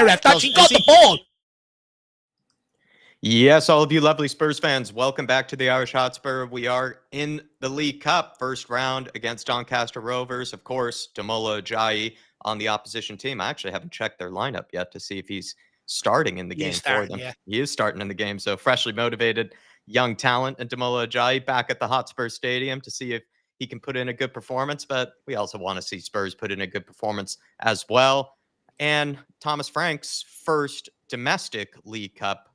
there, ref. That's he got the ball. Yes, all of you lovely Spurs fans, welcome back to the Irish Hotspur. We are in the League Cup, first round against Doncaster Rovers. Of course, Damola Ajayi on the opposition team. I actually haven't checked their lineup yet to see if he's starting in the game for them. Yeah. He is starting in the game, so freshly motivated young talent. And Damola Ajayi back at the Hotspur Stadium to see if he can put in a good performance, but we also want to see Spurs put in a good performance as well. And Thomas Frank's first domestic League Cup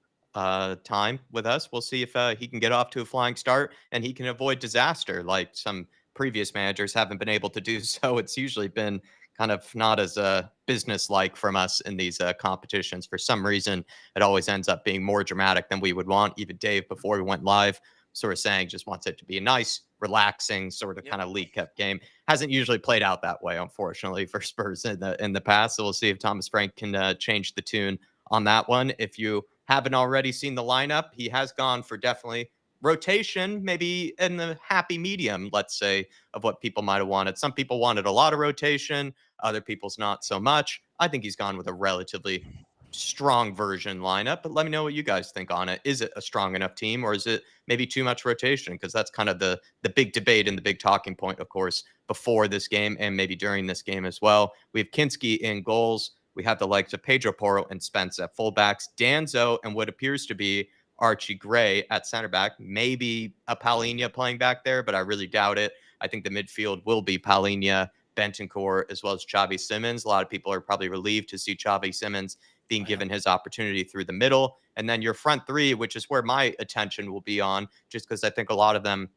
time with us. We'll see if he can get off to a flying start and he can avoid disaster like some previous managers haven't been able to do so. It's usually been kind of not as business-like from us in these competitions. For some reason, it always ends up being more dramatic than we would want. Even Dave, before we went live, sort of saying just wants it to be a nice, relaxing sort of kind of League Cup game. Hasn't usually played out that way, unfortunately, for Spurs in the past. So we'll see if Thomas Frank can change the tune on that one. If you haven't already seen the lineup, he has gone for definitely rotation, maybe in the happy medium, let's say, of what people might have wanted. Some people wanted a lot of rotation, other people's not so much. I think he's gone with a relatively strong version lineup, but let me know what you guys think on it. Is it a strong enough team, or is it maybe too much rotation? Because that's kind of the big debate and the big talking point, of course, before this game and maybe during this game as well. We have Kinski in goals. We have the likes of Pedro Porro and Spence at fullbacks, Danzo and what appears to be Archie Gray at center back. Maybe a Palhinha playing back there, but I really doubt it. I think the midfield will be Palhinha, Bentancur, as well as Xavi Simons. A lot of people are probably relieved to see Xavi Simons being given his opportunity through the middle. And then your front three, which is where my attention will be on, just because I think a lot of them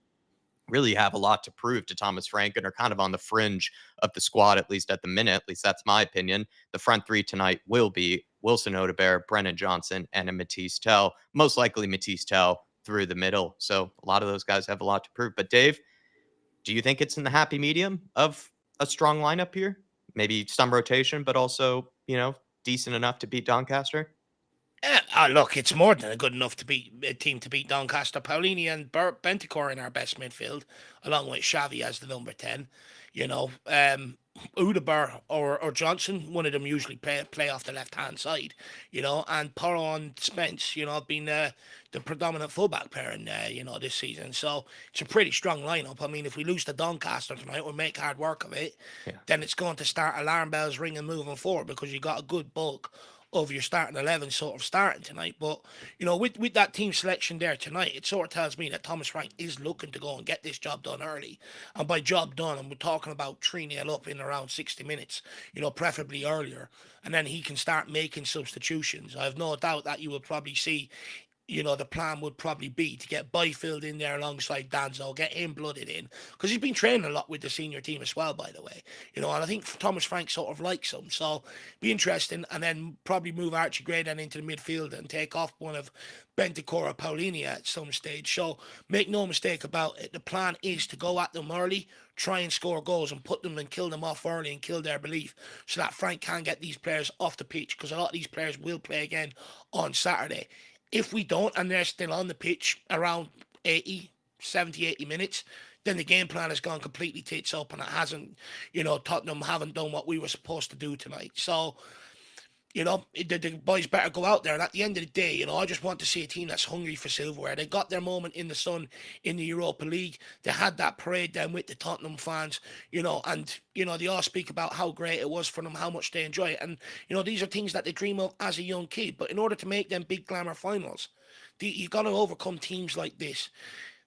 really have a lot to prove to Thomas Frank and are kind of on the fringe of the squad, at least at the minute. At least that's my opinion. The front three tonight will be Wilson Odobert, Brennan Johnson, and a Matisse Tell. Most likely Matisse Tell through the middle. So a lot of those guys have a lot to prove. But Dave, do you think it's in the happy medium of a strong lineup here? Maybe some rotation, but also, decent enough to beat Doncaster? Look, it's more than good enough to beat a team to beat Doncaster. Paulini and Bentancur in our best midfield, along with Xavi as the number 10. Udebert or Johnson, one of them usually play off the left-hand side, and Porro and Spence, have been the predominant fullback pairing, this season. So it's a pretty strong lineup. I mean, if we lose to Doncaster tonight or make hard work of it, then it's going to start alarm bells ringing moving forward, because you got a good bulk of your starting 11 sort of starting tonight. But, with that team selection there tonight, it sort of tells me that Thomas Frank is looking to go and get this job done early. And by job done, and we're talking about 3-0 up in around 60 minutes, preferably earlier. And then he can start making substitutions. I have no doubt that you will probably see, the plan would probably be to get Byfield in there alongside Danzo, get him blooded in, because he's been training a lot with the senior team as well, by the way. And I think Thomas Frank sort of likes him, so be interesting. And then probably move Archie Gray then into the midfield and take off one of Bentancur or Paulini at some stage. So make no mistake about it, the plan is to go at them early, try and score goals and put them and kill them off early and kill their belief, so that Frank can get these players off the pitch, because a lot of these players will play again on Saturday. If we don't, and they're still on the pitch around 70, 80 minutes, then the game plan has gone completely tits up, and it hasn't, Tottenham haven't done what we were supposed to do tonight. So, the boys better go out there. And at the end of the day, I just want to see a team that's hungry for silverware. They got their moment in the sun in the Europa League. They had that parade then with the Tottenham fans, and, they all speak about how great it was for them, how much they enjoy it. And, these are things that they dream of as a young kid. But in order to make them big glamour finals, you've got to overcome teams like this.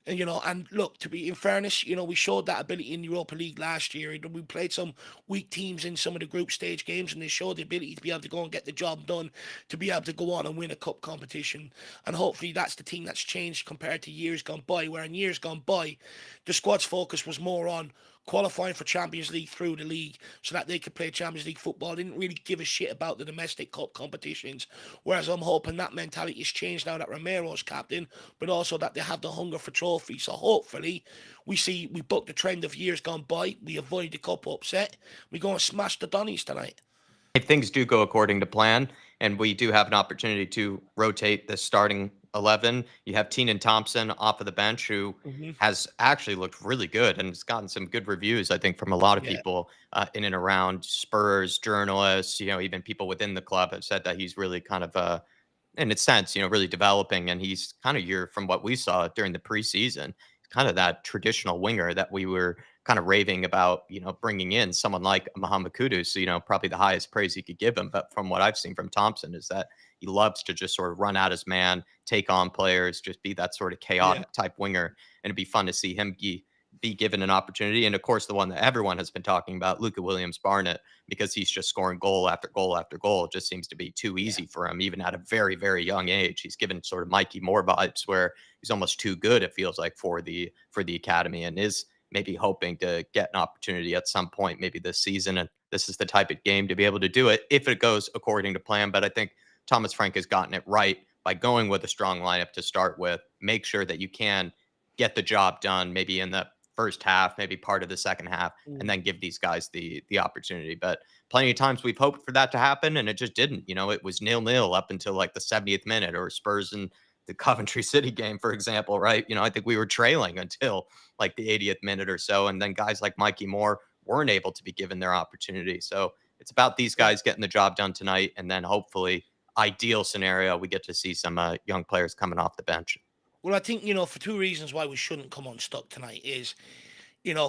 And, and look, to be in fairness, we showed that ability in the Europa League last year. We played some weak teams in some of the group stage games, and they showed the ability to be able to go and get the job done, to be able to go on and win a cup competition. And hopefully that's the team that's changed compared to years gone by, where in years gone by, the squad's focus was more on qualifying for Champions League through the league so that they could play Champions League football. They didn't really give a shit about the domestic cup competitions, whereas I'm hoping that mentality has changed now that Romero's captain, but also that they have the hunger for trophies. So hopefully we buck the trend of years gone by, we avoid the cup upset, we go and smash the Donnies tonight. If things do go according to plan, and we do have an opportunity to rotate the starting 11. You have Teenan Thompson off of the bench, who Hmm. has actually looked really good and has gotten some good reviews, I think, from a lot of Yeah, people in and around Spurs, journalists, even people within the club have said that he's really kind of in a sense, really developing. And he's kind of from what we saw during the preseason, kind of that traditional winger that we were kind of raving about, bringing in someone like Muhammad Kudus, probably the highest praise you could give him. But from what I've seen from Thompson is that he loves to just sort of run out his man, take on players, just be that sort of yeah, chaotic type winger. And it'd be fun to see him be given an opportunity. And of course, the one that everyone has been talking about, Luka Williams Barnett, because he's just scoring goal after goal after goal. It just seems to be too yeah, easy for him, even at a very, very young age. He's given sort of Mikey Moore vibes where he's almost too good, it feels like, for the academy, and is maybe hoping to get an opportunity at some point, maybe this season. And this is the type of game to be able to do it if it goes according to plan. But I think Thomas Frank has gotten it right by going with a strong lineup to start with. Make sure that you can get the job done, maybe in the first half, maybe part of the second half, and mm, then give these guys the opportunity. But plenty of times we've hoped for that to happen, and it just didn't. It was 0-0 up until like the 70th minute, or Spurs and the Coventry City game, for example, right? I think we were trailing until like the 80th minute or so, and then guys like Mikey Moore weren't able to be given their opportunity. So it's about these yeah. guys getting the job done tonight, and then hopefully, ideal scenario, we get to see some young players coming off the bench. Well, I think, for two reasons why we shouldn't come unstuck tonight is,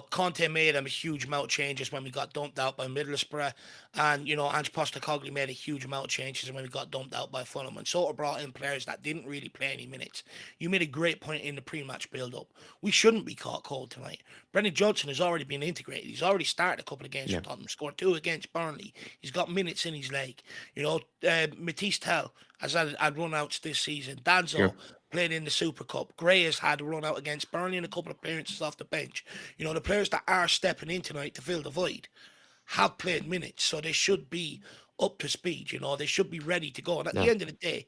Conte made a huge amount of changes when we got dumped out by Middlesbrough, and Ange Postecoglou made a huge amount of changes when we got dumped out by Fulham, and sort of brought in players that didn't really play any minutes. You made a great point in the pre-match build-up. We shouldn't be caught cold tonight. Brendan Johnson has already been integrated. He's already started a couple of games for Yeah, Tottenham, scored two against Burnley. He's got minutes in his leg. Matisse Tell has had run-outs this season. Danzo sure. played in the Super Cup. Gray has had a run out against Burnley and a couple of appearances off the bench. The players that are stepping in tonight to fill the void have played minutes, so they should be up to speed. They should be ready to go. And at the Yeah, end of the day,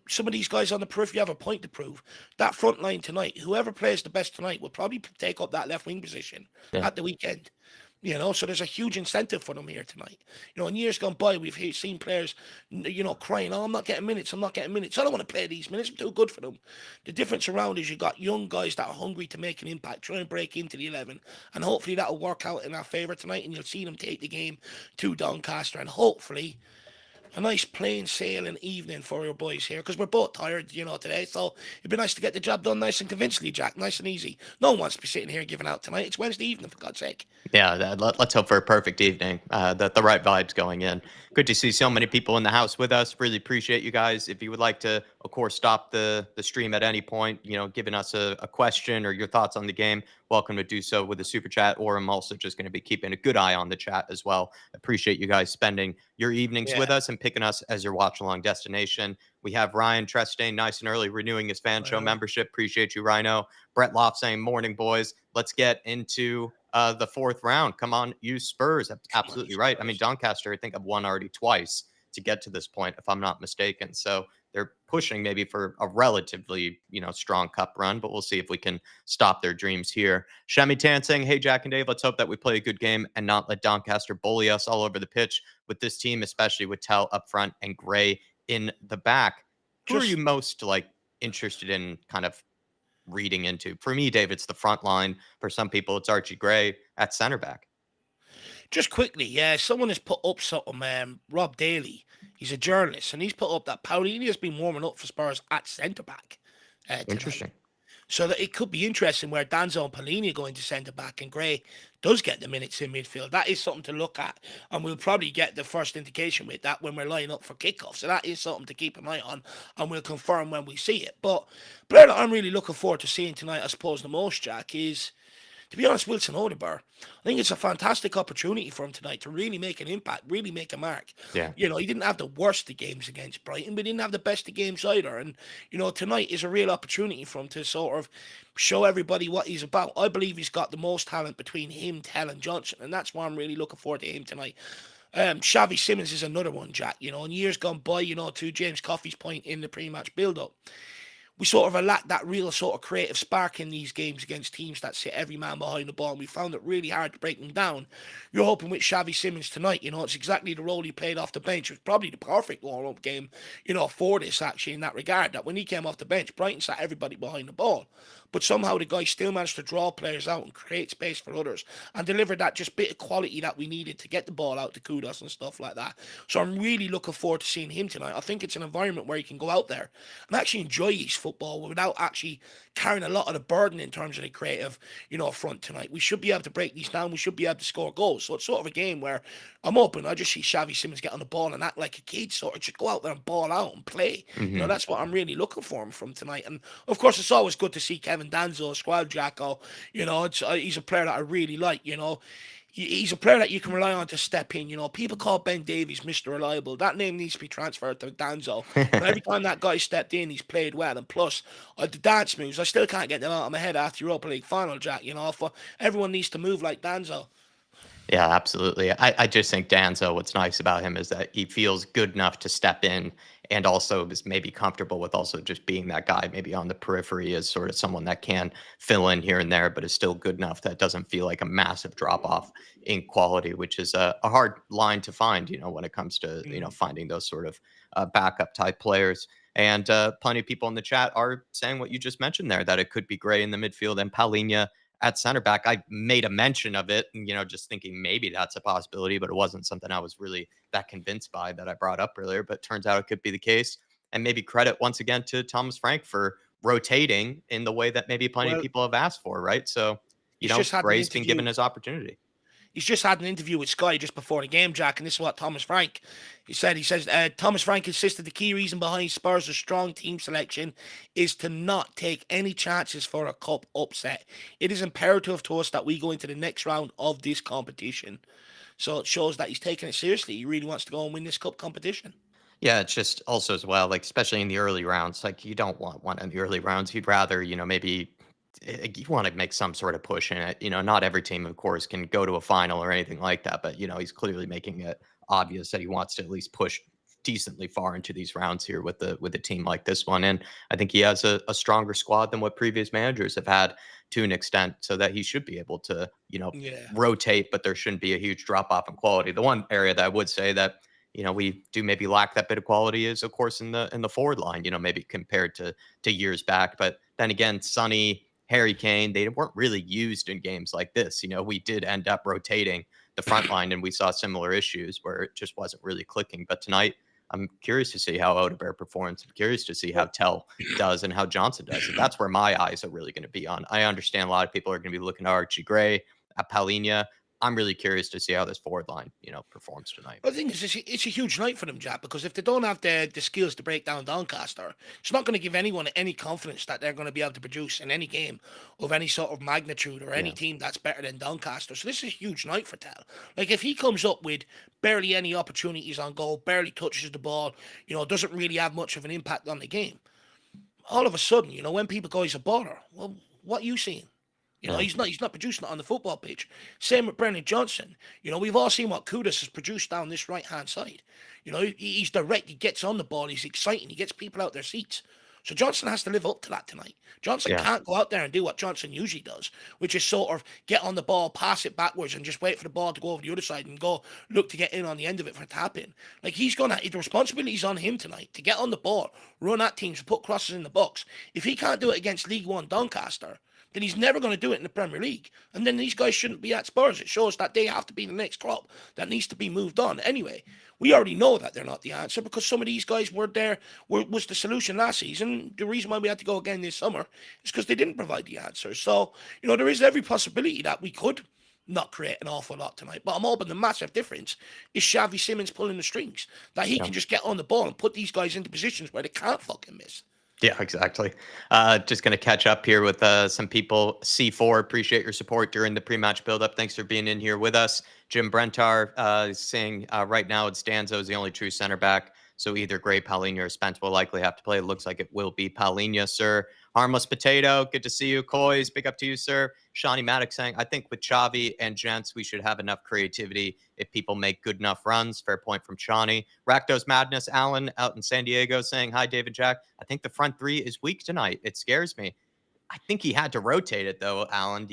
some of these guys on the periphery have a point to prove. That front line tonight, whoever plays the best tonight will probably take up that left wing position yeah. at the weekend. So there's a huge incentive for them here tonight. In years gone by, we've seen players, crying, "Oh, I'm not getting minutes. I'm not getting minutes. I don't want to play these minutes. I'm too good for them." The difference around is you got young guys that are hungry to make an impact, try and break into the 11, and hopefully that'll work out in our favour tonight. And you'll see them take the game to Doncaster, and hopefully a nice plain sailing evening for your boys here, because we're both tired, today. So it'd be nice to get the job done nice and convincingly, Jack, nice and easy. No one wants to be sitting here giving out tonight. It's Wednesday evening, for God's sake. Yeah, let's hope for a perfect evening. The right vibes going in. Good to see so many people in the house with us. Really appreciate you guys. If you would like to, of course, stop the stream at any point, giving us a question or your thoughts on the game, welcome to do so with a super chat. Or I'm also just going to be keeping a good eye on the chat as well. Appreciate you guys spending your evenings Yeah. with us and picking us as your watch along destination. We have Ryan Trestane, nice and early, renewing his fan I show know. membership. Appreciate you, Rhino. Brett Loft saying, "Morning, boys. Let's get into the fourth round. Come on, you Spurs." That's Come on, you absolutely right. I mean, Spurs. Doncaster, I think, have won already twice to get to this point, if I'm not mistaken. So they're pushing maybe for a relatively, strong cup run, but we'll see if we can stop their dreams here. Shemi Tan saying, "Hey, Jack and Dave, let's hope that we play a good game and not let Doncaster bully us all over the pitch with this team, especially with Tell up front and Gray in the back." Who are you Just most interested in kind of reading into? For me, Dave, it's the front line. For some people, it's Archie Gray at center back. Just quickly, yeah, someone has put up something. Rob Daly, he's a journalist, and he's put up that Paulini has been warming up for Spurs at centre back tonight. Interesting. So that it could be interesting where Danzo and Paulini are going to centre back, and Gray does get the minutes in midfield. That is something to look at, and we'll probably get the first indication with that when we're lining up for kickoff. So that is something to keep an eye on, and we'll confirm when we see it. But player that I'm really looking forward to seeing tonight, I suppose, the most, Jack, is, to be honest, Wilson Odegaard. I think it's a fantastic opportunity for him tonight to really make an impact, really make a mark. Yeah. He didn't have the worst of games against Brighton, but he didn't have the best of games either. And, tonight is a real opportunity for him to sort of show everybody what he's about. I believe he's got the most talent between him, Tell, and Johnson, and that's why I'm really looking forward to him tonight. Xavi Simmons is another one, Jack. In years gone by, to James Coffey's point in the pre-match build-up, we sort of lack that real sort of creative spark in these games against teams that sit every man behind the ball. And we found it really hard to break them down. You're hoping with Xavi Simons tonight, it's exactly the role he played off the bench. It was probably the perfect warm-up game, for this actually in that regard. That when he came off the bench, Brighton sat everybody behind the ball. But somehow the guy still managed to draw players out and create space for others and deliver that just bit of quality that we needed to get the ball out to Kudos and stuff like that. So I'm really looking forward to seeing him tonight. I think it's an environment where he can go out there and actually enjoy his football without actually carrying a lot of the burden in terms of the creative, front tonight. We should be able to break these down. We should be able to score goals. So it's sort of a game where I'm hoping I just see Xavi Simons get on the ball and act like a kid, sort of just go out there and ball out and play. That's what I'm really looking for him from tonight. And of course, it's always good to see Kevin Danzo, Squad Jacko. He's a player that I really like. He's a player that you can rely on to step in. People call Ben Davies Mr. Reliable. That name needs to be transferred to Danzo. And every time that guy stepped in, he's played well. And plus, the dance moves, I still can't get them out of my head after Europa League final, Jack. Everyone needs to move like Danzo. Yeah, absolutely. I just think Danzo, what's nice about him is that he feels good enough to step in and also is maybe comfortable with also just being that guy, maybe on the periphery as sort of someone that can fill in here and there, but is still good enough that doesn't feel like a massive drop off in quality, which is a hard line to find, when it comes to, finding those sort of backup type players. And plenty of people in the chat are saying what you just mentioned there, that it could be Gray in the midfield and Paulinho at center back. I made a mention of it, just thinking maybe that's a possibility, but it wasn't something I was really that convinced by that I brought up earlier. But turns out it could be the case. And maybe credit once again to Thomas Frank for rotating in the way that maybe plenty of Well, people have asked for, right? So, he's just had an Gray's been interview. given his opportunity. He's just had an interview with Sky just before the game, Jack, and this is what Thomas Frank says, Thomas Frank insisted the key reason behind Spurs' strong team selection is to not take any chances for a cup upset. It is imperative to us that we go into the next round of this competition. So it shows that he's taking it seriously. He really wants to go and win this cup competition. Yeah, it's just also as well, like especially in the early rounds, like you don't want one in the early rounds. You'd rather, maybe you want to make some sort of push in it. Not every team, of course, can go to a final or anything like that. But he's clearly making it obvious that he wants to at least push decently far into these rounds here with a team like this one. And I think he has a stronger squad than what previous managers have had to an extent, so that he should be able to Yeah. rotate, but there shouldn't be a huge drop off in quality. The one area that I would say that we do maybe lack that bit of quality is, of course, in the forward line. Maybe compared to years back. But then again, Sonny, Harry Kane, they weren't really used in games like this. We did end up rotating the front line, and we saw similar issues where it just wasn't really clicking. But tonight, I'm curious to see how Odegaard performs. I'm curious to see how Tell does and how Johnson does. And that's where my eyes are really going to be on. I understand a lot of people are going to be looking at Archie Gray, at Paulinho. I'm really curious to see how this forward line, performs tonight. I think it's a huge night for them, Jack, because if they don't have the skills to break down Doncaster, it's not going to give anyone any confidence that they're going to be able to produce in any game of any sort of magnitude or any team that's better than Doncaster. So this is a huge night for Tell. Like, if he comes up with barely any opportunities on goal, barely touches the ball, doesn't really have much of an impact on the game, all of a sudden, when people go, he's a baller, well, what are you seeing? He's not producing it on the football pitch. Same with Brennan Johnson. We've all seen what Kudus has produced down this right hand side. He's direct, he gets on the ball, he's exciting, he gets people out their seats. So Johnson has to live up to that tonight. Johnson can't go out there and do what Johnson usually does, which is sort of get on the ball, pass it backwards, and just wait for the ball to go over the other side and go look to get in on the end of it for a tap in. Like, the responsibility's on him tonight to get on the ball, run at teams, put crosses in the box. If he can't do it against League One Doncaster, then he's never going to do it in the Premier League. And then these guys shouldn't be at Spurs. It shows that they have to be the next crop that needs to be moved on. Anyway, we already know that they're not the answer because some of these guys was the solution last season. The reason why we had to go again this summer is because they didn't provide the answer. So, there is every possibility that we could not create an awful lot tonight. But I'm hoping the massive difference is Xavi Simons pulling the strings, that he can just get on the ball and put these guys into positions where they can't fucking miss. Yeah, exactly. Just going to catch up here with some people. C4, appreciate your support during the pre-match build-up. Thanks for being in here with us. Jim Brentar is saying right now it's Danzo is the only true center back. So either Gray, Paulinho, or Spence will likely have to play. It looks like it will be Paulinho, sir. Harmless Potato, good to see you. Coys, big up to you, sir. Shawnee Maddox saying, I think with Xavi and Gents, we should have enough creativity if people make good enough runs. Fair point from Shawnee. Rakdos Madness, Alan out in San Diego saying, hi, David Jack. I think the front three is weak tonight. It scares me. I think he had to rotate it, though, Alan.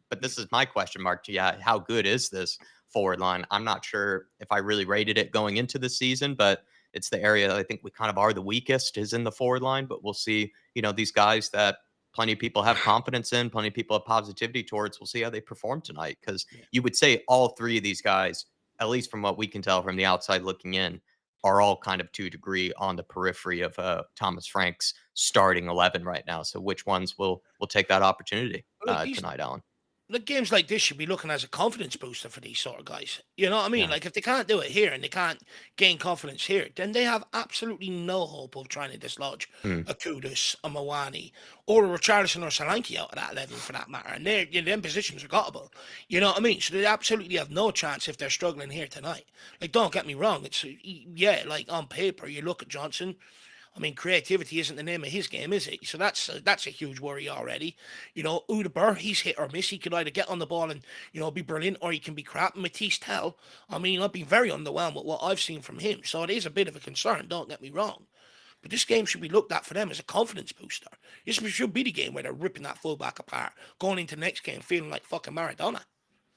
But this is my question mark to you. How good is this forward line? I'm not sure if I really rated it going into the season, but it's the area that I think we kind of are the weakest is in the forward line. But we'll see, these guys that plenty of people have confidence in, plenty of people have positivity towards. We'll see how they perform tonight, because you would say all three of these guys, at least from what we can tell from the outside looking in, are all kind of to a degree on the periphery of Thomas Frank's starting 11 right now. So which ones will take that opportunity tonight, Alan? Games like this should be looking as a confidence booster for these sort of guys. You know what I mean? Yeah. Like, if they can't do it here and they can't gain confidence here, then they have absolutely no hope of trying to dislodge a Kudus, a Mawani, or a Richarlison or Solanke out of that level for that matter. And them positions are gottable. You know what I mean? So they absolutely have no chance if they're struggling here tonight. Like, don't get me wrong. It's, like on paper, you look at Johnson. I mean, creativity isn't the name of his game, is it? So that's a huge worry already. Udebur, he's hit or miss. He could either get on the ball and, be brilliant, or he can be crap. And Matisse Tell, I mean, I've been very underwhelmed with what I've seen from him. So it is a bit of a concern, don't get me wrong. But this game should be looked at for them as a confidence booster. This should be the game where they're ripping that fullback apart, going into the next game feeling like fucking Maradona.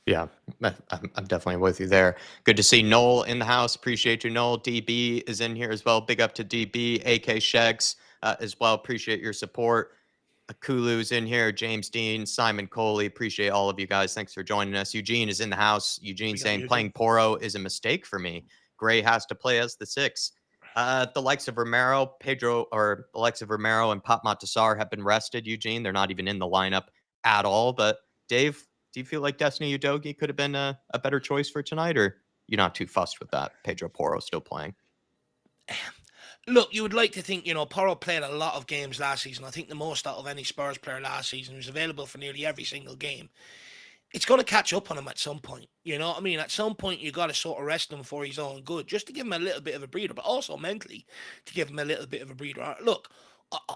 Yeah, I'm definitely with you there. Good to see Noel in the house. Appreciate you, Noel. DB is in here as well. Big up to DB, AK Shegs as well. Appreciate your support. Akulu's in here. James Dean, Simon Coley. Appreciate all of you guys. Thanks for joining us. Eugene is in the house. Eugene saying playing Porro is a mistake for me. Gray has to play as the 6. The likes of Romero, and Pop Montasar have been rested, Eugene. They're not even in the lineup at all. But Dave, do you feel like Destiny Udogie could have been a better choice for tonight, or you're not too fussed with that? Pedro Porro still playing. Look, you would like to think, Porro played a lot of games last season. I think the most out of any Spurs player last season. He was available for nearly every single game. It's going to catch up on him at some point. You know what I mean? At some point, you got to sort of rest him for his own good, just to give him a little bit of a breather, but also mentally to give him a little bit of a breather. Look,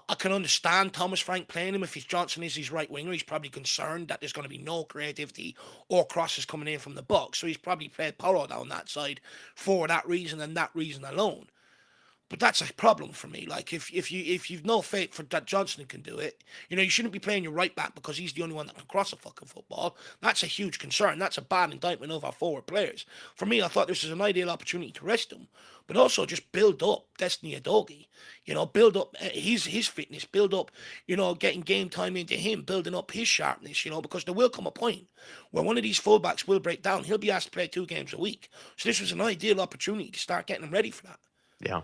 I can understand Thomas Frank playing him. If Johnson is his right winger, he's probably concerned that there's going to be no creativity or crosses coming in from the box. So he's probably played Porro down that side for that reason and that reason alone. But that's a problem for me. Like, if you've no faith for that Johnson can do it, you shouldn't be playing your right back because he's the only one that can cross a fucking football. That's a huge concern. That's a bad indictment of our forward players. For me, I thought this was an ideal opportunity to rest him, but also just build up Destiny Udogie. Build up his fitness, build up, getting game time into him, building up his sharpness, because there will come a point where one of these fullbacks will break down. He'll be asked to play 2 games a week. So this was an ideal opportunity to start getting him ready for that. Yeah.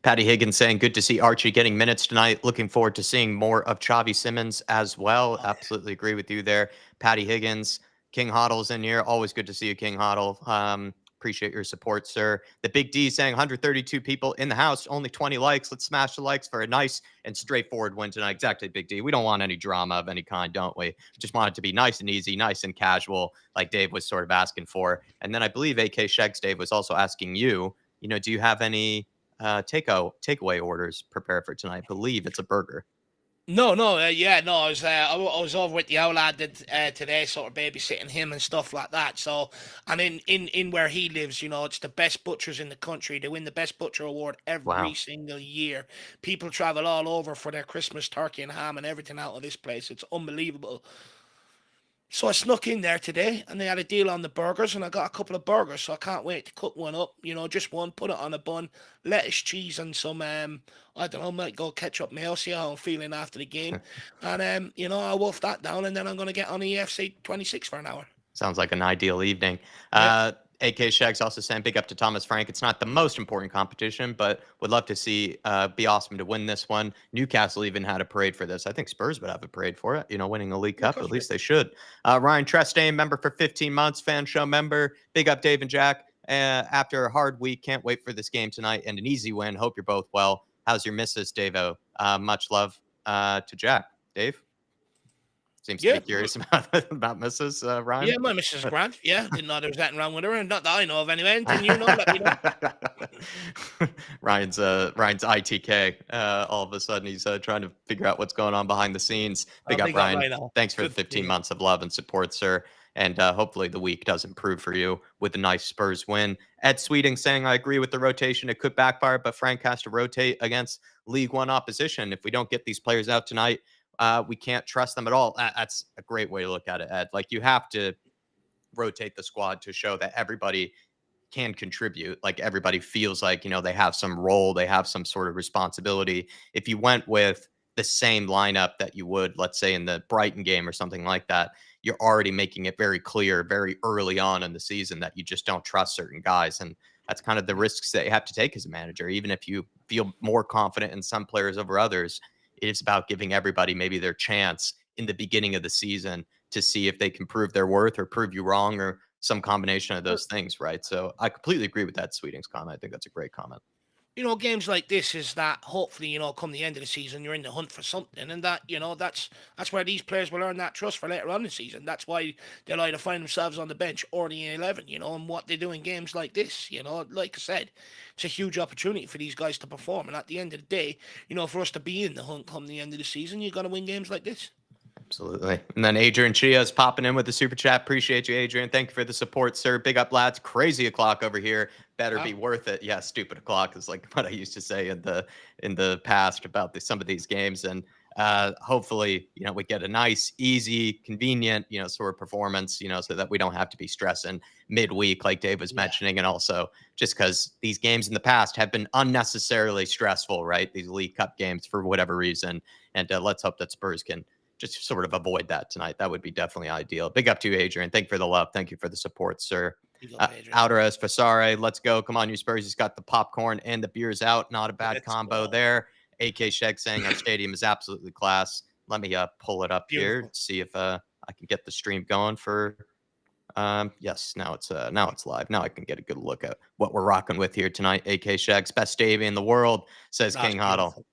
Patty Higgins saying, good to see Archie getting minutes tonight. Looking forward to seeing more of Xavi Simons as well. Absolutely agree with you there. Patty Higgins, King Hoddle's in here. Always good to see you, King Hoddle. Appreciate your support, sir. The Big D saying 132 people in the house, only 20 likes. Let's smash the likes for a nice and straightforward win tonight. Exactly, Big D. We don't want any drama of any kind, don't we? Just want it to be nice and easy, nice and casual, like Dave was sort of asking for. And then I believe AK Shegs Dave was also asking you, do you have any takeaway orders prepared for tonight? I believe it's a burger. No, I was over with the old lad today, sort of babysitting him and stuff like that. So, and in where he lives, it's the best butchers in the country. They win the best butcher award every single year. People travel all over for their Christmas turkey and ham and everything out of this place. It's unbelievable. So I snuck in there today, and they had a deal on the burgers, and I got a couple of burgers, so I can't wait to cook one up. Just one, put it on a bun, lettuce, cheese, and some, I don't know, might go ketchup mayo, see how I'm feeling after the game. And, I'll wolf that down, and then I'm going to get on EFC 26 for an hour. Sounds like an ideal evening. AK Shags also saying big up to Thomas Frank. It's not the most important competition, but would love to see, be awesome to win this one. Newcastle even had a parade for this. I think Spurs would have a parade for it, winning the League Cup. At least they should. Ryan Trestane, member for 15 months, fan show member. Big up Dave and Jack. After a hard week, can't wait for this game tonight and an easy win. Hope you're both well. How's your missus, Davo? Much love to Jack. Dave? Seems to Yeah, be curious about Mrs. yeah, Ryan. my Mrs. Grant. Yeah, didn't know there was anything wrong with her, and not that I know of anyway. Anything you know, let me know. Ryan's ITK. All of a sudden, he's trying to figure out what's going on behind the scenes. Big up, Big up Ryan. right now. Thanks for the Good to see 15 you. months of love and support, sir. And hopefully the week does improve for you with a nice Spurs win. Ed Sweeting saying, I agree with the rotation. It could backfire, but Frank has to rotate against League One opposition. If we don't get these players out tonight, we can't trust them at all. That's a great way to look at it, Ed. Like, you have to rotate the squad to show that everybody can contribute. Like, everybody feels like, they have some role, they have some sort of responsibility. If you went with the same lineup that you would, let's say, in the Brighton game or something like that, you're already making it very clear very early on in the season that you just don't trust certain guys. And that's kind of the risks that you have to take as a manager. Even if you feel more confident in some players over others, it's about giving everybody maybe their chance in the beginning of the season to see if they can prove their worth or prove you wrong, or some combination of those things, right? So I completely agree with that Sweeting's comment. I think that's a great comment. Games like this is that hopefully, come the end of the season, you're in the hunt for something, and that, that's where these players will earn that trust for later on in the season. That's why they'll either find themselves on the bench or the 11, and what they do in games like this, like I said, it's a huge opportunity for these guys to perform. And at the end of the day, for us to be in the hunt come the end of the season, you got to win games like this. Absolutely. And then Adrian Chia is popping in with the super chat. Appreciate you, Adrian. Thank you for the support, sir. Big up, lads. Crazy o'clock over here. Better be worth it. Yeah, stupid o'clock is like what I used to say in the past about some of these games. And hopefully, we get a nice, easy, convenient, sort of performance, so that we don't have to be stressing midweek, like Dave was mentioning. And also just because these games in the past have been unnecessarily stressful, right? These League Cup games for whatever reason. And let's hope that Spurs can just sort of avoid that tonight. That would be definitely ideal. Big up to you, Adrian. Thank you for the love. Thank you for the support, sir. Outeres Fasare, let's go. Come on, you Spurs. He's got the popcorn and the beers out. Not a bad combo there. AK Sheg saying our stadium is absolutely class. Let me pull it up here, see if I can get the stream going for. Yes, now it's live. Now I can get a good look at what we're rocking with here tonight. AK Sheg's best stadium in the world, says King Huddle.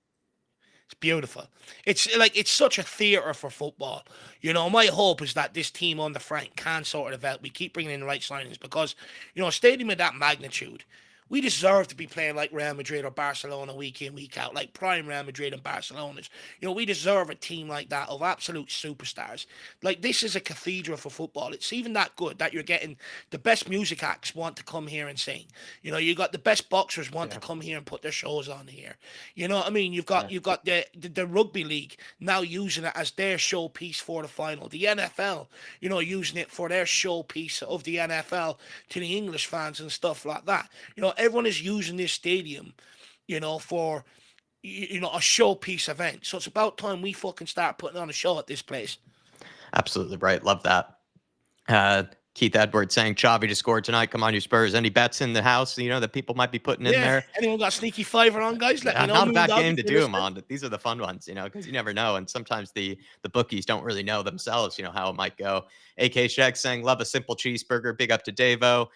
It's beautiful. It's such a theatre for football. My hope is that this team under Frank can sort it out. We keep bringing in the right signings because, a stadium of that magnitude, we deserve to be playing like Real Madrid or Barcelona week in, week out, like prime Real Madrid and Barcelona's. We deserve a team like that of absolute superstars. Like, this is a cathedral for football. It's even that good that you're getting the best music acts want to come here and sing. You got the best boxers want to come here and put their shows on here. You know what I mean? You've got the rugby league now using it as their showpiece for the final. The NFL, using it for their showpiece of the NFL to the English fans and stuff like that. Everyone is using this stadium, for, a showpiece event. So it's about time we fucking start putting on a show at this place. Absolutely right. Love that. Keith Edwards saying Xavi to score tonight. Come on, you Spurs. Any bets in the house, that people might be putting in there? Anyone got a sneaky fiver on, guys? Let me know. Not a bad game to do them on. These are the fun ones, because you never know. And sometimes the bookies don't really know themselves, how it might go. AK Shag saying, love a simple cheeseburger. Big up to Davo.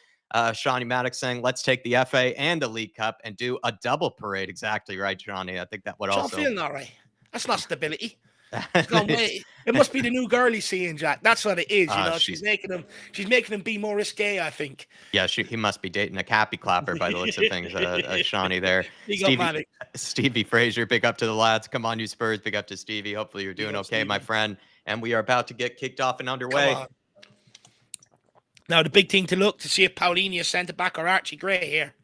Shawnee Maddox saying, let's take the FA and the League Cup and do a double parade. Exactly right, Shawnee. I think that would also. I'm feeling all right. That's not stability. It must be the new girl he's seeing, Jack. That's what it is. She's making him be more risque, I think. Yeah, he must be dating a cappy clapper by the looks of things. Shawnee there. Stevie Frazier, big up to the lads. Come on, you Spurs. Big up to Stevie. Hopefully you're doing okay, Stevie, my friend. And we are about to get kicked off and underway. Now, the big thing to look to see if Paulinho is centre back or Archie Gray here.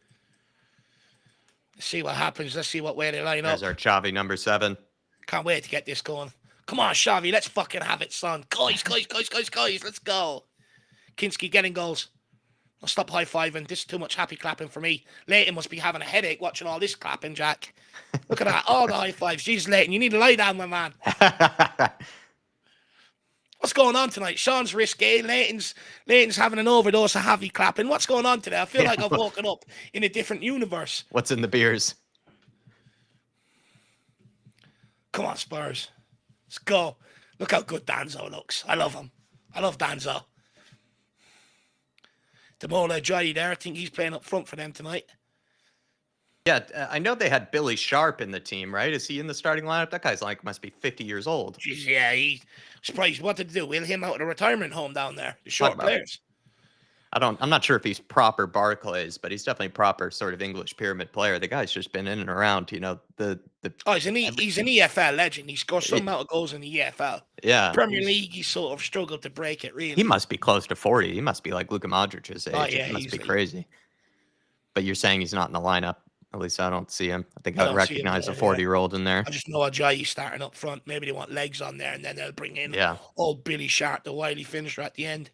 Let's see what happens. Let's see what way they line up. There's our Xavi number 7. Can't wait to get this going. Come on, Xavi. Let's fucking have it, son. Guys. Let's go. Kinski getting goals. I'll stop high-fiving. This is too much happy clapping for me. Leighton must be having a headache watching all this clapping, Jack. Look at that. All the high-fives. Jesus, Leighton, you need to lie down, my man. What's going on tonight? Sean's risque. Leighton's having an overdose of heavy clapping. What's going on today? I feel like I've woken up in a different universe. What's in the beers? Come on, Spurs. Let's go. Look how good Danzo looks. I love him. I love Danzo. Demola Jai there. I think he's playing up front for them tonight. Yeah, I know they had Billy Sharp in the team, right? Is he in the starting lineup? That guy's like must be 50 years old. Jeez, yeah, he surprised. What did they do? Wheel him out of the retirement home down there. The Talk short about players. I'm not sure if he's proper Barclays, but he's definitely proper sort of English pyramid player. The guy's just been in and around, the Oh, he's an EFL legend. He scored some it, amount of goals in the EFL. yeah, Premier League, he sort of struggled to break it, he really. must be close to 40. He must be like Luka Modric's age. Oh, yeah, It must be easily. crazy. But you're saying he's not in the lineup. At least I don't see him. I think I I'd don't see him recognize a there, yeah. 40-year-old in there. I just know Ajayi starting up front. Maybe they want legs on there, and then they'll bring in Yeah. old Billy Sharp, the wily finisher at the end.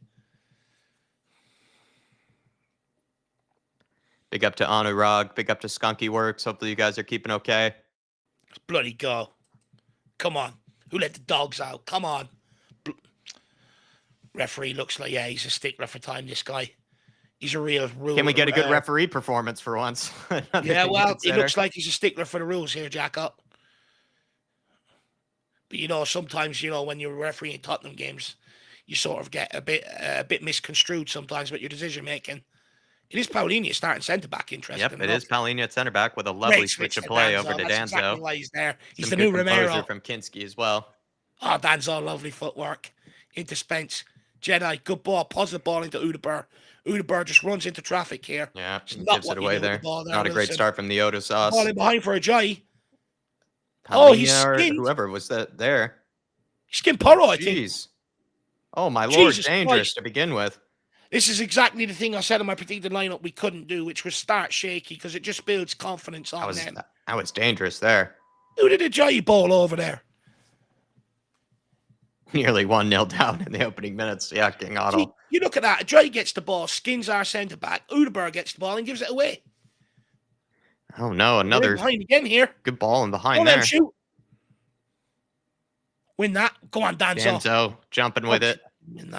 Big up to Anurag. Big up to Skunky Works. Hopefully you guys are keeping okay. Let's bloody go. Come on. Who let the dogs out? Come on. Referee looks like, yeah, he's a stickler for time, this guy. He's a real rule. Can we get a good referee performance for once? Yeah, well, it looks like he's a stickler for the rules here, Jacob. But, sometimes, when you're refereeing Tottenham games, you sort of get a bit misconstrued sometimes with your decision-making. It is Paulinho starting centre-back, interesting. Yep, it is Paulinho at centre-back with a lovely switch of play over to That's Danzo. exactly why he's there. He's Some the new good composure Romero. from Kinski as well. Oh, Danzo, lovely footwork. Into Spence. Jedi, good ball. Positive ball into Udebur. Udebur just runs into traffic here. Yeah, Not gives it away there. The Not a great start from the Odo sauce. Ball in behind for Ajayi. He's Paulinho or skinned. whoever was that there. He skinned Porro, I think. Jeez. Oh, my Lord, Jesus dangerous Christ. to begin with. This is exactly the thing I said in my predicted lineup we couldn't do, which was start shaky, because it just builds confidence on them. That was dangerous there. Who did Ajayi ball over there? Nearly 1-0 down in the opening minutes. Yeah, King Otto. See, you look at that. Ajayi gets the ball, skins our centre-back. Udebur gets the ball and gives it away. Oh, no, another behind again here. good ball in behind there. Shoot. Win that. Go on, Danzo. Danzo jumping with it.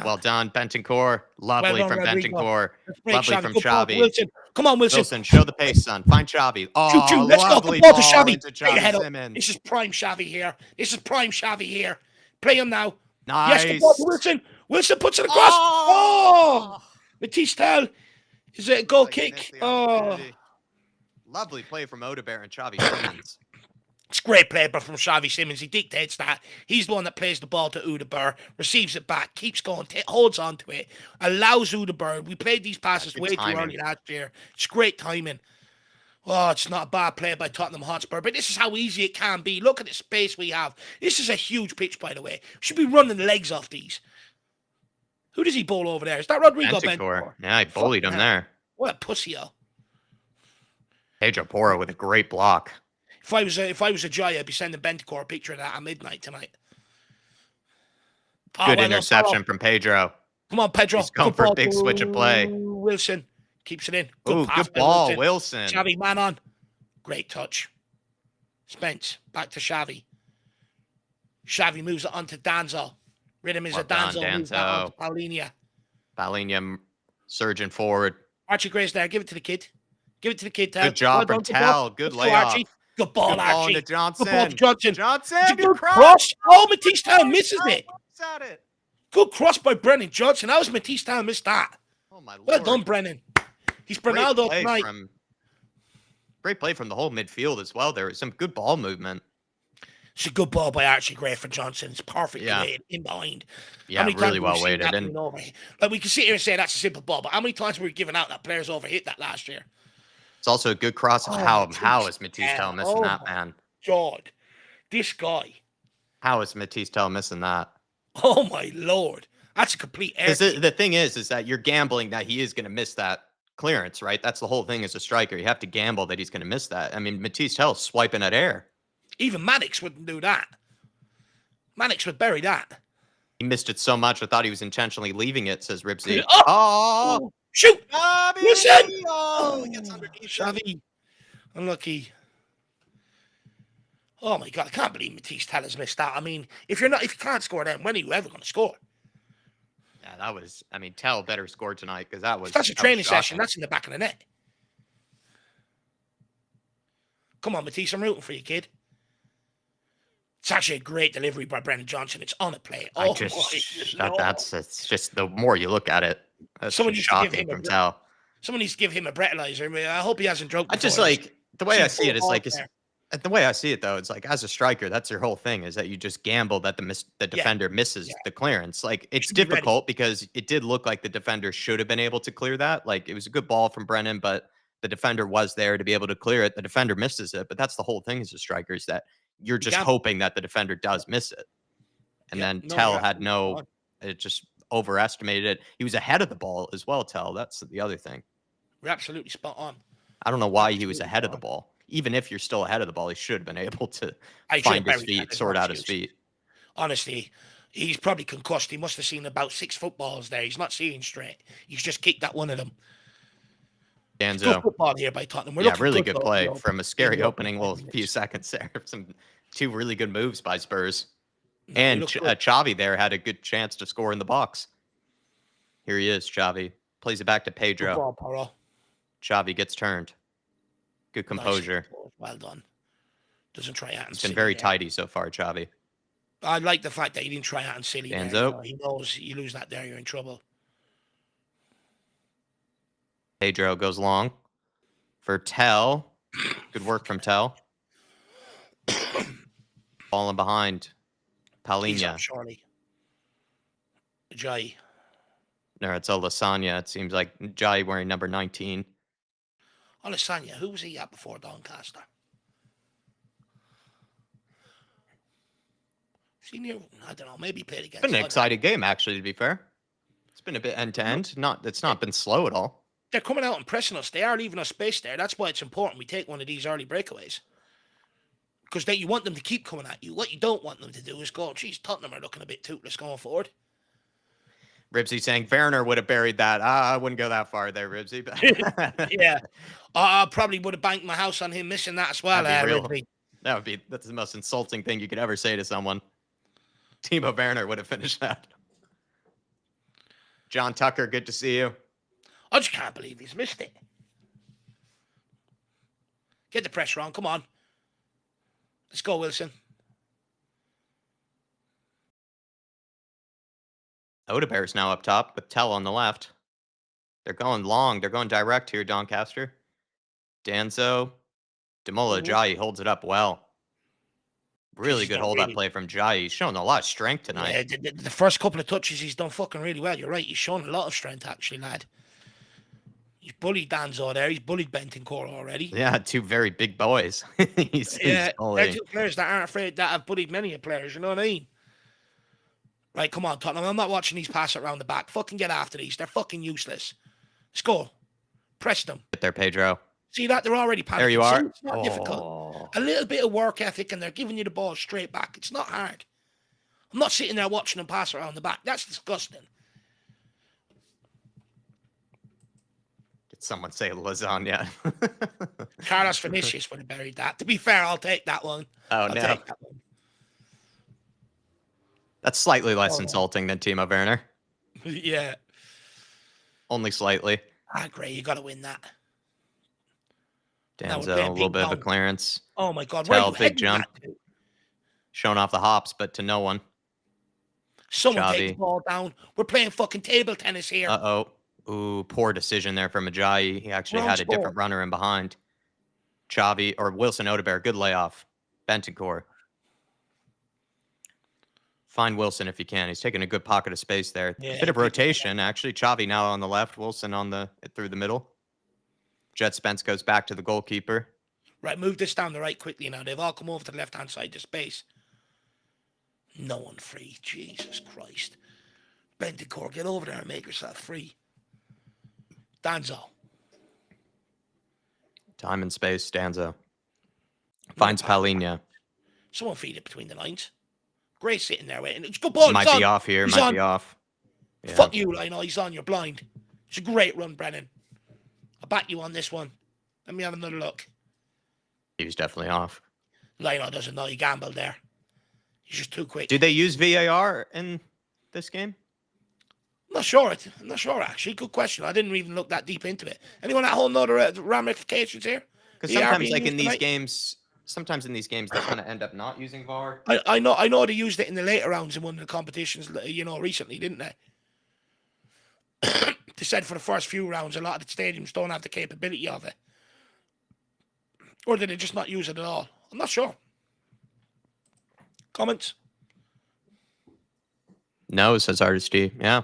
Well done, Bentancur. Lovely from Bentancur. Lovely from Xavi. Wilson. Come on, Wilson. Wilson, show the pace, son. Find Xavi. Oh, shoot. Let's go. lovely Ball to ball Xavi. into Xavi Simmons. This is prime Xavi here. Play him now. Nice. Yes, the ball to Wilson. Wilson puts it across. Oh! Matisse Tel. Is it a goal kick? Oh. Lovely play from Odebear and Xavi Simmons. It's great play from Xavi Simmons. He dictates that. He's the one that plays the ball to Udebur, receives it back, keeps going, holds on to it, allows Udebur. We played these passes way too early last year. It's great timing. Oh, it's not a bad play by Tottenham Hotspur, but this is how easy it can be. Look at the space we have. This is a huge pitch, by the way. We should be running the legs off these. Who does he bowl over there? Is that Rodrigo Bentancur? Yeah, he bullied him there. What a pussy-o. Pedro Porro with a great block. If I was a Jai, I'd be sending Bentancur a picture of that at midnight tonight. Good interception from Pedro. Come on, Pedro. He's come for a big switch of play. Wilson keeps it in. Good ball, Wilson. Xavi, man on. Great touch. Spence, back to Xavi. Xavi moves it on to Danzo. Rhythm is a Danzo. Moves that on to Paulinho. Paulinho surging forward. Archie Gray's there. Give it to the kid. Good job from Tal. Good layoff. Archie. Good ball, Archie. Good ball to Johnson. Good ball to Johnson. Johnson, good cross. Oh, Matisse Town misses it. At it. Good cross by Brennan Johnson. How was Matisse Town missed that? Oh, my Lord. Well done, Brennan. He's Bernaldo tonight. Great play from the whole midfield as well. There was some good ball movement. It's a good ball by Archie Gray for Johnson. It's perfectly laid in behind. Yeah, really well weighted. Like we can sit here and say that's a simple ball, but how many times were we giving out that players overhit that last year? It's also a good cross. How is Matisse Tel missing that, man? God, this guy. How is Matisse Tel missing that? Oh my Lord, that's a complete error. The thing is that you're gambling that he is going to miss that clearance, right? That's the whole thing as a striker. You have to gamble that he's going to miss that. I mean, Matisse Tel's swiping at air. Even Maddox wouldn't do that. Maddox would bury that. He missed it so much, I thought he was intentionally leaving it, says Ribsy. Oh! Shoot! Xavi! Listen! Oh, he gets underneath. Xavi. Unlucky. Oh my God, I can't believe Matisse Tel has missed that. I mean, if you can't score then, when are you ever going to score? Yeah, that was, Tel better score tonight because that was. That's a training session. That's in the back of the net. Come on, Matisse, I'm rooting for you, kid. It's actually a great delivery by Brendan Johnson. It's on a play. It's just the more you look at it, that's shocking from Tel. Someone needs to give him a breathalyzer. I mean, I hope he hasn't drunk. I just like The way See I the see it full is ball like, there. the way I see it though, it's like as a striker, that's your whole thing is that you just gamble that the Yeah, defender yeah. misses the clearance. Like You it's should be ready. difficult because it did look like the defender should have been able to clear that. Like it was a good ball from Brennan, but the defender was there to be able to clear it. The defender misses it, but that's the whole thing as a striker is that you're You just gamble. hoping that the defender does miss it. And Yeah. then No, you're Tell had absolutely spot no, on. it just overestimated it. He was ahead of the ball as well, Tell. That's the other thing. You're absolutely spot on. I don't know why he was Absolutely ahead spot of the on. ball. Even if you're still ahead of the ball, he should have been able to I should have find his buried that. feet, There's no sort out his excuse. feet. Honestly, he's probably concussed. He must have seen about 6 footballs there. He's not seeing straight. He's just kicked that one of them. Good Danzo. football here by Tottenham. We're Yeah, looking really good good though play from a in scary the opening opening 10 little few minutes. seconds there. Some two really good moves by Spurs. No, we And look good. Xavi there had a good chance to score in the box. Here he is, Xavi. Plays it back to Good Pedro. ball, Poro. Xavi gets turned. Good Nice. composure. Well done. Doesn't try out and He's been silly very there. tidy so far, Xavi. I like the fact that he didn't try out and silly there. Danzo. He knows you lose that there, you're in trouble. Pedro goes long for Tell. Good work from Tell. Falling behind. He's on Palhinha. surely. Jai. No, it's a Lasagna. It seems like Jai wearing number 19. Alessandra, who was he at before Doncaster? Senior, I don't know. Maybe he played against. It's been an exciting game, actually, to be fair. It's been a bit end to end. It's not been slow at all. They're coming out and pressing us. They are leaving us space there. That's why it's important we take one of these early breakaways. Because you want them to keep coming at you. What you don't want them to do is go, geez, Tottenham are looking a bit toothless going forward. Ribsy saying Werner would have buried that. I wouldn't go that far there, Ribsy. Yeah. I probably would have banked my house on him missing that as well. That'd be real. Ridley. That's the most insulting thing you could ever say to someone. Timo Werner would have finished that. John Tucker, good to see you. I just can't believe he's missed it. Get the pressure on. Come on. Let's go, Wilson. Odebear's now up top with Tell on the left. They're going long. They're going direct here, Doncaster. Danzo. Demola Jai holds it up well. Really good hold-up play from Jai. He's showing a lot of strength tonight. Yeah, the first couple of touches, he's done fucking really well. You're right. He's shown a lot of strength, actually, lad. He's bullied Danzo there. He's bullied Bentancur already. Yeah, two very big boys. he's they're bullying. two players that aren't afraid, that have bullied many players. You know what I mean? Right, come on, Tottenham. I'm not watching these pass around the back. Fucking get after these. They're fucking useless. Score. Press them. Get there, Pedro. See that? They're already panicking. There you are. It's not difficult. A little bit of work ethic and they're giving you the ball straight back. It's not hard. I'm not sitting there watching them pass around the back. That's disgusting. Did someone say lasagna? Carlos Vinicius would have buried that. To be fair, I'll take that one. Oh, no. Take that one. That's slightly less insulting than Timo Werner. Yeah. Only slightly. Great. You got to win that. Danzo, a little bit of a clearance. Oh, my God. Tell, big jump. Showing off the hops, but to no one. Someone take the ball down. We're playing fucking table tennis here. Uh-oh. Ooh, poor decision there from Ajayi. He actually had a different runner in behind. Xavi, or Wilson Odebear, good layoff. Bentancur. Find Wilson if you can. He's taking a good pocket of space there. Yeah, bit of rotation, actually. Xavi now on the left. Wilson on through the middle. Jet Spence goes back to the goalkeeper. Right, move this down the right quickly now. They've all come over to the left-hand side to space. No one free. Jesus Christ. Bentancur, get over there and make yourself free. Danzo. Time and space, Danzo. Finds Palhinha. Someone feed it between the lines. Gray sitting there waiting. It's a good ball. Might be off here. Might be off. Yeah. Fuck you, Lino. He's on. You're blind. It's a great run, Brennan. I'll back you on this one. Let me have another look. He was definitely off. Lino doesn't know he gambled there. He's just too quick. Did they use VAR in this game? I'm not sure, actually. Good question. I didn't even look that deep into it. Anyone at home know the ramifications here? Because sometimes, like in these games, they kind of end up not using VAR. I know they used it in the later rounds in one of the competitions, recently, didn't they? They said for the first few rounds, a lot of the stadiums don't have the capability of it. Or did they just not use it at all? I'm not sure. Comments? No, says Artist D. Yeah.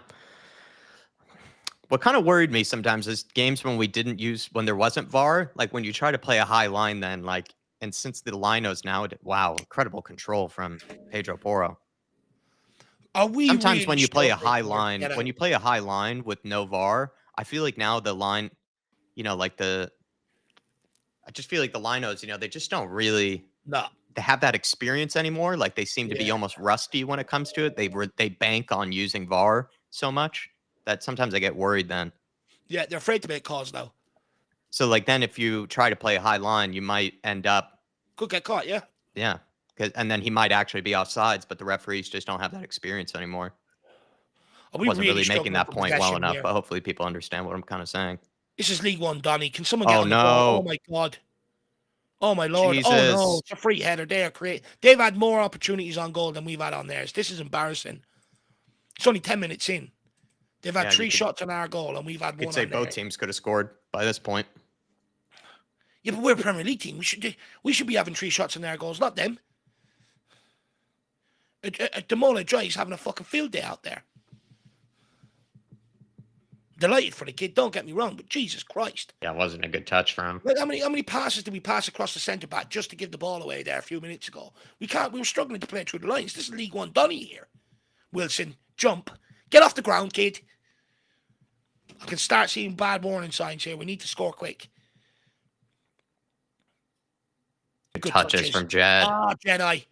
What kind of worried me sometimes is games when there wasn't VAR, like when you try to play a high line, then and since the linos now, wow, incredible control from Pedro Porro. Are we Sometimes really when you play a struggling high here to line, get when out? you play a high line with no VAR, I feel like now the line, I just feel like the linos, they just don't really No. they have that experience anymore. Like they seem to be Yeah. almost rusty when it comes to it. They bank on using VAR so much that sometimes I get worried then. Yeah, they're afraid to make calls now. So like then if you try to play a high line, you might end up Could get caught, yeah. yeah. And then he might actually be offsides, but the referees just don't have that experience anymore. Are we Wasn't really really making struggling that for point well possession enough, here? but hopefully people understand what I'm kind of saying. This is League One, Donny. Can someone get Oh on the ball? Oh no. my God. Oh my Lord. Oh no. Jesus. It's a free header. They've had more opportunities on goal than we've had on theirs. This is embarrassing. It's only 10 minutes in. They've had Yeah, three shots on our goal and we've had you could one say on both theirs. teams could have scored by this point. Yeah, but we're a Premier League team. We should be having 3 shots on their goals, not them. Demola Joy's having a fucking field day out there. Delighted for the kid, don't get me wrong, but Jesus Christ. Yeah, it wasn't a good touch for him. Like how many passes did we pass across the centre back just to give the ball away there a few minutes ago? We were struggling to play through the lines. This is League One Donny here. Wilson, jump. Get off the ground, kid. I can start seeing bad warning signs here. We need to score quick. Good touches from Jed. Ah, Jedi.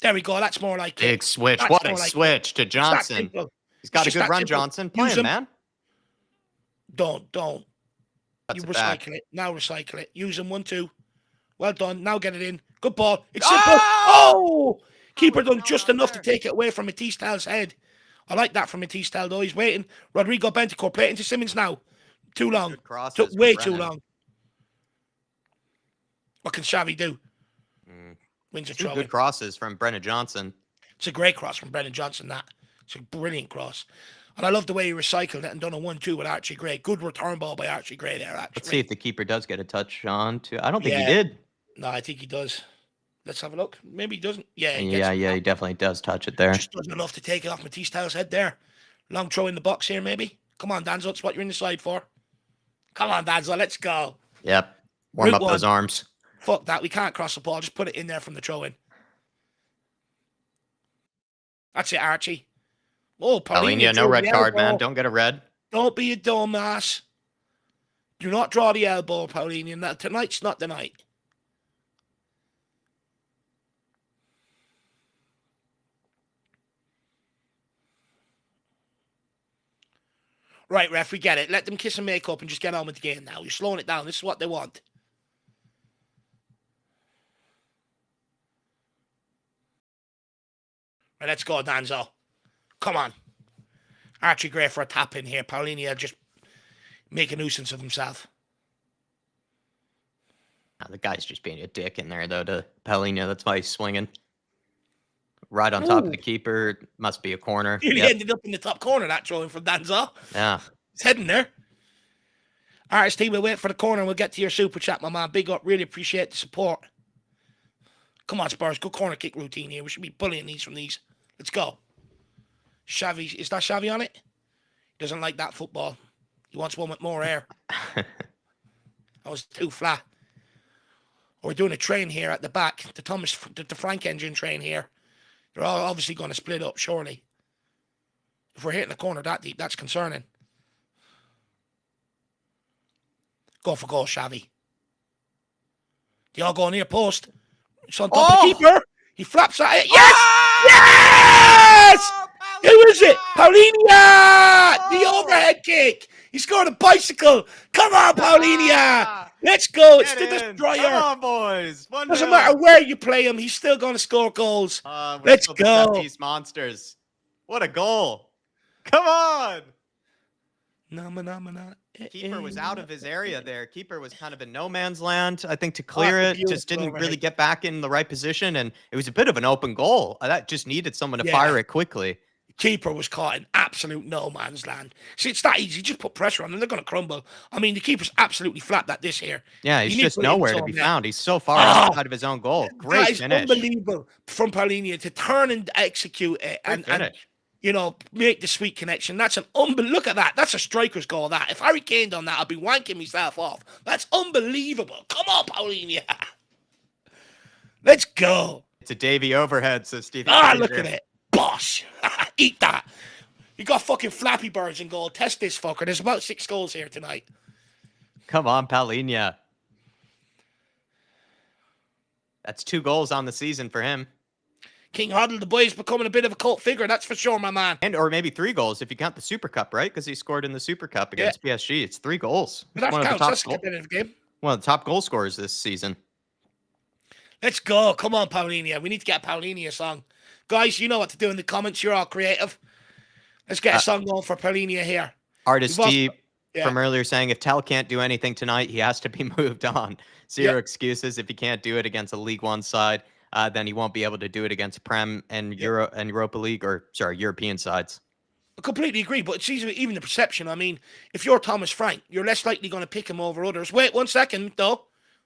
There we go. That's more like it. Big switch. That's What a more like switch to It's that Johnson. simple. He's got a just good that run, simple. Johnson. Play Use him, him. man. Don't. That's You it back. recycle it. Now recycle it. Use them. 1-2. Well done. Now get it in. Good ball. It's simple. Oh! Keeper done Power just down enough there. to take it away from Matisse Tal's head. I like that from Matisse Tal, though. He's waiting. Rodrigo Bentancur. Play it into Simmons now. Too long. Good crosses Took from way too Brennan. long. What can Xavi do? Wins a 2 throw good in. crosses from Brennan Johnson. It's a great cross from Brendan Johnson, that. It's a brilliant cross. And I love the way he recycled it and done a 1-2 with Archie Gray. Good return ball by Archie Gray there, actually. Let's see if the keeper does get a touch on too. I don't think he Yeah. did. No, I think he does. Let's have a look. Maybe he doesn't. Yeah, he Yeah, he definitely does touch it there. just doesn't enough to take it off Matisse Tal's head there. Long throw in the box here, maybe. Come on, Danzo. It's what you're in the side for. Come on, Danzo. Let's go. Yep. Warm Route up those one. arms. Fuck that. We can't cross the ball. Just put it in there from the throw in. That's it, Archie. Oh, Paulinho, no red card, man. Don't get a red. Don't be a dumbass. Do not draw the elbow, Paulinho. Tonight's not the night. Right, ref, we get it. Let them kiss and make up and just get on with the game now. You're slowing it down. This is what they want. Right, let's go, Danzo. Come on. Archie Gray for a tap in here. Paulinho just make a nuisance of himself. Oh, the guy's just being a dick in there, though, to Paulinho. That's why he's swinging. Right on top of the keeper. Must be a corner. He ended up in the top corner, that throwing from Danzo. Yeah. He's heading there. All right, Steve, we'll wait for the corner and we'll get to your super chat, my man. Big up. Really appreciate the support. Come on, Spurs. Good corner kick routine here. We should be bullying these from these. Let's go. Xavi. Is that Xavi on it? He doesn't like that football. He wants one with more air. That was too flat. We're doing a train here at the back. The Frank engine train here. They're all obviously going to split up, surely. If we're hitting the corner that deep, that's concerning. Go for goal, Xavi. They all go near post. It's on top of the keeper. He flaps at it. Yes! Yes! Who is it? Paulinho! The overhead kick. He scored a bicycle. Come on, Paulinho! Let's go. It's the destroyer. Come on, boys. Doesn't matter where you play him. He's still going to score goals. Let's go. These monsters. What a goal. Come on. Keeper was out of his area there. Keeper was kind of in no man's land, I think, to clear it. Just didn't really get back in the right position. And it was a bit of an open goal. That just needed someone to fire it quickly. Keeper was caught in absolute no man's land. See, it's that easy. Just put pressure on them. They're going to crumble. I mean, the keeper's absolutely flat at this here. Yeah, You he's need to just put it in his nowhere to own be net. found. He's so far Oh, outside of his own goal. that Great is finish. unbelievable from Paulinia to turn and execute it Great finish. make the sweet connection. That's an look at that. That's a striker's goal. That if Harry Kane done that, I'd be wanking myself off. That's unbelievable. Come on, Paulinia. Let's go. It's a Davy overhead, says Stephen. Look at it. Bosh. Eat that. You got fucking Flappy Birds in goal. Test this fucker. There's about 6 goals here tonight. Come on, Paulinia. That's 2 goals on the season for him. King Huddle, the boy, is becoming a bit of a cult figure. That's for sure, my man. And or maybe 3 goals if you count the Super Cup, right? Because he scored in the Super Cup against PSG. It's 3 goals. But that counts. That's a competitive game. One of the top goal scorers this season. Let's go. Come on, Paulinia. We need to get a Paulinia song. Guys, you know what to do in the comments. You're all creative. Let's get a song going for Paulinia here. Artist T from earlier saying if Tell can't do anything tonight, he has to be moved on. Zero excuses. If he can't do it against a League One side, then he won't be able to do it against Prem and Europa League European sides. I completely agree, but it's even the perception. I mean, if you're Thomas Frank, you're less likely going to pick him over others. Wait 1 second, though.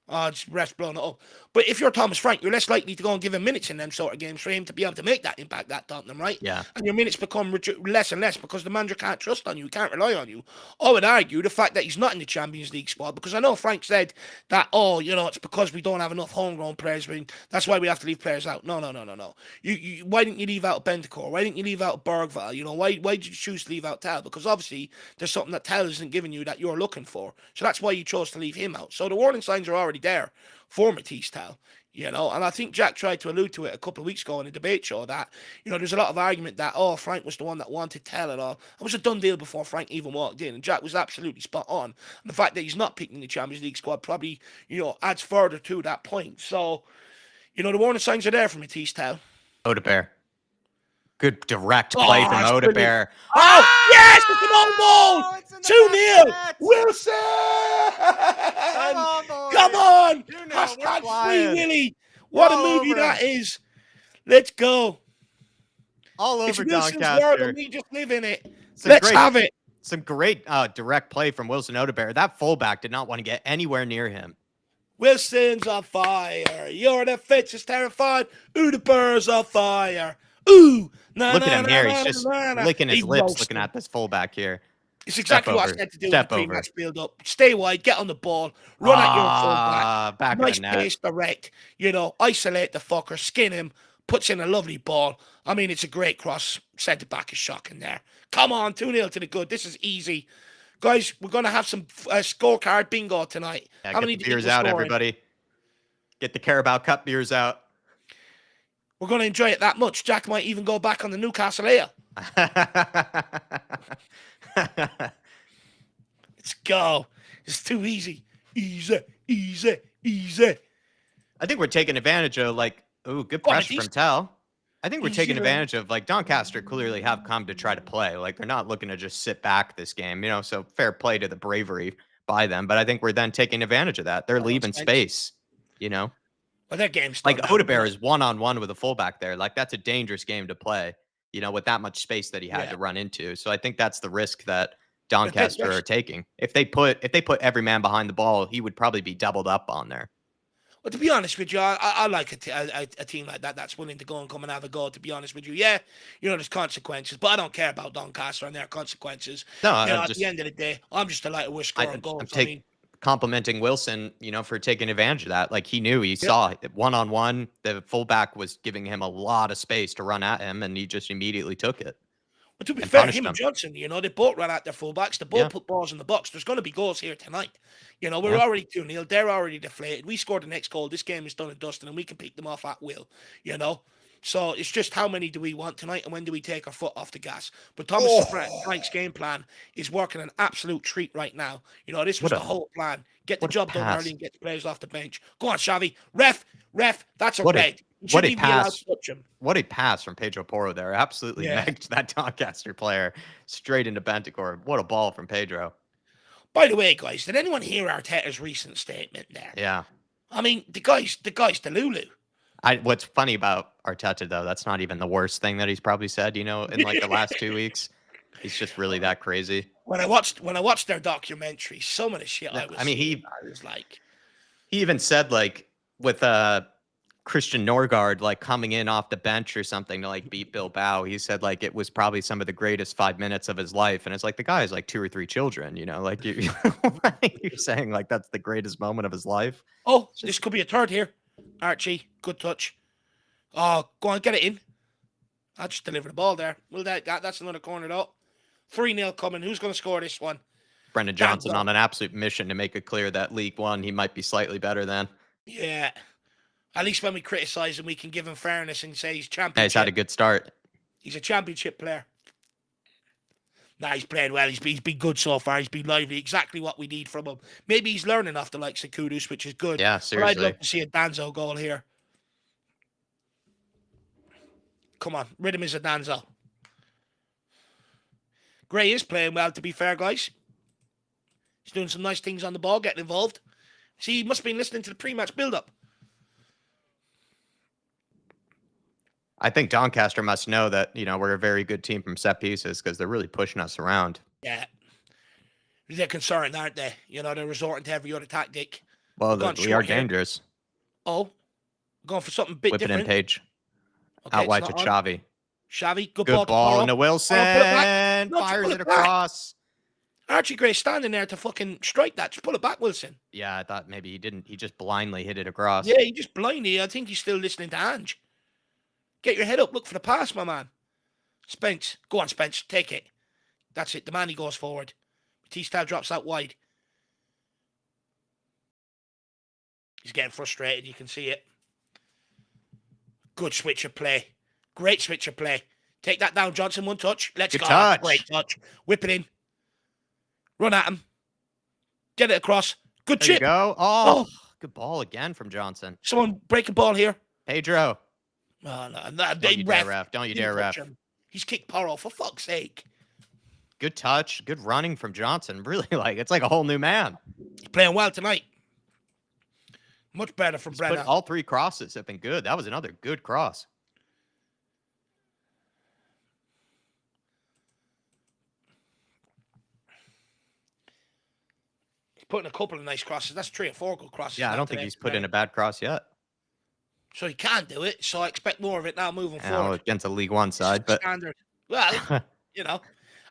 It's rest blowing it up. But if you're Thomas Frank, you're less likely to go and give him minutes in them sort of games for him to be able to make that impact at Tottenham, right? Yeah. And your minutes become less and less because the manager can't trust on you, can't rely on you. I would argue the fact that he's not in the Champions League squad, because I know Frank said that, it's because we don't have enough homegrown players. That's why we have to leave players out. No. Why didn't you leave out Bentancur? Why didn't you leave out Bergvall? Why did you choose to leave out Tal? Because obviously there's something that Tal isn't giving you that you're looking for. So that's why you chose to leave him out. So the warning signs are already there for Matisse Tal, and I think Jack tried to allude to it a couple of weeks ago in the debate show that, there's a lot of argument that, Frank was the one that wanted Tal and all. It was a done deal before Frank even walked in, and Jack was absolutely spot on. And the fact that he's not picked in the Champions League squad probably, adds further to that point. So, the warning signs are there for Matisse Tal. Odebear. Good direct play from Odebear. Oh, yes! It's an own goal! 2-0! Wilson! Come on! Hashtag Free Willy! What a movie that is! Let's go. All over it's Wilson's Doncaster. World and we just live in it. Let's have it. Some great direct play from Wilson Odebear. That fullback did not want to get anywhere near him. Wilson's on fire. Your defense is terrified. Odebear's on fire. Ooh! Look at him here. He's just licking his lips looking at this fullback here. It's exactly what I said to do in the pre-match build-up. Stay wide, get on the ball, run at your fullback. Back nice pace, direct. Isolate the fucker, skin him, puts in a lovely ball. I mean, it's a great cross. Centre-back is shocking there. Come on, 2-0 to the good. This is easy. Guys, we're going to have some scorecard bingo tonight. Yeah, how many beers out, everybody? Get the Carabao Cup beers out. We're going to enjoy it that much. Jack might even go back on the Newcastle ale. Let's go. It's too easy. Easy. I think we're taking advantage of, good pressure from Tal. I think we're taking advantage of, Doncaster clearly have come to try to play. They're not looking to just sit back this game, so fair play to the bravery by them. But I think we're then taking advantage of that. They're leaving space, Well, that game's Odebear is one-on-one with a fullback there. That's a dangerous game to play, with that much space that he had to run into. So I think that's the risk that Doncaster are taking. If they put every man behind the ball, he would probably be doubled up on there. Well, to be honest with you, I like a team like that that's willing to go and come and have a go, to be honest with you. Yeah, there's consequences, but I don't care about Doncaster and their consequences. No, at the end of the day, I'm just delighted we're scoring goals. Complimenting Wilson, for taking advantage of that. He knew, he saw it one-on-one. The fullback was giving him a lot of space to run at him, and he just immediately took it. But to be fair, him and Johnson, they both ran at their fullbacks. They both put balls in the box. There's going to be goals here tonight. We're already 2-0. They're already deflated. We scored the next goal. This game is done and dusted, and we can pick them off at will, So it's just how many do we want tonight, and when do we take our foot off the gas? But Thomas Frank's game plan is working an absolute treat right now. This was the whole plan. Get the job done early and get the players off the bench. Go on, Xavi. Ref, that's a red. What a pass! What a pass from Pedro Porro there! Absolutely negged that Doncaster player straight into Bentancur. What a ball from Pedro! By the way, guys, did anyone hear Arteta's recent statement there? Yeah. I mean, the guy's the Lulu. What's funny about Arteta, though, that's not even the worst thing that he's probably said, in like the last 2 weeks. He's just really that crazy. When I watched their documentary, some of the shit No, I was I mean, seeing, I was like, he even said, like, with Christian Norgard, like, coming in off the bench or something to, like, beat Bilbao, he said, like, it was probably some of the greatest 5 minutes of his life, and it's like, the guy has, like, 2 or 3 children, like, you're saying, like, that's the greatest moment of his life. oh, It's this just could be a third here. Archie, good touch. Oh, go on, get it in. I just delivered the ball there. Well, that's another corner, though. 3-0 coming. Who's going to score this one? Brendan Johnson Danzo. on an absolute mission to make it clear that League One he might be slightly better than. Yeah. At least when we criticise him, we can give him fairness and say he's Yeah, he's had a championship. good start. He's a championship player. Nah, he's playing well. He's been good so far. He's been lively. Exactly what we need from him. Maybe he's learning off the likes of Kudus, which is good. Yeah, But I'd seriously. love to see a Danzo goal here. Come on, rhythm is a Danzo. Gray is playing well, to be fair, guys. He's doing some nice things on the ball, getting involved. See, he must have been listening to the pre-match build-up. I think Doncaster must know that, we're a very good team from set pieces because they're really pushing us around. Yeah. They're concerned, aren't they? They're resorting to every other tactic. Well, Gone we are short here. dangerous. Oh, going for something a bit Whipping in different. Page. Okay, Out wide to it's not on. Xavi. Xavi, good Good ball into to Wilson. Poro. Pull it back. No, just Fires pull it it back. across. Archie Gray standing there to fucking strike that. Just pull it back, Wilson. Yeah, I thought maybe he didn't. He just blindly hit it across. Yeah, he just blindly. I think he's still listening to Ange. Get your head up. Look for the pass, my man. Spence. Go on, Spence. Take it. That's it. The man, he goes forward. T-Style drops out wide. He's getting frustrated. You can see it. Good switch of play. Great switch of play. Take that down, Johnson. One touch. Let's Good go. touch. Great touch. Whip it in. Run at him. Get it across. Good There chip. you go. Oh, good ball again from Johnson. Someone break a ball here. Pedro. No. Don't you dare, ref. Don't you dare, ref. He's kicked Poro, for fuck's sake. Good touch. Good running from Johnson. Really, it's like a whole new man. He's playing well tonight. Much better from He's Brenner. all 3 crosses have been good. That was another good cross. He's putting a couple of nice crosses. That's 3 or 4 good crosses. Yeah, I don't think he's put in a bad cross yet. So he can do it. So I expect more of it now moving forward. Against a League One side, but standard. Well,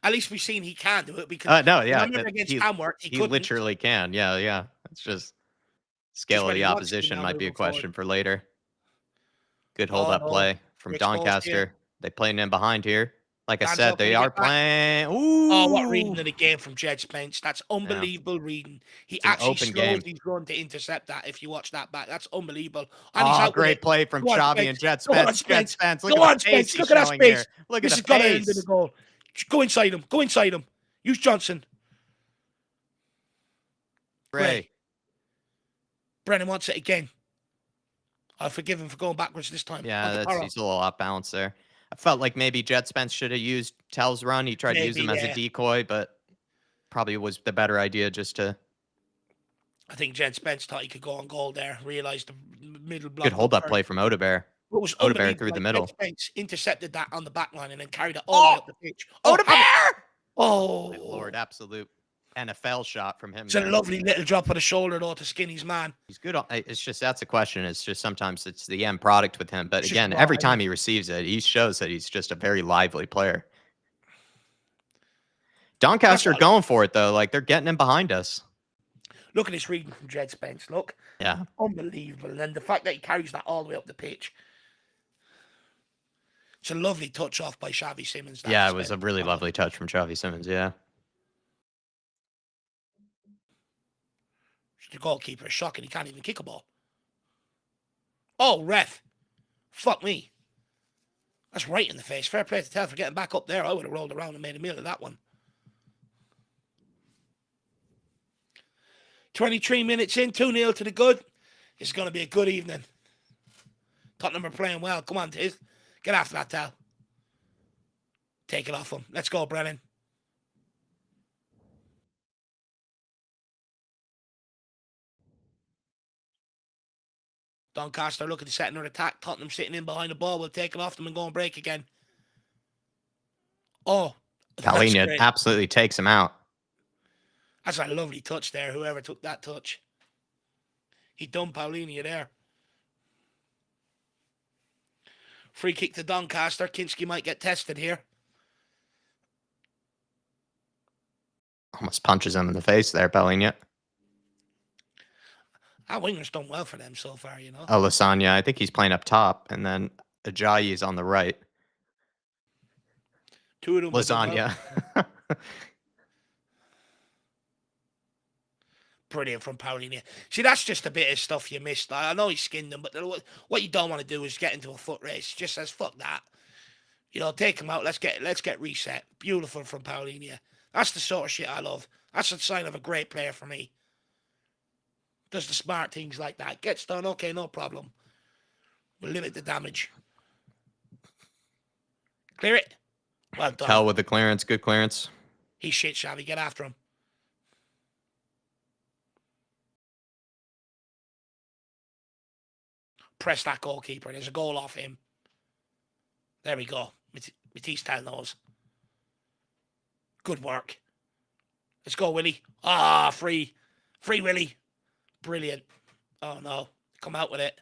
at least we've seen he can do it because no, yeah, remember against Hamworth, he literally can. Yeah. It's just scale of the opposition might be a question for later. Good hold up play from Doncaster. They playing in behind here. Like I said, they are playing. Ooh. Oh, what reading of the game from Jed Spence. That's unbelievable reading. He actually slows his run to intercept that if you watch that back. That's unbelievable. And great play from Xavi and Jed Spence. Jed Spence. Look at that space. Look at that space. Look at the pace. The goal. Go inside him. Go inside him. Use Johnson. Gray. Brennan wants it again. I'll forgive him for going backwards this time. Yeah, he's a little off balance there. I felt like maybe Jed Spence should have used Tell's run. He tried to use him as a decoy, but probably was the better idea just to. I think Jed Spence thought he could go on goal there. Realised the middle block. Good hold-up play from Odebear. What was Odebear through the middle. Jed Spence intercepted that on the back line and then carried it all the way up the pitch. Odebear! Oh, my Lord, absolute NFL shot from him. It's a lovely little drop of the shoulder, though, to Skinny's man. He's good. It's just that's the question. It's just sometimes it's the end product with him. But again, every time he receives it, he shows that he's just a very lively player. Doncaster going for it, though. Like, they're getting him behind us. Look at this reading from Jed Spence. Look. Yeah. Unbelievable. And the fact that he carries that all the way up the pitch. It's a lovely touch off by Xavi Simons. Yeah, it was a really lovely touch from Xavi Simons, yeah. The goalkeeper is shocking. He can't even kick a ball. Oh, ref. Fuck me. That's right in the face. Fair play to Tell for getting back up there. I would have rolled around and made a meal of that one. 23 minutes in, 2-0 to the good. It's going to be a good evening. Tottenham are playing well. Come on, Tiz. Get after that, Tal. Take it off him. Let's go, Brennan. Doncaster looking to set another attack. Tottenham sitting in behind the ball will take it off them and go and break again. Oh, that's Palhinha great. absolutely takes him out. That's a lovely touch there, whoever took that touch. He done Palhinha there. Free kick to Doncaster. Kinski might get tested here. Almost punches him in the face there, Palhinha. Our winger's done well for them so far, you know. Oh, Lasagna, I think he's playing up top, and then Ajayi is on the right. Two of them. Lasagna. Brilliant from Palhinha. See, that's just a bit of stuff you missed. I know he skinned them, but what you don't want to do is get into a foot race. Just says, fuck that. You know, take him out. Let's get reset. Beautiful from Palhinha. That's the sort of shit I love. That's a sign of a great player for me. Does the smart things like that. Gets done. Okay, no problem. We'll limit the damage. Clear it. Well done. Hell with the clearance. Good clearance. He's shit, Shabby. Get after him. Press that goalkeeper. There's a goal off him. There we go. Matisse knows. Good work. Let's go, Willie. Ah, free. Free, Willie. Brilliant. Oh, no. Come out with it.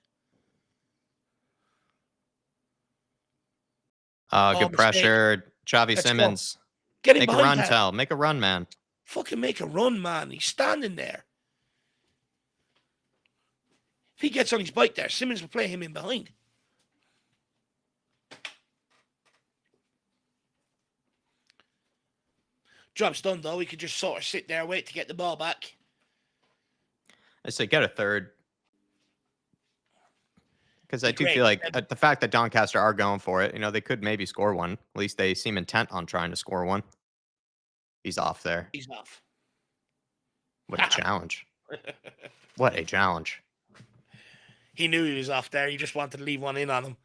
Good pressure. Xavi Simmons. Get him Make a behind run, Tell. Make a run, man. Fucking make a run, man. He's standing there. If he gets on his bike there, Simmons will play him in behind. Job's done, though. He could just sort of sit there, wait to get the ball back. I say get a third. Because I do Great. feel like the fact that Doncaster are going for it, you know, they could maybe score one. At least they seem intent on trying to score one. He's off there. He's off. What a challenge. What a challenge. He knew he was off there. He just wanted to leave one in on him.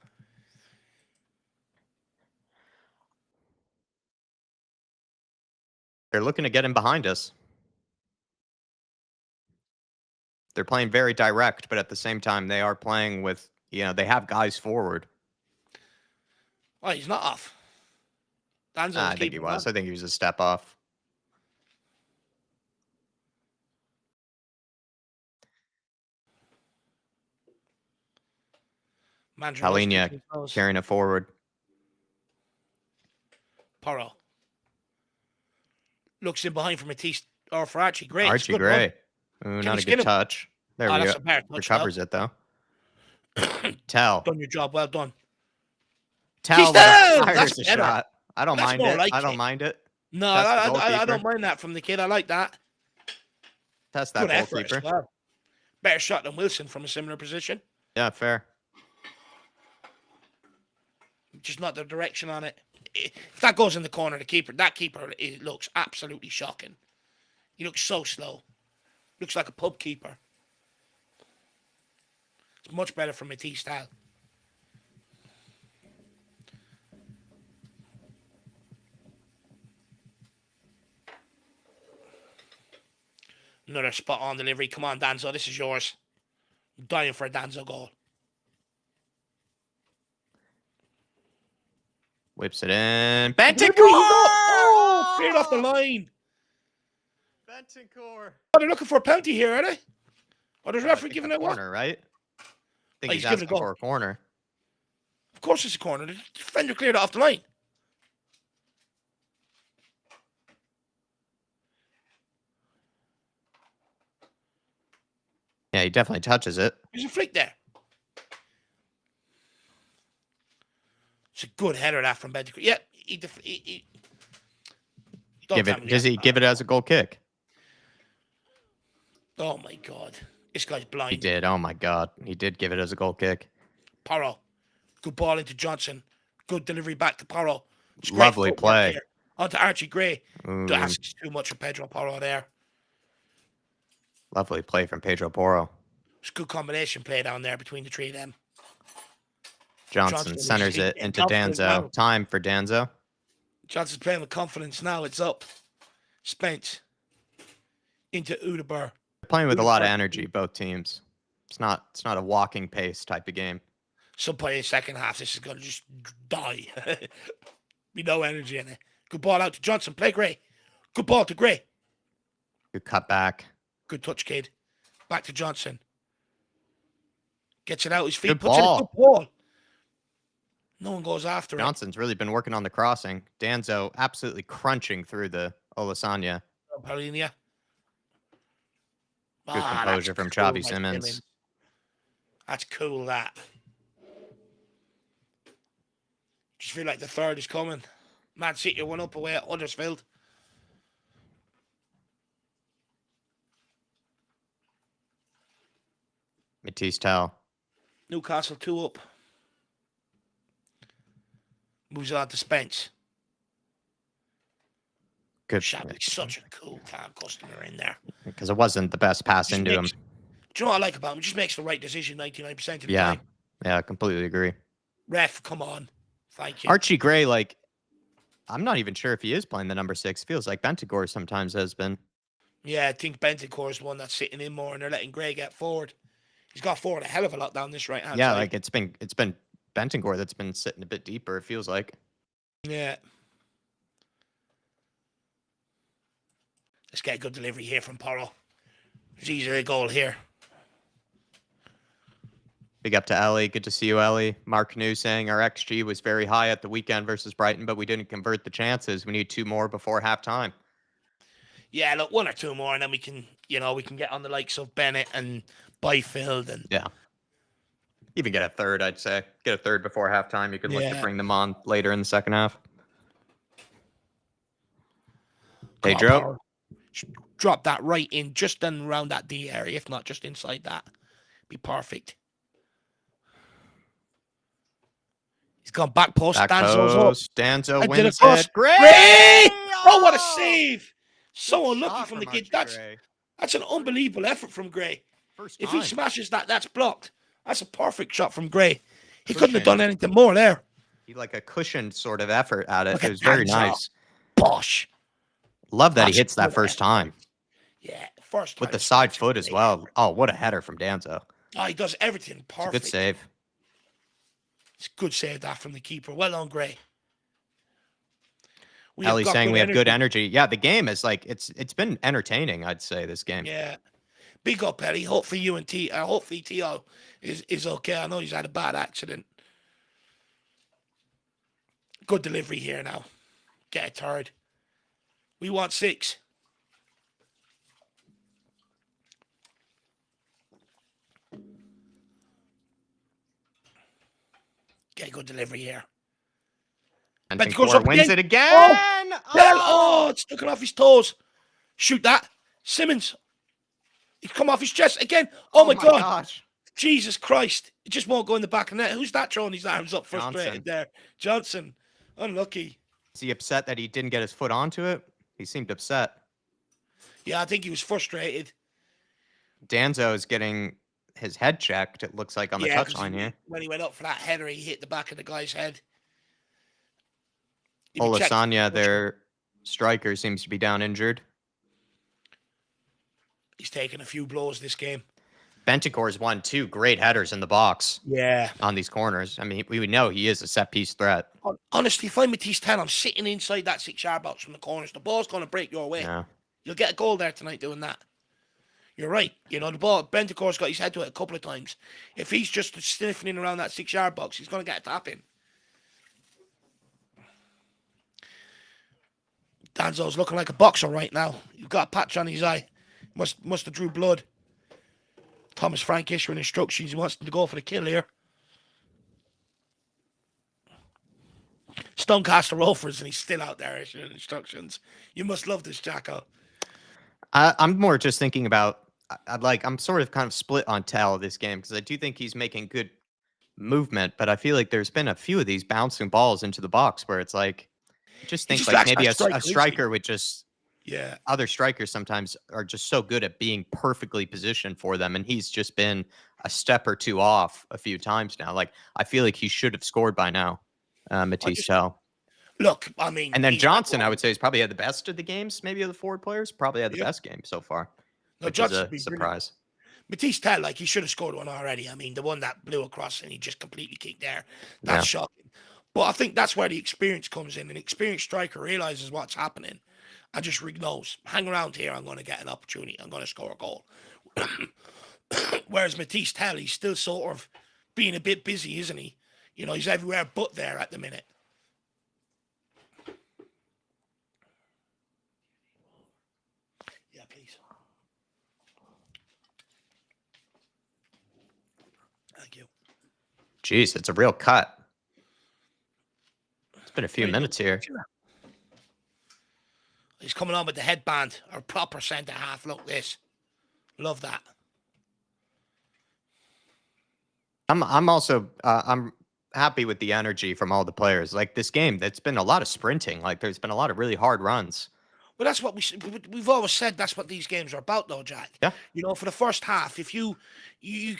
They're looking to get him behind us. They're playing very direct, but at the same time, they are playing with, you know, they have guys forward. Oh, he's not off. I think he was. I think he was a step off. Palhinha carrying it forward. Porro. Looks in behind for Matisse or for Archie Gray. Archie Gray. Ooh, not a good touch. There we go. Recovers it, though. Tell. Done your job. Well done. Tell. Fires a shot. I don't mind it. Like I don't mind it. No, I don't mind that from the kid. I like that. Test that goalkeeper. Well. Better shot than Wilson from a similar position. Yeah, fair. Just not the direction on it. If that goes in the corner, that keeper looks absolutely shocking. He looks so slow. Looks like a pub keeper. It's much better from Matisse style. Another spot on delivery. Come on, Danzo. This is yours. I'm dying for a Danzo goal. Whips it in. Bentancur! Oh, straight off the line. Bentancur. Oh, they're looking for a penalty here, are they? Or there's referee giving it corner, right? I think he's asking for a corner. Of course it's a corner. The defender cleared it off the line. Yeah, he definitely touches it. There's a flick there. It's a good header that from Bentancur. Yeah, does he give it as a goal kick? Oh my God, this guy's blind. He did. Oh my God, he did give it as a goal kick. Porro, good ball into Johnson. Good delivery back to Porro. Lovely play. Onto Archie Gray. That's too much of Pedro Porro there. Lovely play from Pedro Porro. It's a good combination play down there between the three of them. Johnson centers it into Danzo. Time for Danzo. Johnson's playing with confidence now. It's up. Spence into Udebur. They're playing with a lot of energy, both teams. It's not a walking pace type of game. Some point in the second half, this is going to just die. Be no energy in it. Good ball out to Johnson. Play Gray. Good ball to Gray. Good cut back. Good touch, kid. Back to Johnson. Gets it out his feet. Good Puts it in a ball. good ball. No one goes after it. Johnson's really been working on the crossing. Danzo absolutely crunching through the Olasanya. Paulinia. Good composure from Xavi Simmons. That's cool, that. Just feel like the third is coming. Man City 1 up away at Huddersfield. Matisse Tell. Newcastle 2 up. Moves on to Spence. Good. Xavi's such a cool, calm customer in there. Because it wasn't the best pass into him. Do you know what I like about him? He just makes the right decision 99% of the time. Yeah, I completely agree. Ref, come on. Thank you. Archie Gray, like, I'm not even sure if he is playing the number 6. Feels like Bentancur sometimes has been. Yeah, I think Bentancur is the one that's sitting in more, and they're letting Gray get forward. He's got forward a hell of a lot down this right hand Yeah, side. like it's been Bentancur that's been sitting a bit deeper, it feels like. Yeah. Let's get a good delivery here from Porro. There's easily a goal here. Big up to Ellie. Good to see you, Ellie. Mark New saying our XG was very high at the weekend versus Brighton, but we didn't convert the chances. We need 2 more before halftime. Yeah, look, 1 or 2 more, and then we can get on the likes of Bennett and Byfield and even get a third, I'd say. Get a third before halftime. You can look to bring them on later in the second half. Pedro. Drop that right in, just in around that D area, if not just inside that. Be perfect. He's gone back post. Danzo wins it. Gray! Oh, what a save! So unlucky from the kid. That's an unbelievable effort from Gray. If he smashes that, that's blocked. That's a perfect shot from Gray. He couldn't have done anything more there. He like a cushioned sort of effort at it. It was very nice. Bosh. Love that he hits that first time. Yeah, first time. With the side foot as well. Oh, what a header from Danzo. Oh, he does everything perfect. It's a good save. It's a good save that from the keeper. Well on, Gray. Ellie's saying we have good energy. Yeah, the game is like it's been entertaining, I'd say, this game. Yeah. Big up, Ellie. Hopefully you and hopefully T.O. is okay. I know he's had a bad accident. Good delivery here now. Get a third. We want 6. Get a good delivery here. And Bentancur wins it again. Oh, it's stuck off his toes. Shoot that. Simmons. He's come off his chest again. Oh my God. Gosh. Jesus Christ. It just won't go in the back of the net. Who's that throwing his arms up frustrated there? Johnson. Unlucky. Is he upset that he didn't get his foot onto it? He seemed upset. Yeah, I think he was frustrated. Danzo is getting his head checked, it looks like, on the touchline here. When he went up for that header, he hit the back of the guy's head. Olasanya, their striker, seems to be down injured. He's taken a few blows this game. Bentancur's won 2 great headers in the box. Yeah. On these corners. I mean, we would know he is a set-piece threat. Honestly, if I'm Matisse 10, I'm sitting inside that 6-yard box from the corners. The ball's going to break your way. Yeah. You'll get a goal there tonight doing that. You're right. You know, the ball, Bentancur's got his head to it a couple of times. If he's just sniffing around that 6-yard box, he's going to get a tap in. Danzo's looking like a boxer right now. He's got a patch on his eye. Must have drew blood. Thomas Frank issuing instructions. He wants to go for the kill here. It's Doncaster Rovers, and he's still out there issuing instructions. You must love this, Jacko. I'm more just thinking about, I'm sort of kind of split on Tell this game, because I do think he's making good movement, but I feel like there's been a few of these bouncing balls into the box where it's like, just think like maybe a striker would just, other strikers sometimes are just so good at being perfectly positioned for them, and he's just been a step or 2 off a few times now. Like, I feel like he should have scored by now, Matisse Tell. Look, I mean... And then Johnson, I would say, has probably had the best of the games, maybe of the forward players. Probably had the best game so far, which is a surprise. Matisse Tell, like, he should have scored one already. I mean, the one that blew across and he just completely kicked there. That's shocking. But I think that's where the experience comes in. An experienced striker realizes what's happening and just knows, hang around here, I'm going to get an opportunity. I'm going to score a goal. Whereas Matisse Tell, he's still sort of being a bit busy, isn't he? You know, he's everywhere but there at the minute. Yeah, please. Thank you. Jeez, it's a real cut. It's been a few minutes here. He's coming on with the headband, or proper centre half. Look, this. Love that. I'm also I'm happy with the energy from all the players. Like this game, that's been a lot of sprinting. Like there's been a lot of really hard runs. Well, that's what we've always said. That's what these games are about, though, Jack. Yeah. You know, for the first half, if you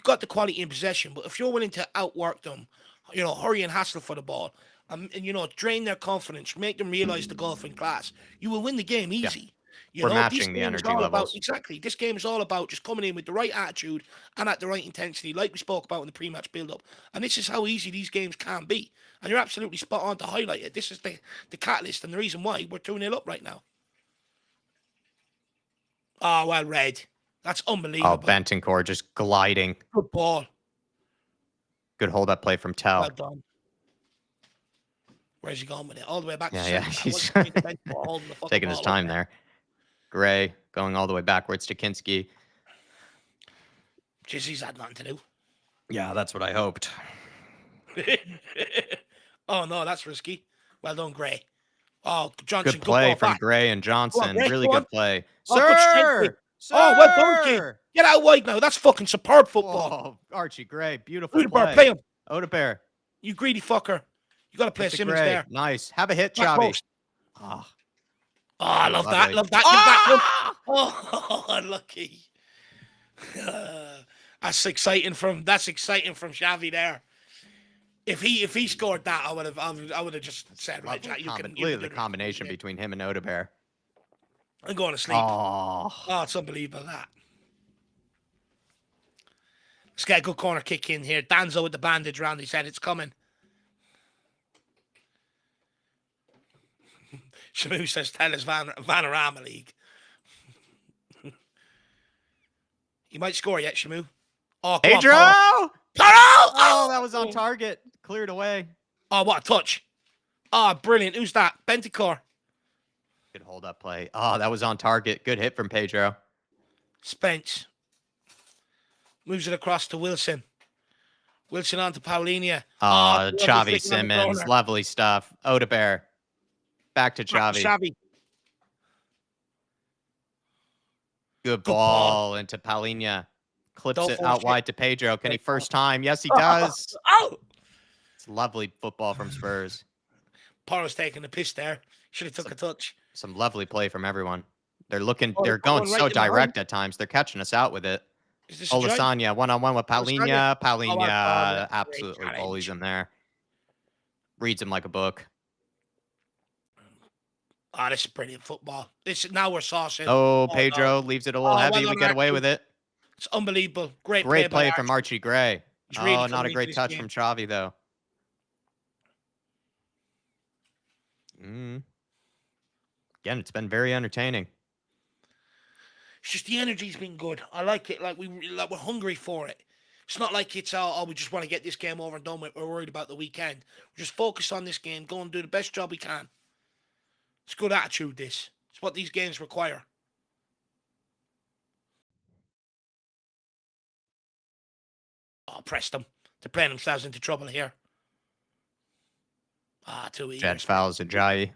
got the quality in possession, but if you're willing to outwork them, you know, hurry and hassle for the ball, and you know, drain their confidence, make them realize the golfing class, you will win the game easy. Yeah. You We're know, matching the energy levels. Exactly. This game is all about just coming in with the right attitude and at the right intensity, like we spoke about in the pre-match build-up. And this is how easy these games can be. And you're absolutely spot on to highlight it. This is the catalyst and the reason why we're 2-0 up right now. Oh, well read. That's unbelievable. Oh, Bentancur just gliding. Good ball. Good hold-up play from Tell. Well done. Where's he going with it? All the way back to Yeah, he's taking his time there. Gray going all the way backwards to Kinski. Jeez, he's had nothing to do. Yeah, that's what I hoped. Oh, no, that's risky. Well done, Gray. Oh, Johnson. Good play from Gray and Johnson. Gray, really good play. Oh, Sir! Oh, well done, kid. Get out wide now. That's fucking superb football. Oh, Archie Gray. Beautiful play. Play him. Odebear. You greedy fucker. You got to play Simmons Gray. there. Nice. Have a hit, Xavi. Oh, I love that. Love that. Oh, unlucky. That's exciting from Xavi there. If he scored that, I would have just said, right, Jack, you can the combination between him and Odebear. I'm going to sleep. Oh, it's unbelievable that. Let's get a good corner kick in here. Danzo with the bandage round his head. It's coming. Shamu says, tell us Vanarama League. You might score yet, Shamu. Oh, Pedro! Oh, that was on target. Cleared away. Oh, what a touch. Oh, brilliant. Who's that? Bentancur. Good hold-up play. Oh, that was on target. Good hit from Pedro. Spence. Moves it across to Wilson. Wilson on to Paulinho. Oh, Xavi Simmons. Lovely stuff. Odebear. Back to Xavi. Good ball into Paulinho. Clips it out wide to Pedro. Can he first time? Yes, he does. It's lovely football from Spurs. Porro's taking the piss there. Should have took a touch. Some lovely play from everyone. They're going so direct at times. They're catching us out with it. Olasanya one-on-one with Paulinho. Paulinho absolutely bullies him there. Reads him like a book. Oh, this is brilliant football. Now we're saucing. Oh, Pedro leaves it a little heavy. We get away with it. It's unbelievable. Great play from Archie Gray. Oh, not a great touch from Xavi, though. Again, it's been very entertaining. It's just the energy's been good. I like it. Like we're hungry for it. It's not like it's we just want to get this game over and done with. We're worried about the weekend. We're just focused on this game. Go and do the best job we can. It's good attitude. It's what these games require. Oh, press them. They're playing themselves into trouble here. Too easy. Jet fouls Ajayi.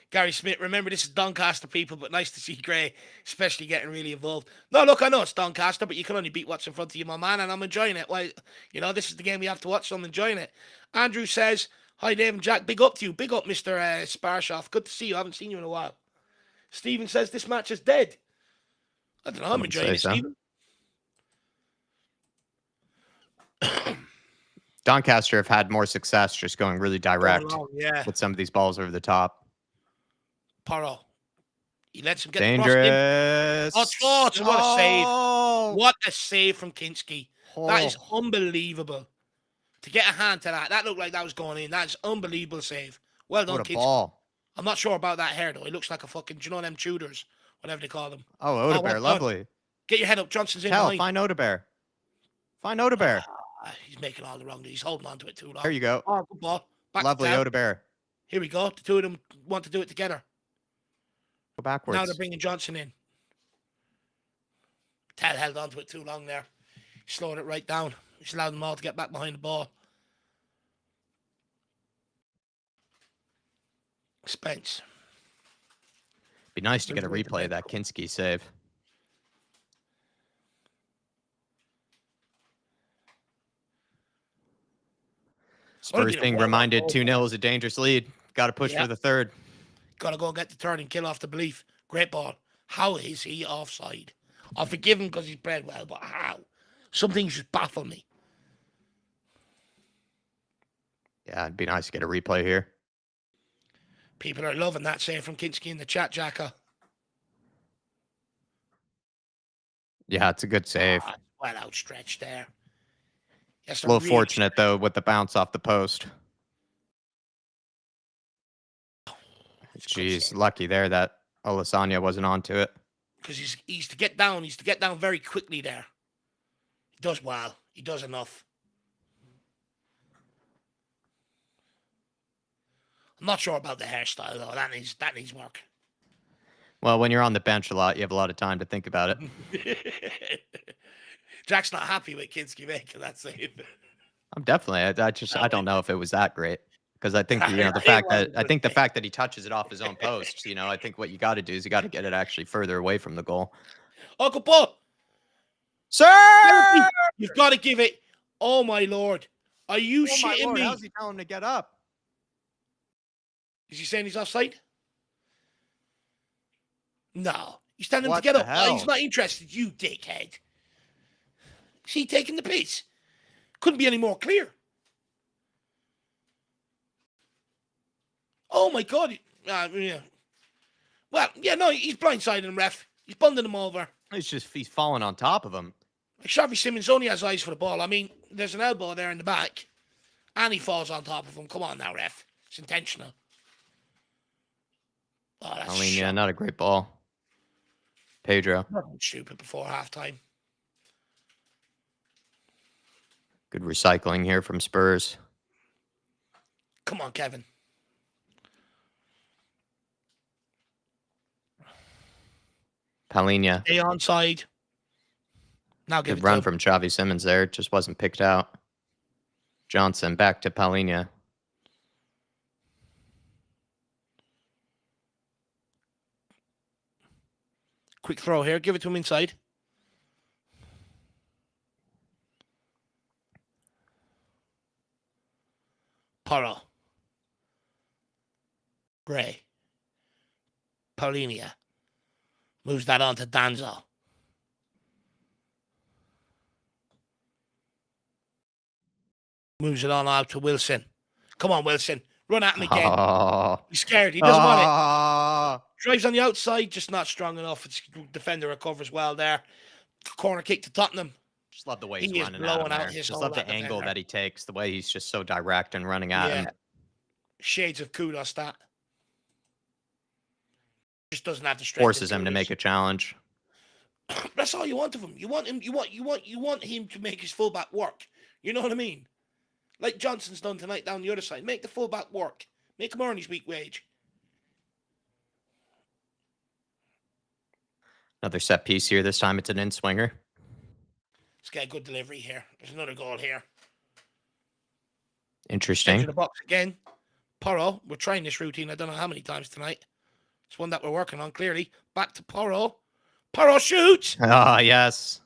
Gary Smith, remember this is Doncaster people, but nice to see Gray, especially getting really involved. No, look, I know it's Doncaster, but you can only beat what's in front of you, my man, and I'm enjoying it. Why, this is the game we have to watch, so I'm enjoying it. Andrew says, hi, Dave and Jack, big up to you. Big up, Mr. Sparshoff. Good to see you. I haven't seen you in a while. Stephen says, this match is dead. I don't know, I'm enjoying it, Stephen. Doncaster have had more success just going really direct yeah, with some of these balls over the top. Porro. He lets him get the cross in. Dangerous. Oh, Trots, what a save. Oh! What a save from Kinski. That is Oh. unbelievable. To get a hand to that looked like that was going in. That's unbelievable save. Well done, What a Kinski. ball. I'm not sure about that hair, though. It looks like a fucking, do you know them Tudors? Whatever they call them. Oh, well Odebear, done. lovely. Get your head up. Johnson's in Tell, behind. find Odebear. Find Odebear. He's making all the wrong. He's holding on to it too long. There you go. Oh, good ball. Back Lovely to Tel. Odebear. Here we go. The two of them want to do it together. Go backwards. Now they're bringing Johnson in. Tel held on to it too long there. He slowed it right down. He's allowed them all to get back behind the ball. Spence. Be nice to get a replay of that Kinski save. Spurs being reminded 2-0 is a dangerous lead. Got to push for the third. Got to go get the third and kill off the belief. Great ball. How is he offside? I'll forgive him because he's played well, but how? Some things just baffle me. Yeah, it'd be nice to get a replay here. People are loving that save from Kinski in the chat, Jacka. Yeah, it's a good save. Well outstretched there. A little fortunate, though, with the bounce off the post. Jeez, lucky there that Olasanya wasn't onto it. Because he's to get down. He's to get down very quickly there. He does well. He does enough. I'm not sure about the hairstyle, though. That needs work. Well, when you're on the bench a lot, you have a lot of time to think about it. Jack's not happy with Kinski making that save. I'm definitely. I don't know if it was that great, because I think the fact that he touches it off his own post. I think what you got to do is you got to get it actually further away from the goal. Oh, good ball, sir! You've got to give it. Oh my lord, are you shitting me? How's he telling him to get up? Is he saying he's offside? No, he's telling him to What get the up. hell? He's not interested. You dickhead. Is he taking the piss? Couldn't be any more clear. Oh my god. Yeah. Well, yeah, no, he's blindsiding him, ref. He's bundling him over. He's falling on top of him. Xavi Simons only has eyes for the ball. I mean, there's an elbow there in the back, and he falls on top of him. Come on now, ref. It's intentional. Oh, that's not a great ball. Pedro. Stupid before halftime. Good recycling here from Spurs. Come on, Kevin. Palinha. Stay onside. Now give Good run from Xavi Simons there. Just wasn't picked out. Johnson back to Palinha. Quick throw here. Give it to him inside. Porro. Gray. Palinha. Moves that on to Danzo. Moves it on out to Wilson. Come on, Wilson. Run at him again. He's scared. He doesn't want it. Drives on the outside, just not strong enough. It's defender recovers well there. Corner kick to Tottenham. Just love the way he's running out there. Just love the angle that he takes, the way he's just so direct and running at him. Shades of kudos that. Just doesn't have the strength. Forces him to make a challenge. That's all you want of him. You want him. You want him to make his fullback work. You know what I mean? Like Johnson's done tonight down the other side. Make the fullback work. Make him earn his week wage. Another set piece here. This time it's an in-swinger. Let's get a good delivery here. There's another goal here. Interesting. Into the box again. Porro. We're trying this routine. I don't know how many times tonight. It's one that we're working on, clearly. Back to Porro. Porro shoots! Ah, yes.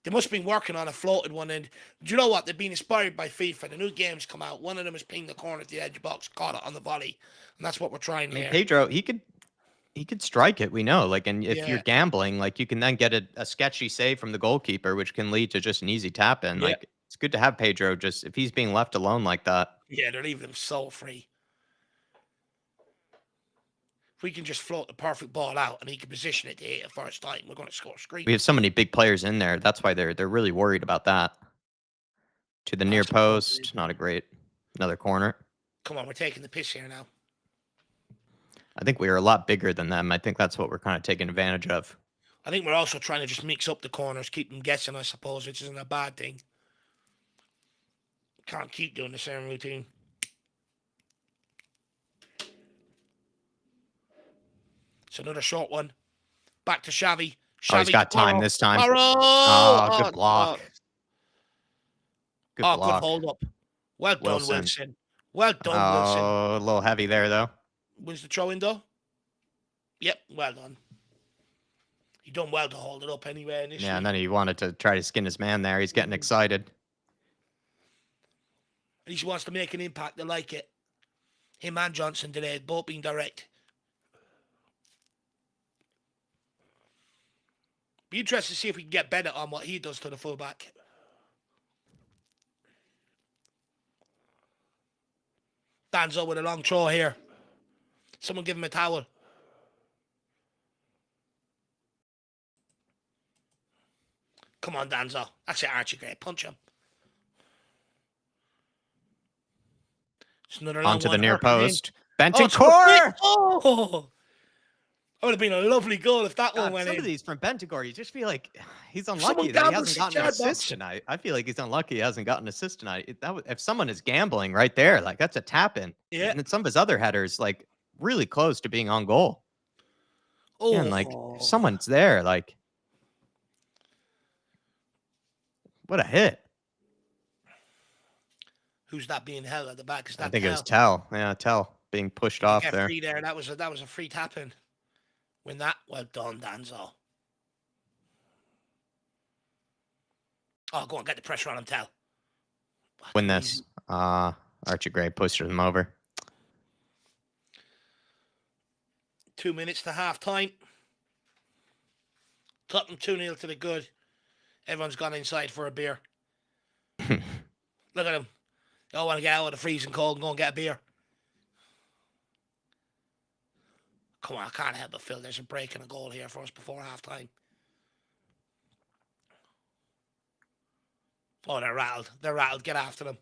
They must have been working on a floated one. And do you know what? They've been inspired by FIFA. The new games come out. One of them is pinged the corner at the edge box, caught it on the volley. And that's what we're trying here. Pedro, he could strike it, we know. And if you're gambling, you can then get a sketchy save from the goalkeeper, which can lead to just an easy tap in. It's good to have Pedro just if he's being left alone like that. Yeah, they're leaving him so free. If we can just float the perfect ball out and he can position it to hit it first time, we're going to score a screen. We have so many big players in there. That's why they're really worried about that. To the near post, not a great. Another corner. Come on, we're taking the piss here now. I think we are a lot bigger than them. I think that's what we're kind of taking advantage of. I think we're also trying to just mix up the corners, keep them guessing, I suppose, which isn't a bad thing. Can't keep doing the same routine. It's another short one. Back to Xavi. Oh, he's got time this time. Oh, good block. Good hold up. Well done, Wilson. Well done, Wilson. Oh, a little heavy there, though. Wins the throw in, though? Yep, well done. He done well to hold it up anyway initially. Yeah, and then he wanted to try to skin his man there. He's getting excited. He just wants to make an impact. I like it. Him and Johnson today, both being direct. Be interested to see if we can get Bennett on what he does to the fullback. Danzo with a long throw here. Someone give him a towel. Come on, Danzo. That's it, Archie Gray. Punch him. It's another long Onto one. the near post. Bentancur! Oh! That would have been a lovely goal if that one went in. Some of these from Bentancur, you just feel like he's unlucky that he hasn't gotten an assist tonight. I feel like he's unlucky he hasn't gotten an assist tonight. If someone is gambling right there, like that's a tap-in. Yeah. And then some of his other headers, like really close to being on goal. Oh. And like someone's there, like what a hit. Who's that being held at the back? Is that I think Tell? It was Tell. Yeah, Tell being pushed off there. Free there. That was a free tap-in. Win that. Well done, Danzo. Oh, go on, get the pressure on him, Tell. Win this. Archie Gray pushed him over. 2 minutes to half time. Tottenham 2-0 to the good. Everyone's gone inside for a beer. Look at him. They all want to get out of the freezing cold and go and get a beer. Come on, I can't help but feel there's a break and a goal here for us before half time. Oh, they're rattled. They're rattled. Get after them.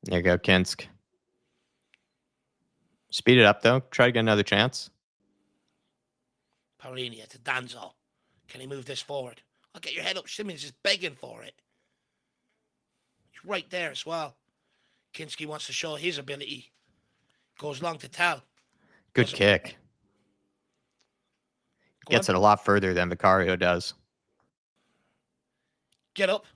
There you go, Kinsk. Speed it up, though. Try to get another chance. Paulinia to Danzo. Can he move this forward? I'll get your head up. Simmons is begging for it. He's right there as well. Kinski wants to show his ability. Goes long to Tell. Good kick. Gets it a lot further than Vicario does. Get up.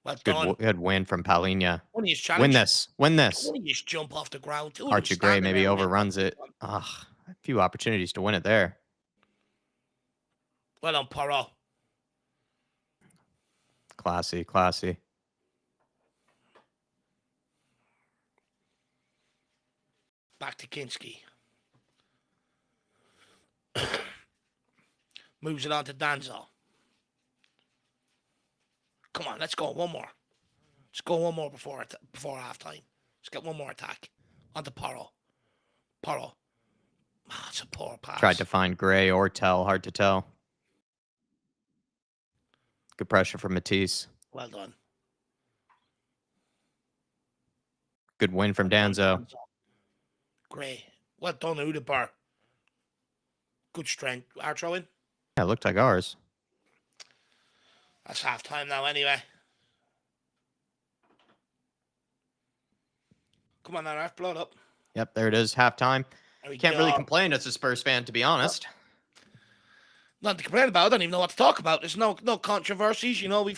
Well done. Good win from Paulinia. Win this. Win this. Just jump off the ground. Archie Gray maybe overruns it. A few opportunities to win it there. Well done, Porro. Classy, classy. Back to Kinski. Moves it on to Danzo. Come on, let's go. One more. Let's go one more before half time. Let's get one more attack. On to Porro. Porro. Oh, it's a poor pass. Tried to find Gray or Tell. Hard to tell. Good pressure from Matisse. Well done. Good win from Danzo. Gray. Well done, Udebar. Good strength. Our throw in? Yeah, it looked like ours. That's half time now anyway. Come on now, Raf, blow it up. Yep, there it is. Halftime. Can't really complain as a Spurs fan, to be honest. Nothing to complain about. I don't even know what to talk about. There's no controversies. You know, do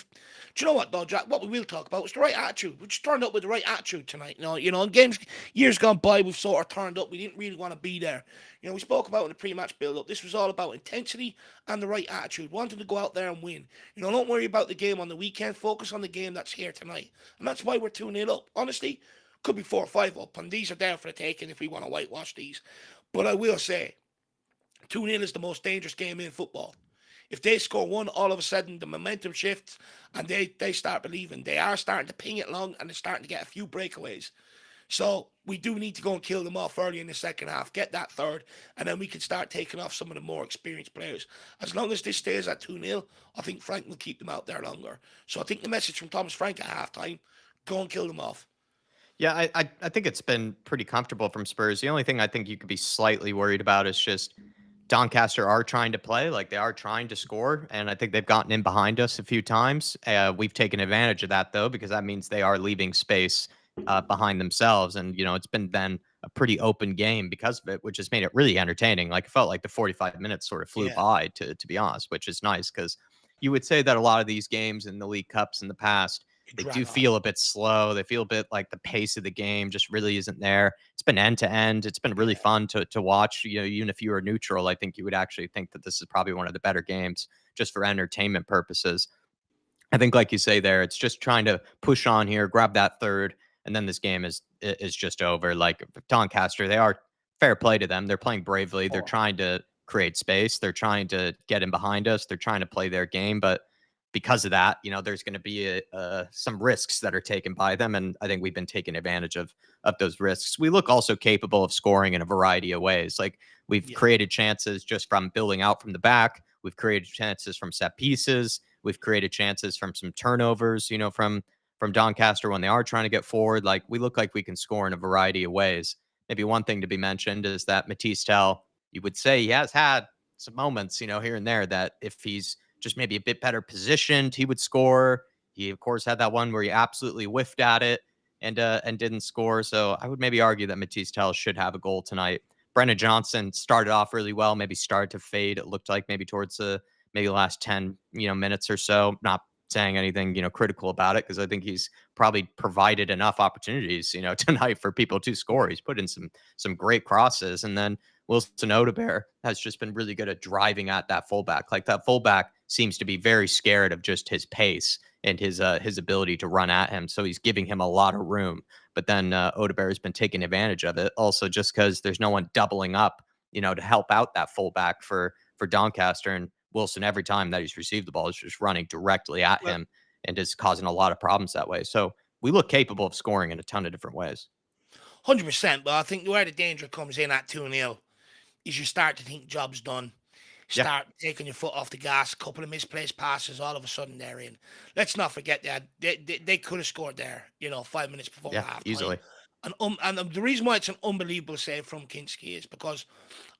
you know what, though, Jack? What we will talk about is the right attitude. We just turned up with the right attitude tonight. You know, in games, years gone by, we've sort of turned up. We didn't really want to be there. You know, we spoke about in the pre-match build-up. This was all about intensity and the right attitude. Wanting to go out there and win. You know, don't worry about the game on the weekend. Focus on the game that's here tonight. And that's why we're 2-0 up. Honestly, could be 4 or 5 up. And these are there for the taking if we want to whitewash these. But I will say, 2-0 is the most dangerous game in football. If they score one, all of a sudden the momentum shifts and they start believing. They are starting to ping it long and they're starting to get a few breakaways. So we do need to go and kill them off early in the second half, get that third, and then we can start taking off some of the more experienced players. As long as this stays at 2-0, I think Frank will keep them out there longer. So I think the message from Thomas Frank at halftime, go and kill them off. Yeah, I think it's been pretty comfortable from Spurs. The only thing I think you could be slightly worried about is just Doncaster are trying to play, like they are trying to score, and I think they've gotten in behind us a few times. We've taken advantage of that though, because that means they are leaving space behind themselves, and it's been then a pretty open game because of it, which has made it really entertaining. Like it felt like the 45 minutes sort of flew Yeah, by, to be honest, which is nice because you would say that a lot of these games in the League Cups in the past you they drag do on. feel a bit slow. They feel a bit like the pace of the game just really isn't there. It's been end to end. It's been really Yeah, fun to watch. Even if you were neutral, I think you would actually think that this is probably one of the better games just for entertainment purposes. I think, like you say there, it's just trying to push on here, grab that third, and then this game is just over. Like Doncaster, they are fair play to them. They're playing bravely. They're oh, trying to create space. They're trying to get in behind us. They're trying to play their game, but because of that, there's going to be some risks that are taken by them, and I think we've been taking advantage of those risks. We look also capable of scoring in a variety of ways. Like we've yeah. created chances just from building out from the back. We've created chances from set pieces. We've created chances from some turnovers, from Doncaster when they are trying to get forward. Like we look like we can score in a variety of ways. Maybe one thing to be mentioned is that Matisse Tell, you would say he has had some moments, here and there that if he's just maybe a bit better positioned, he would score. He of course had that one where he absolutely whiffed at it and didn't score. So I would maybe argue that Matisse Tell should have a goal tonight. Brennan Johnson started off really well, maybe started to fade. It looked like maybe towards the maybe the last 10 minutes or so. Not saying anything critical about it because I think he's probably provided enough opportunities tonight for people to score. He's put in some great crosses, and then Wilson Odebear has just been really good at driving at that fullback. Like that fullback seems to be very scared of just his pace and his ability to run at him. So he's giving him a lot of room. But then Odebear has been taking advantage of it. Also, just because there's no one doubling up, to help out that fullback for Doncaster, and Wilson every time that he's received the ball is just running directly at Well, him and is causing a lot of problems that way. So we look capable of scoring in a ton of different ways. 100%, but I think where the danger comes in at 2-0 is you start to think job's done. Yeah, Start taking your foot off the gas, a couple of misplaced passes, all of a sudden they're in. Let's not forget that they could have scored there, 5 minutes before yeah, halftime. easily. And the reason why it's an unbelievable save from Kinski is because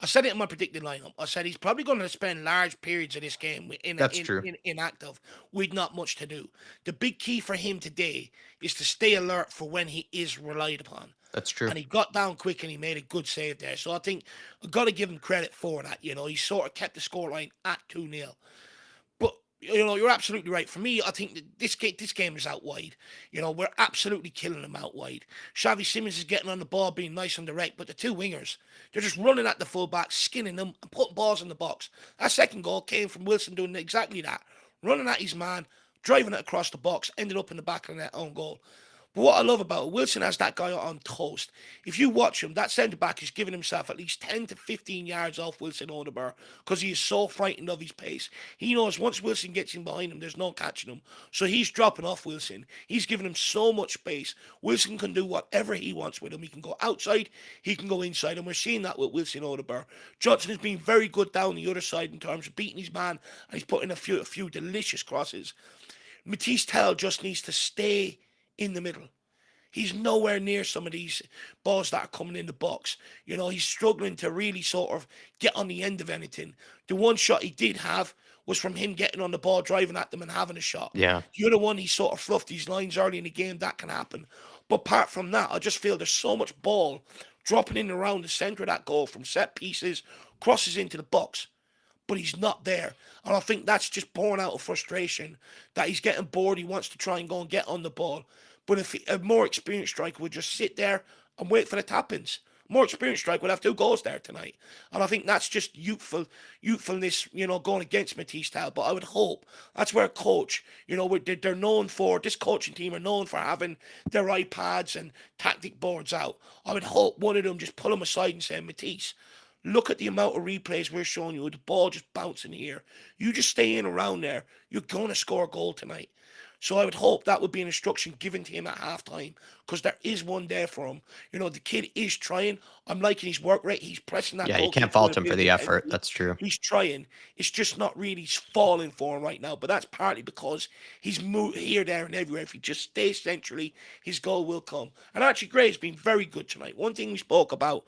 I said it in my predicted lineup. I said he's probably going to spend large periods of this game That's true. inactive with not much to do. The big key for him today is to stay alert for when he is relied upon. That's true. And he got down quick and he made a good save there. So I think I've got to give him credit for that. He sort of kept the scoreline at 2-0. But you're absolutely right. For me, I think that this game is out wide. We're absolutely killing them out wide. Xavi Simons is getting on the ball, being nice and direct, but the two wingers, they're just running at the fullback, skinning them, and putting balls in the box. That second goal came from Wilson doing exactly that, running at his man, driving it across the box, ended up in the back of that own goal. But what I love about it, Wilson has that guy on toast. If you watch him, that centre back is giving himself at least 10 to 15 yards off Wilson Odebear because he is so frightened of his pace. He knows once Wilson gets in behind him, there's no catching him. So he's dropping off Wilson. He's giving him so much space. Wilson can do whatever he wants with him. He can go outside, he can go inside, and we're seeing that with Wilson Odebear. Johnson has been very good down the other side in terms of beating his man, and he's putting a few delicious crosses. Matisse Tell just needs to stay in the middle. He's nowhere near some of these balls that are coming in the box. He's struggling to really sort of get on the end of anything. The one shot he did have was from him getting on the ball, driving at them and having a shot. Yeah. The other one, he sort of fluffed these lines early in the game. That can happen. But apart from that, I just feel there's so much ball dropping in around the centre of that goal from set pieces, crosses into the box. But he's not there. And I think that's just born out of frustration that he's getting bored. He wants to try and go and get on the ball. But if a more experienced striker would just sit there and wait for the tap-ins, a more experienced striker would have 2 goals there tonight. And I think that's just youthfulness, going against Matisse Tell. But I would hope that's where a coach, they're known for, this coaching team are known for having their iPads and tactic boards out. I would hope one of them just pull them aside and say, Matisse, look at the amount of replays we're showing you with the ball just bouncing here. You just stay in around there. You're going to score a goal tonight. So I would hope that would be an instruction given to him at halftime, because there is one there for him. The kid is trying. I'm liking his work rate. He's pressing that Yeah, you can't goalkeeper with fault a him bit for of the effort. intensity. That's true. He's trying. It's just not really falling for him right now. But that's partly because he's moved here, there, and everywhere. If he just stays centrally, his goal will come. And Archie Gray has been very good tonight. One thing we spoke about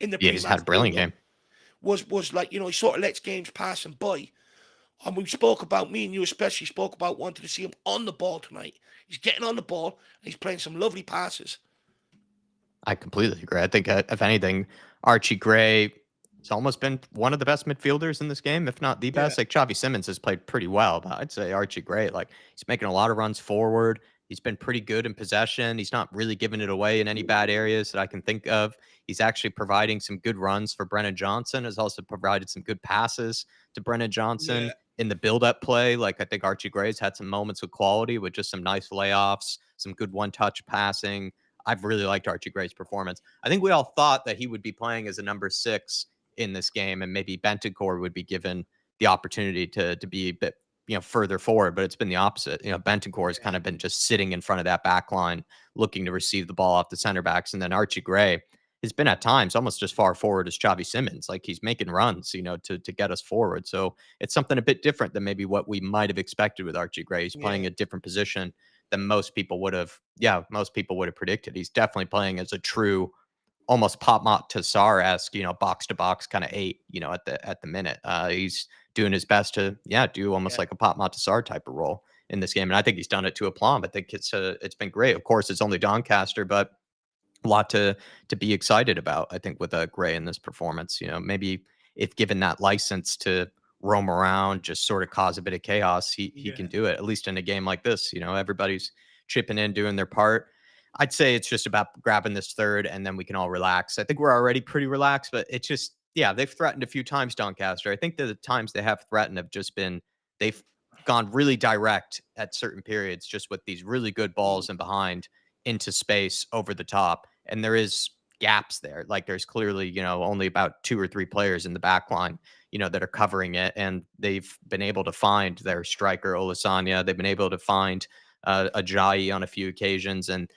in the Yeah, he's had pre-match a brilliant build-up game. was like, he sort of lets games pass him by. And we spoke about, me and you especially spoke about wanting to see him on the ball tonight. He's getting on the ball and he's playing some lovely passes. I completely agree. I think, if anything, Archie Gray has almost been one of the best midfielders in this game, if not the Yeah, best. Like Xavi Simmons has played pretty well, but I'd say Archie Gray, like he's making a lot of runs forward. He's been pretty good in possession. He's not really giving it away in any bad areas that I can think of. He's actually providing some good runs for Brennan Johnson. Has also provided some good passes to Brennan Johnson yeah, in the build-up play. Like I think Archie Gray's had some moments of quality with just some nice layoffs, some good one-touch passing. I've really liked Archie Gray's performance. I think we all thought that he would be playing as a number 6 in this game, and maybe Bentancur would be given the opportunity to be a bit further forward, but it's been the opposite. Bentancur has kind yeah, of been just sitting in front of that back line, looking to receive the ball off the center backs, and then Archie Gray has been at times almost as far forward as Xavi Simmons. Like he's making runs, to get us forward. So it's something a bit different than maybe what we might have expected with Archie Gray. He's playing yeah, a different position than most people would have predicted. He's definitely playing as a true, almost Pop Tassar-esque, box to box kind of 8, at the minute. He's doing his best to, do almost yeah. like a Pop Tassar type of role in this game. And I think he's done it to aplomb. I think it's been great. Of course, it's only Doncaster, but a lot to be excited about, I think, with Gray in this performance. Maybe if given that license to roam around, just sort of cause a bit of chaos, he can Yeah. do it, at least in a game like this. Everybody's chipping in, doing their part. I'd say it's just about grabbing this third and then we can all relax. I think we're already pretty relaxed, but it's just, yeah, they've threatened a few times, Doncaster. I think that the times they have threatened have just been, they've gone really direct at certain periods, just with these really good Mm, balls and behind into space over the top. And there is gaps there. Like there's clearly, only about 2 or 3 players in the back line, that are covering it. And they've been able to find their striker, Olasanya. They've been able to find Ajayi on a few occasions. And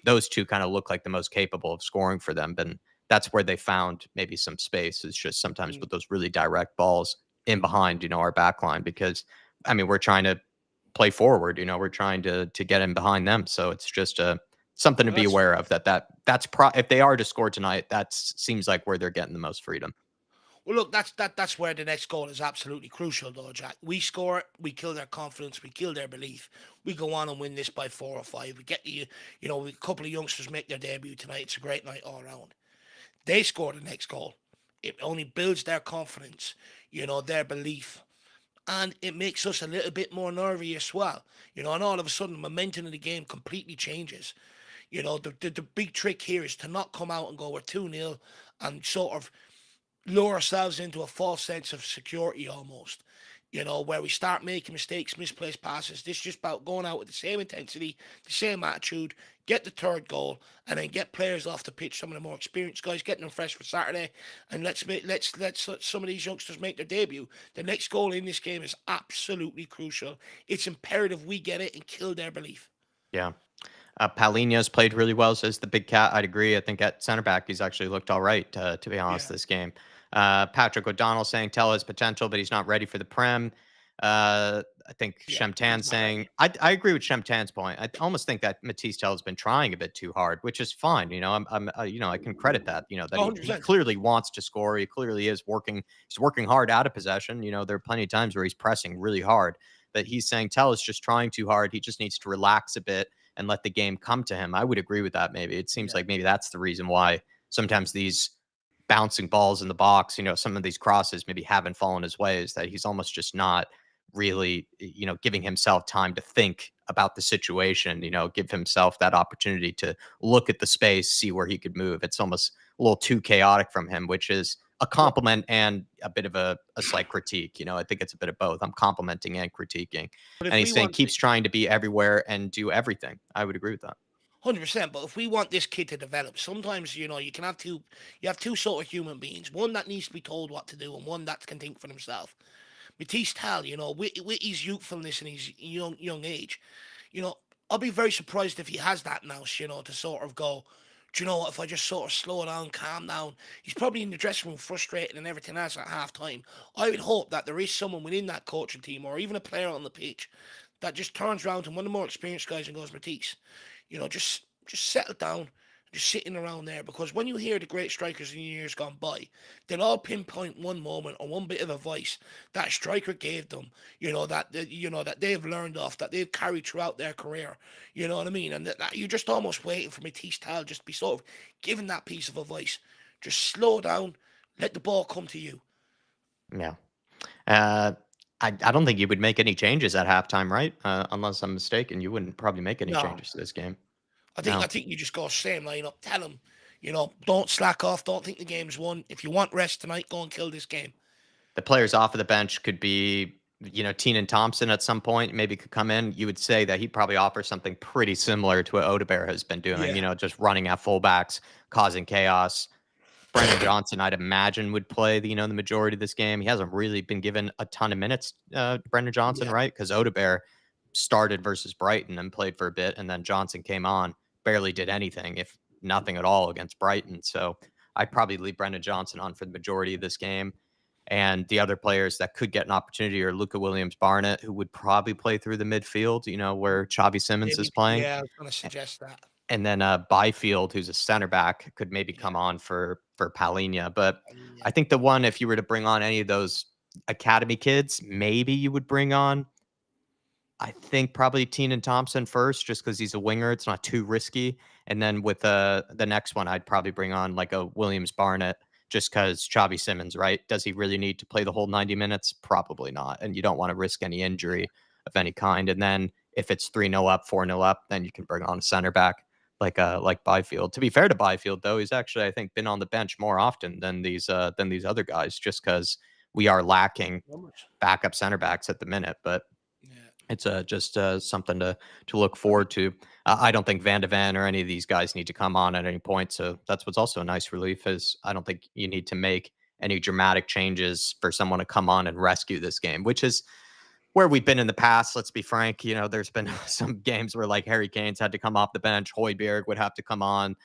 those two kind of look like the most capable of scoring for them. But that's where they found maybe some space. It's just sometimes mm. with those really direct balls in behind, our back line, because I mean, we're trying to play forward, we're trying to get in behind them. So it's just something to Well, be aware of, if they are to score tonight, that seems like where they're getting the most freedom. look, that's where the next goal is absolutely crucial, though, Jack. We score, we kill their confidence, we kill their belief. We go on and win this by 4 or 5. We get a couple of youngsters make their debut tonight. It's a great night all around. They score the next goal. It only builds their confidence, their belief. And it makes us a little bit more nervy as well. And all of a sudden, the momentum of the game completely changes. The big trick here is to not come out and go, we're 2-0, and sort of lure ourselves into a false sense of security almost. Where we start making mistakes, misplaced passes. This is just about going out with the same intensity, the same attitude, get the third goal, and then get players off the pitch. Some of the more experienced guys, getting them fresh for Saturday, and let's let some of these youngsters make their debut. The next goal in this game is absolutely crucial. It's imperative we get it and kill their belief. Yeah. Paulinho's played really well, says the big cat. I'd agree. I think at center back, he's actually looked all right, to be honest, Yeah, this game. Patrick O'Donnell saying, tell his potential, but he's not ready for the Prem. I think yeah, Shemtan he's not saying, ready. I agree with Shemtan's point. I almost think that Matisse Tell's been trying a bit too hard, which is fine. I can credit that, that he 100%. clearly wants to score. He clearly is working. He's working hard out of possession. There are plenty of times where he's pressing really hard, but he's saying Tell is just trying too hard. He just needs to relax a bit and let the game come to him. I would agree with that. Maybe it seems Yeah. like maybe that's the reason why sometimes these bouncing balls in the box, some of these crosses maybe haven't fallen his way, is that he's almost just not really, giving himself time to think about the situation, give himself that opportunity to look at the space, see where he could move. It's almost a little too chaotic from him, which is a But compliment and a bit of a slight critique. I think it's a bit of both. I'm complimenting and critiquing. but And if he's we saying want keeps trying to be everywhere and do everything. I would agree with that. 100%, but if we want this kid to develop, sometimes you have two sort of human beings. One that needs to be told what to do, and one that can think for himself. Matisse Tal, with his youthfulness and his young age, you know, I'll be very surprised if he has that now, to sort of go, do you know what, if I just sort of slow down, calm down. He's probably in the dressing room frustrated and everything else at half time. I would hope that there is someone within that coaching team or even a player on the pitch that just turns around to one of the more experienced guys and goes, Matisse, just settle down, just sitting around there. Because when you hear the great strikers in years gone by, they'll all pinpoint one moment or one bit of advice that striker gave them, that they've learned off, that they've carried throughout their career. You know what I mean? And that you're just almost waiting for Matisse Tal just to be sort of given that piece of advice. Just slow down, let the ball come to you. Yeah. Uh, I don't think you would make any changes at halftime, right? Unless I'm mistaken, you wouldn't probably make any No, changes to this game. I No. think you just go same lineup. Tell them, don't slack off. Don't think the game's won. If you want rest tonight, go and kill this game. The players off of the bench could be, Teenan Thompson at some point, maybe could come in. You would say that he'd probably offer something pretty similar to what Odebear has been doing, Yeah, just running at fullbacks, causing chaos. Brendan Johnson, I'd imagine, would play the majority of this game. He hasn't really been given a ton of minutes, Brendan Johnson, yeah, right? Because Odebear started versus Brighton and played for a bit, and then Johnson came on, barely did anything, if nothing at all, against Brighton. So I'd probably leave Brendan Johnson on for the majority of this game. And the other players that could get an opportunity are Luca Williams Barnett, who would probably play through the midfield, where Xavi Simmons is maybe. playing. Yeah, I was gonna suggest that. And then Byfield, who's a center back, could maybe Yeah, come on for Palhinha. But yeah, I think the one, if you were to bring on any of those academy kids, maybe you would bring on, I think probably Teenan Thompson first, just because he's a winger. It's not too risky. And then with the next one, I'd probably bring on like a Williams Barnett, just because Xavi Simmons, right? Does he really need to play the whole 90 minutes? Probably not. And you don't want to risk any injury of any kind. And then if it's 3-0 up, 4-0 up, then you can bring on a center back like Byfield. To be fair to Byfield, though, he's actually, I think, been on the bench more often than these other guys, just because we are lacking numbers. backup center backs at the minute. But Yeah, it's just something to look forward to. I don't think Van de Ven or any of these guys need to come on at any point. So that's what's also a nice relief is I don't think you need to make any dramatic changes for someone to come on and rescue this game, which is where we've been in the past. Let's be frank. There's been some games where like Harry Kane's had to come off the bench, Hoiberg would have to come on,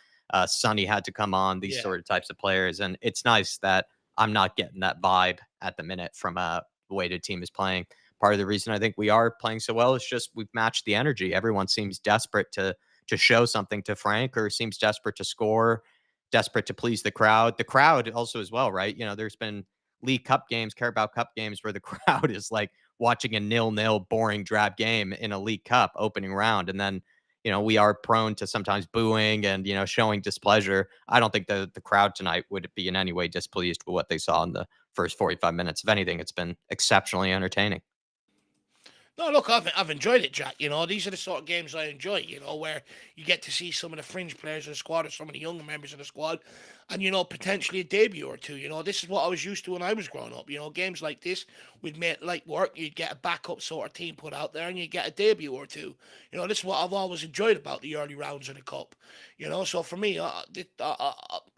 Sonny had to come on. These yeah. sort of types of players, and it's nice that I'm not getting that vibe at the minute from the way the team is playing. Part of the reason I think we are playing so well is just we've matched the energy. Everyone seems desperate to show something to Frank, or seems desperate to score, desperate to please the crowd. The crowd also as well, right? There's been League Cup games, Carabao Cup games where the crowd is like watching a 0-0 boring drab game in a League Cup opening round, and then we are prone to sometimes booing and showing displeasure. I don't think the crowd tonight would be in any way displeased with what they saw in the first 45 minutes. If anything, it's been exceptionally entertaining. No, look, I've enjoyed it, Jack. These are the sort of games I enjoy. Where you get to see some of the fringe players of the squad or some of the younger members of the squad, and potentially a debut or two. This is what I was used to when I was growing up. Games like this would make light work. You'd get a backup sort of team put out there, and you get a debut or two. This is what I've always enjoyed about the early rounds of the cup. So for me,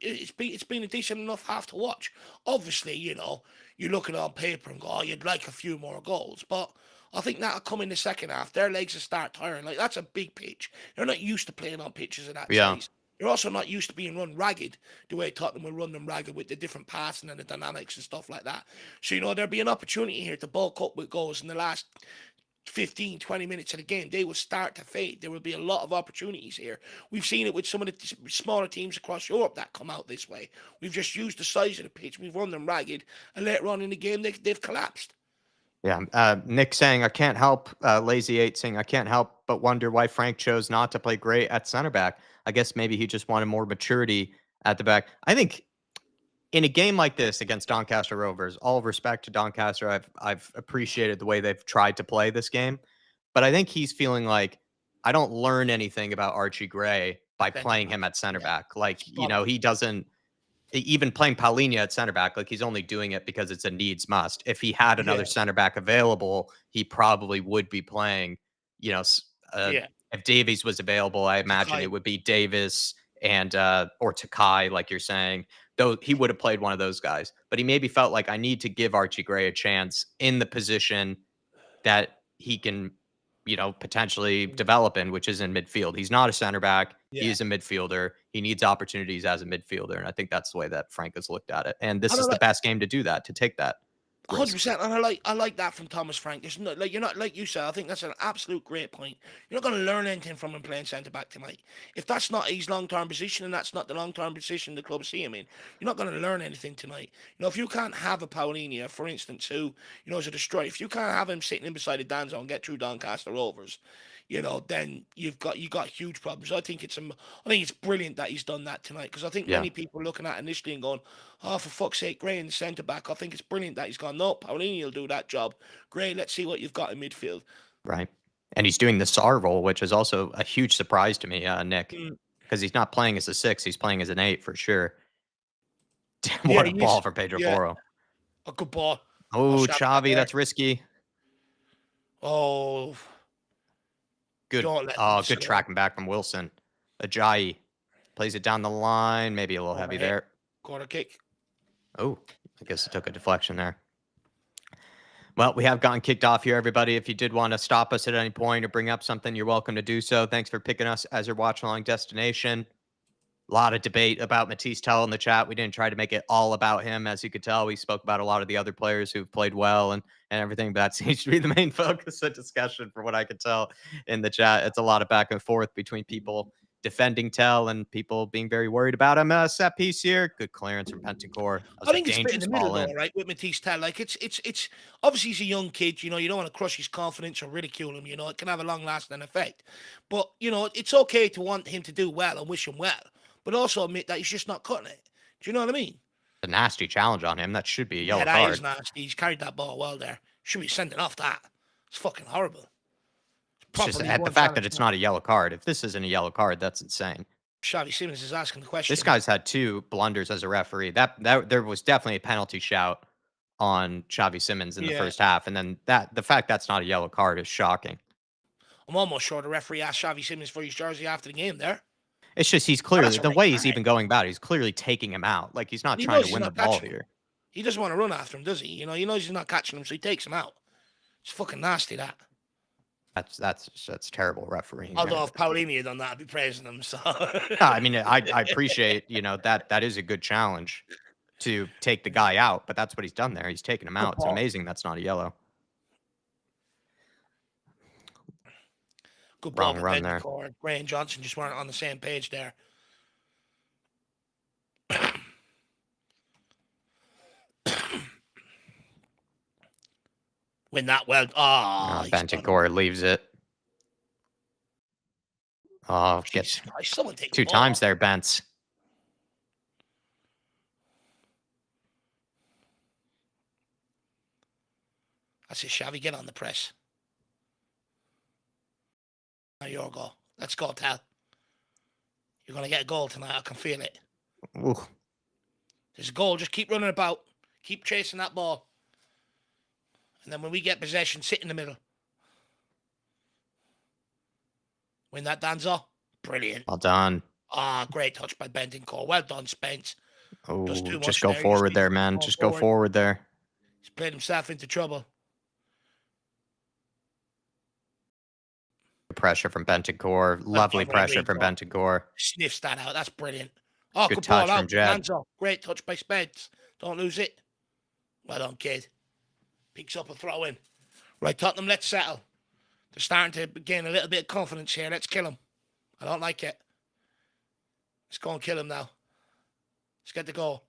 it's been a decent enough half to watch. Obviously, you look at it on paper and go, oh, you'd like a few more goals, but I think that'll come in the second half. Their legs will start tiring. Like, that's a big pitch. They're not used to playing on pitches of that Yeah. size. They're also not used to being run ragged the way Tottenham will run them ragged with the different passing and the dynamics and stuff like that. So, there'll be an opportunity here to bulk up with goals in the last 15, 20 minutes of the game. They will start to fade. There will be a lot of opportunities here. We've seen it with some of the smaller teams across Europe that come out this way. We've just used the size of the pitch. We've run them ragged. And later on in the game, they've collapsed. Yeah. Nick saying, I can't help, Lazy 8 saying, I can't help but wonder why Frank chose not to play great at center back. I guess maybe he just wanted more maturity at the back. I think in a game like this against Doncaster Rovers, all respect to Doncaster, I've appreciated the way they've tried to play this game. But I think he's feeling like I don't learn anything about Archie Gray by Centre playing back. him at center Yeah. back. Like, Spot on. he doesn't even playing Paulinho at center back, like he's only doing it because it's a needs must. If he had another Yeah. center back available, he probably would be playing. You know, Yeah. if Davies was available, I imagine Takai. it would be Davis and or Takai, like you're saying. Though he would have played one of those guys, but he maybe felt like I need to give Archie Gray a chance in the position that he can potentially develop in, which is in midfield. He's not a center back. He Yeah. is a midfielder. He needs opportunities as a midfielder. And I think that's the way that Frank has looked at it. And this And I is the like best game to do that, to take that risk. 100%, and I like that from Thomas Frank. There's no, like, you're not, like you said. I think that's an absolute great point. You're not going to learn anything from him playing centre back tonight. If that's not his long term position and that's not the long term position the club see him in, you're not going to learn anything tonight. If you can't have a Paulinho, for instance, who is a destroyer, if you can't have him sitting in beside a Danzo and get through Doncaster Rovers, then you got huge problems. I think it's brilliant that he's done that tonight, because I think Yeah. many people are looking at it initially and going, "Oh, for fuck's sake, Gray in the centre back." I think it's brilliant that he's gone, "No, Paulinho will do that job. Gray, let's see what you've got in midfield." Right. And he's doing the SAR role, which is also a huge surprise to me, Nick, Mm. because he's not playing as a 6. He's playing as an 8 for sure. Yeah, What a ball for Pedro yeah, Porro. a good ball. Oh, Xavi got Xavi, there. that's risky. Oh, Good. don't let Oh, them good slow. tracking back from Wilson. Ajayi plays it down the line. Maybe a little heavy Overhead. there. Corner kick. Oh, I guess it took a deflection there. Well, we have gotten kicked off here, everybody. If you did want to stop us at any point or bring up something, you're welcome to do so. Thanks for picking us as your watch-along destination. A lot of debate about Matisse Tell in the chat. We didn't try to make it all about him. As you could tell, we spoke about a lot of the other players who've played well and everything, but that seems to be the main focus of discussion from what I could tell in the chat. It's a lot of back and forth between people defending Tell and people being very worried about him. Set piece here. Good clearance from Bentancur. I think it's a bit in the middle, ball in. though, right? With Matisse Tell, like it's obviously he's a young kid. You don't want to crush his confidence or ridicule him. It can have a long-lasting effect. But it's okay to want him to do well and wish him well, but also admit that he's just not cutting it. Do you know what I mean? A nasty challenge on him. That should be a yellow Yeah, that card. is nasty. He's carried that ball well there. Should be sending off that. It's fucking horrible. It's just the fact that it's not a yellow card. If this isn't a yellow card, that's insane. Xavi Simons is asking the question. This guy's had 2 blunders as a referee. That there was definitely a penalty shout on Xavi Simons in the first half, and then the fact that's not a yellow card is shocking. I'm almost sure the referee asked Xavi Simons for his jersey after the game there. It's just he's clearly the way he's even going about it, he's clearly taking him out. Like he's not trying to win the ball here. He doesn't want to run after him, does he? He knows he's not catching him, so he takes him out. It's fucking nasty, that. That's terrible refereeing. Although if Paulinho had done that, I'd be praising him. So I mean, I appreciate that is a good challenge to take the guy out, but that's what he's done there. He's taken him out. It's amazing that's not a yellow. Good ball, Wrong run there. Gray and Johnson just weren't on the same page there. Win that well. Bentancur leaves it. Oh, gets someone take 2 times there, Bents. That's it, Xavi. Get on the press. Now your goal. Let's go, Tal. You're going to get a goal tonight. I can feel it. Ooh. There's a goal. Just keep running about. Keep chasing that ball. And then when we get possession, sit in the middle. Win that, Danzo. Brilliant. Well done. Great touch by Bentancur. Well done, Spence. Oh, just go forward there, man. Just go forward there. He's played himself into trouble. Pressure from Bentancur. Lovely pressure from Bentancur. Sniffs that out. That's brilliant. Good touch from Jed. Danzo. Great touch by Spence. Don't lose it. Well done, kid. Picks up a throw in. Right, Tottenham, let's settle. They're starting to gain a little bit of confidence here. Let's kill him. I don't like it. Let's go and kill him now. Let's get the goal.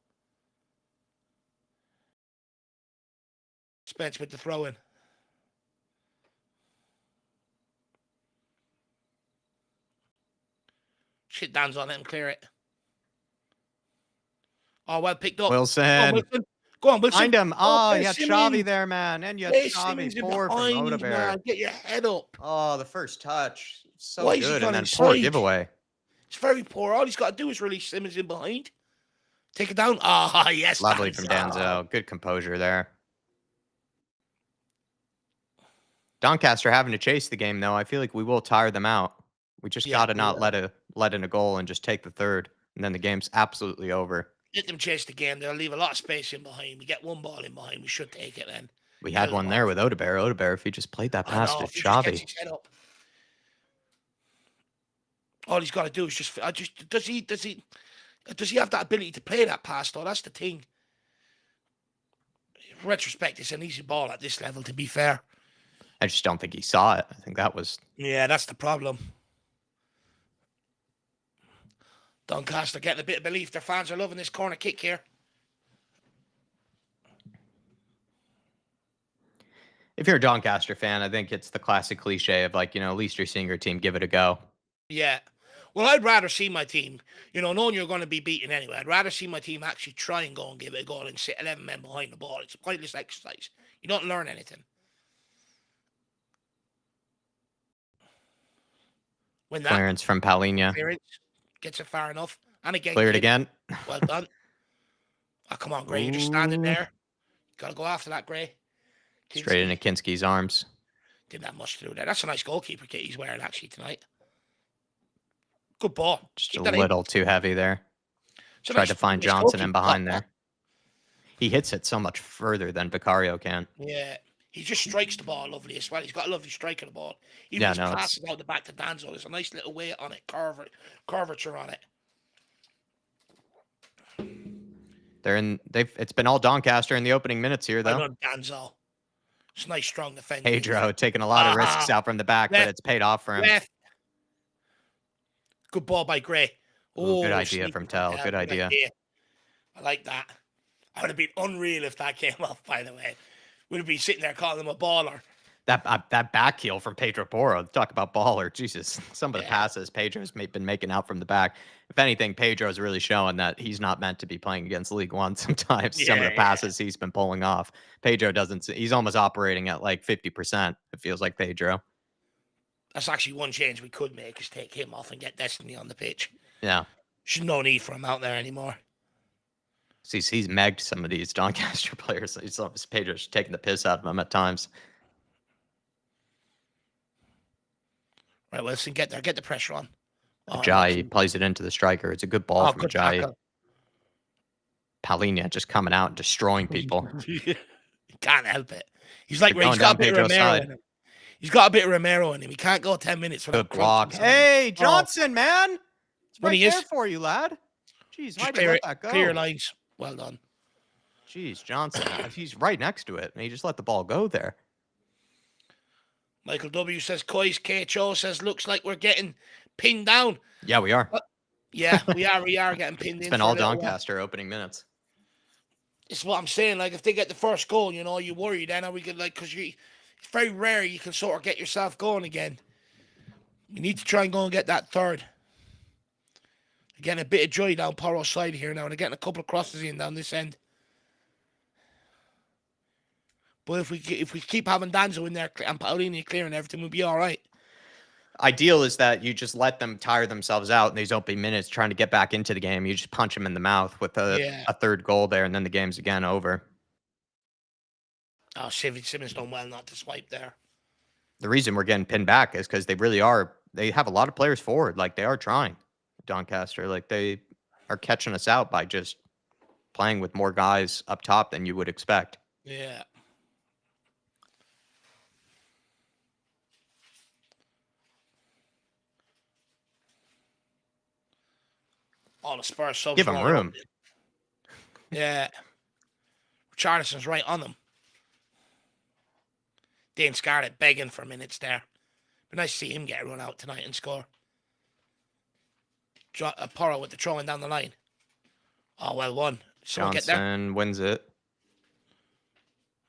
Spence with the throw in. Shit, Dan's on it and clear it. Oh, well picked up. Wilson. Go on, Wilson. Find him. Oh, you had Xavi there, man. And you had Xavi forward from Odebear. Get your head up. Oh, the first touch. So Why good. And then poor giveaway. It's very poor. All he's got to do is release Simmons in behind. Take it down. Yes. Lovely from Danzo. Good composure there. Doncaster having to chase the game, though. I feel like we will tire them out. We just got to not let in a goal and just take the third. And then the game's absolutely over. Let them chase the game. They'll leave a lot of space in behind. We get one ball in behind. We should take it then. We had one there with Odebear. If he just played that pass to if he just gets Xavi. his head up. All he's got to do is does he have that ability to play that pass though? That's the thing. In retrospect, it's an easy ball at this level, to be fair. I just don't think he saw it. I think that was... Yeah, that's the problem. Doncaster getting a bit of belief. Their fans are loving this corner kick here. If you're a Doncaster fan, I think it's the classic cliche of like, at least you're seeing your team give it a go. Yeah. Well, I'd rather see my team, knowing you're going to be beaten anyway, I'd rather see my team actually try and go and give it a goal and sit 11 men behind the ball. It's a pointless exercise. You don't learn anything. When that Clearance from Paulinho. Clearance gets it far enough. And again. Cleared again. Well done. Oh, come on, Gray. You're just standing there. Got to go after that, Gray. Straight into Kinski's arms. Didn't have much to do there. That's a nice goalkeeper kit he's wearing, actually, tonight. Good ball. Just a little too heavy there. Tried to find Johnson in behind there. He hits it so much further than Vicario can. Yeah. He just strikes the ball lovely as well. He's got a lovely strike of the ball. Even his passes out the back to Danzo. There's a nice little weight on it, curvature on it. It's been all Doncaster in the opening minutes here, though. I know Danzo. It's nice, strong defending. Pedro taking a lot of risks out from the back, but it's paid off for him. Good ball by Gray. Oh, good idea from Tell. Good idea. I like that. I would have been unreal if that came off, by the way. Would have been sitting there calling him a baller. That back heel from Pedro Porro. Talk about baller. Jesus. Some of the passes Pedro's been making out from the back. If anything, Pedro's really showing that he's not meant to be playing against League One sometimes. Some of the passes he's been pulling off. Pedro doesn't. He's almost operating at like 50%, it feels like, Pedro. That's actually one change we could make, is take him off and get Destiny on the pitch. Yeah. There's no need for him out there anymore. He's megged some of these Doncaster players. Pedro's taking the piss out of him at times. Right, Wilson, get there. Get the pressure on. Ajayi plays it into the striker. It's a good ball from Ajayi. Paulinho just coming out and destroying people. He can't help it. He's like, he's got a bit of Romero in him. He's got a bit of Romero in him. He can't go 10 minutes without good block. Hey, Johnson, man. It's right there for you, lad. Jeez, why'd you let that go? Clear lines. Well done. Jeez, Johnson. He's right next to it, and he just let the ball go there. Michael W. says, Koi's KHO says, looks like we're getting pinned down. Yeah, we are. Yeah, we are getting pinned in. It's been all Doncaster opening minutes. It's what I'm saying. Like, if they get the first goal, you worry then. Are we could, because it's very rare you can sort of get yourself going again. You need to try and go and get that third. Getting a bit of joy down Porro's side here now. They're getting a couple of crosses in down this end. But if we keep having Danzo in there and Paulinho clearing everything, we'll be all right. Ideal is that you just let them tire themselves out in these opening minutes trying to get back into the game. You just punch them in the mouth with a third goal there, and then the game's again over. Oh, Simmons done well not to swipe there. The reason we're getting pinned back is because they have a lot of players forward. Like, they are trying, Doncaster. Like, they are catching us out by just playing with more guys up top than you would expect. Yeah. All the Spurs subs. Give them room. Yeah. Richarlison's right on them. Dane Scarlett begging for minutes there. Be nice to see him get a run out tonight and score. Porro with the throwing down the line. Oh, well won. Johnson wins it.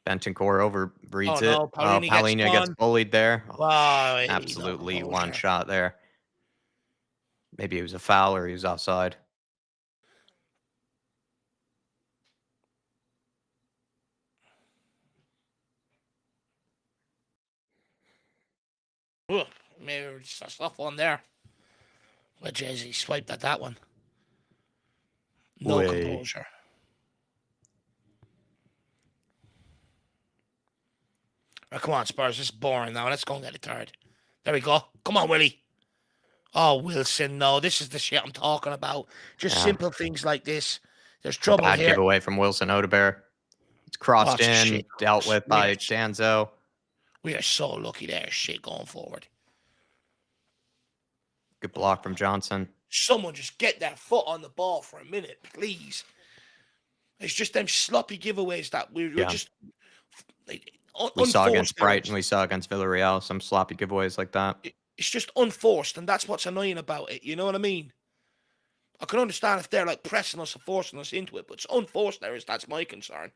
Bentancur overreads it. Paulinho gets bullied there. Wow, absolutely one shot there. Maybe it was a foul or he was offside. Ooh, maybe just a soft one there. Well, Jay-Z swiped at that one. No composure. Oh, come on, Spurs. This is boring now. Let's go and get it third. There we go. Come on, Willie. Oh, Wilson, no. This is the shit I'm talking about. Just simple things like this. There's trouble Bad here. giveaway from Wilson Odebear. It's crossed in, shit. dealt with by Danzo. We are so lucky there, shit, going forward. Good block from Johnson. Someone just get their foot on the ball for a minute, please. It's just them sloppy giveaways that we're just like, we saw against unforced. Brighton, we saw against Villarreal, some sloppy giveaways like that. It's just unforced, and that's what's annoying about it. You know what I mean? I can understand if they're like pressing us or forcing us into it, but it's unforced there. That's my concern.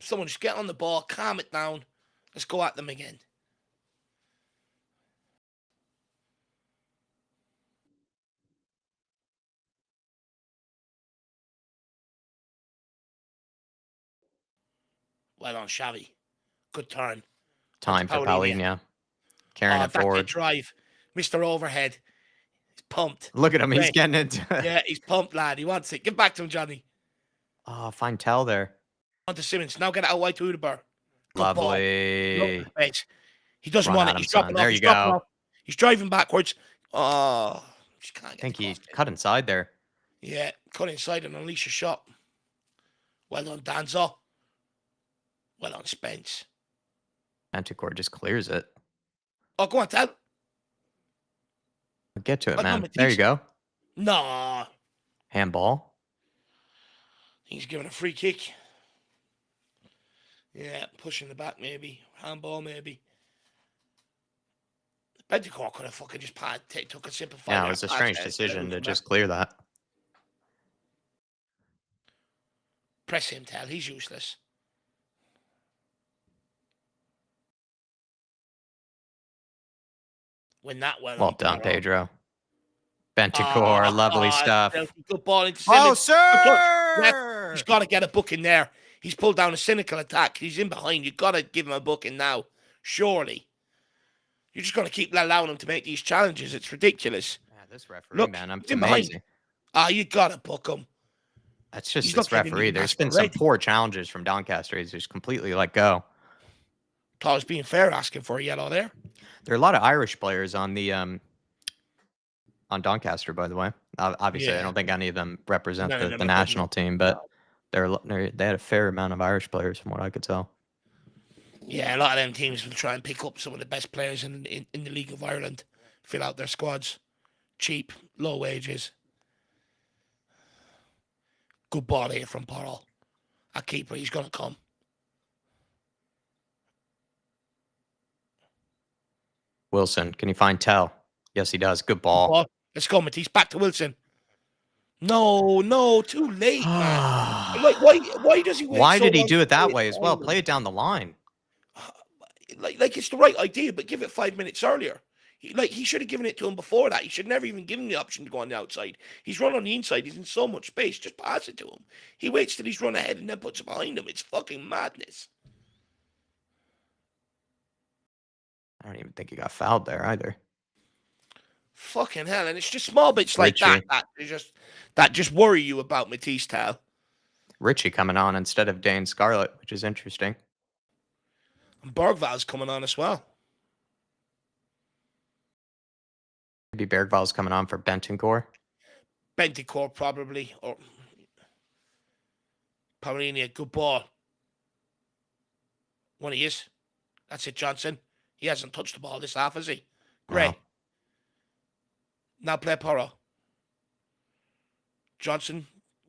Someone just get on the ball, calm it down. Let's go at them again. Well on, Xavi. Good turn. Time for Paulinho. Carrying it forward. Drive. Mr. Overhead. He's pumped. Look at him. He's getting into it. Yeah, he's pumped, lad. He wants it. Give back to him, Johnny. Oh, fine tell there. On to Simmons. Now get it out wide to Udeber. Lovely. He doesn't want it. He's dropping off. There you go. He's driving backwards. Oh, just can't get I think he cut inside there. Yeah, cut inside and unleash a shot. Well done, Danzo. Well done, Spence. Anticor just clears it. Oh, go on, Tel. Get to it, man. There you go. No. Handball. He's giving a free kick. Yeah, pushing the back maybe. Handball maybe. Bentancur could have fucking just took a sip of fire. Yeah, it was a strange decision to just clear that. Press him, Tel. He's useless. Win that well. Well done, Pedro. Bentancur, lovely stuff. Good ball into Simmons. Oh, sir! Yeah, he's got to get a booking there. He's pulled down a cynical attack. He's in behind. You've got to give him a booking now. Surely. You're just going to keep allowing him to make these challenges. It's ridiculous. Yeah, this referee, man, I'm amazing. You got to book him. That's just this referee. There's been some poor challenges from Doncaster. He's just completely let go. Thought I was being fair asking for a yellow there. There are a lot of Irish players on the on Doncaster, by the way. Obviously, I don't think any of them represent the national team, but they had a fair amount of Irish players from what I could tell. Yeah, a lot of them teams will try and pick up some of the best players in the League of Ireland, fill out their squads. Cheap, low wages. Good ball here from Porral. A keeper, he's going to come. Wilson, can you find Tell? Yes, he does. Good ball. Let's go, Matisse. Back to Wilson. No, too late, man. Like, why does he wait Why so did he long do it that to way as well? Play it down the line. Like it's the right idea, but give it 5 minutes earlier. He should have given it to him before that. He should never even give him the option to go on the outside. He's run on the inside. He's in so much space. Just pass it to him. He waits till he's run ahead and then puts it behind him. It's fucking madness. I don't even think he got fouled there either. Fucking hell. And it's just small bits like that just worry you about Matisse Tal. Richie coming on instead of Dane Scarlett, which is interesting. And Bergval's coming on as well. Maybe Bergval's coming on for Bentancur. Bentancur probably. Or Paulinho, good ball. One he is. That's it, Johnson. He hasn't touched the ball this half, has he? Great. No. Now play Porro. Johnson.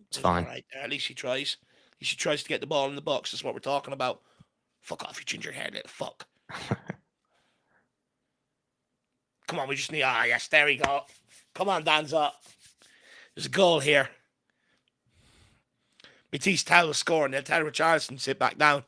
It's fine. Right there. At least he tries. At least he tries to get the ball in the box. That's what we're talking about. Fuck off, you ginger hair little fuck. Come on, we just need... yes, there we go. Come on, Danzo. There's a goal here. Matisse Tal will score, and they'll tell Richarlison to sit back down.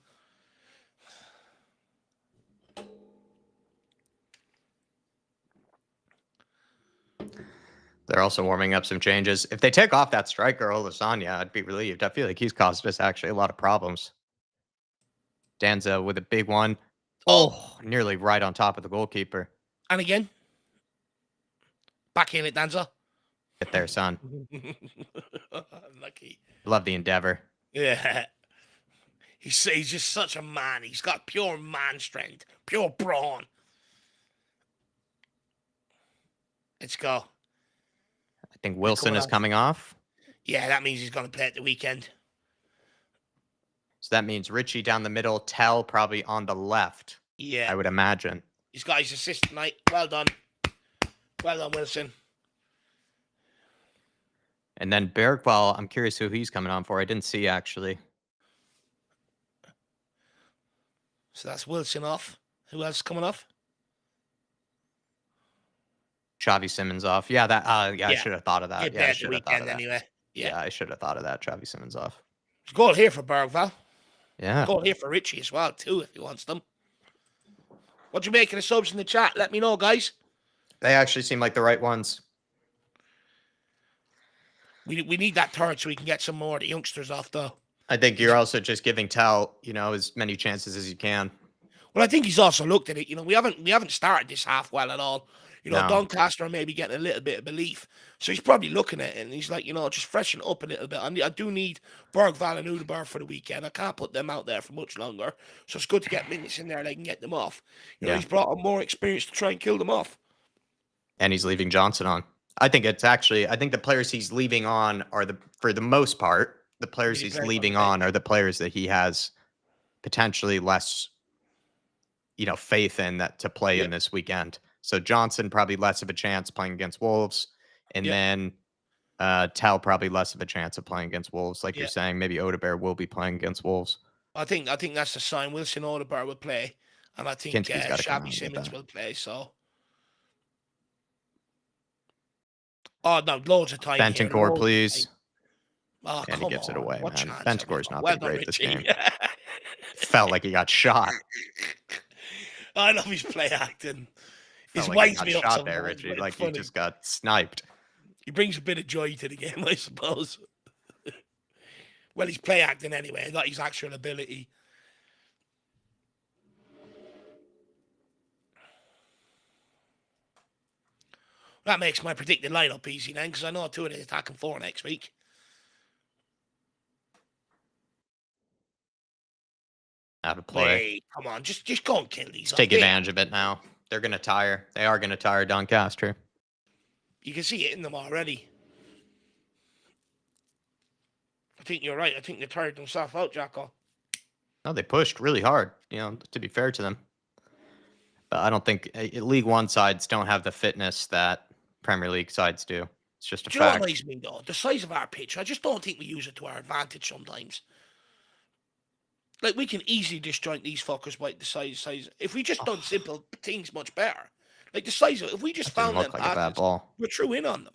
They're also warming up some changes. If they take off that striker, Olasanya, I'd be relieved. I feel like he's caused us actually a lot of problems. Danza with a big one. Oh, nearly right on top of the goalkeeper. And again. Back in it, Danza. Get there, son. Lucky. Love the endeavor. Yeah. He's just such a man. He's got pure man strength. Pure brawn. Let's go. think Wilson is coming off. Yeah, that means he's going to play at the weekend. So that means Richie down the middle, Tell probably on the left. Yeah. I would imagine. He's got his assist tonight. Well done. Well done, Wilson. And then Bergwall, I'm curious who he's coming on for. I didn't see, actually. So that's Wilson off. Who else is coming off? Xavi Simons off. Yeah, I should have thought of that. Yeah, I should have thought of that. Anyway. Yeah, I should have thought of that. Xavi Simons off. There's a goal here for Bergwall. Yeah. Goal here for Richie as well, too, if he wants them. What do you make of the subs in the chat? Let me know, guys. They actually seem like the right ones. We need that third so we can get some more of the youngsters off, though. I think you're also just giving Tell, as many chances as you can. Well, I think he's also looked at it. We haven't started this half well at all. No. Doncaster may be getting a little bit of belief. So he's probably looking at it and he's like, just freshen up a little bit. I do need Bergwall and Udeberg for the weekend. I can't put them out there for much longer. So it's good to get minutes in there they can get them off. He's brought on more experience to try and kill them off. And he's leaving Johnson on. I think the players he's leaving on are for the most part, the players he's leaving on are the players that he has potentially less, faith in that to play in this weekend. So Johnson probably less of a chance playing against Wolves, and then Tell probably less of a chance of playing against Wolves. Like you're saying, maybe Odeberg will be playing against Wolves. I think that's the sign. Wilson Odeberg will play, and I think Xavi Simons will play. So, no, loads of time. Bentancur, please. Oh, and he gives it away, man. Bentancur's not been great this game. Felt like he got shot. I love his play acting. His winds me up there, Richie. Like he just got sniped. He brings a bit of joy to the game, I suppose. Well, he's play acting anyway, not his actual ability. That makes my predicted lineup easy then, because I know 2 of the attacking 4 next week. Out of play. Wait, come on, just go and kill these. Take advantage of it now. They're going to tire. They are going to tire Doncaster. You can see it in them already. I think you're right. I think they tired themselves out, Jacko. No, they pushed really hard, to be fair to them. But I don't think League One sides don't have the fitness that Premier League sides do. It's just a fact. Do you know what annoys me, though? The size of our pitch. I just don't think we use it to our advantage sometimes. Like, we can easily disjoint these fuckers by the size. If we just done simple things much better. Like, the size of if we just found them passes, we're true in on them.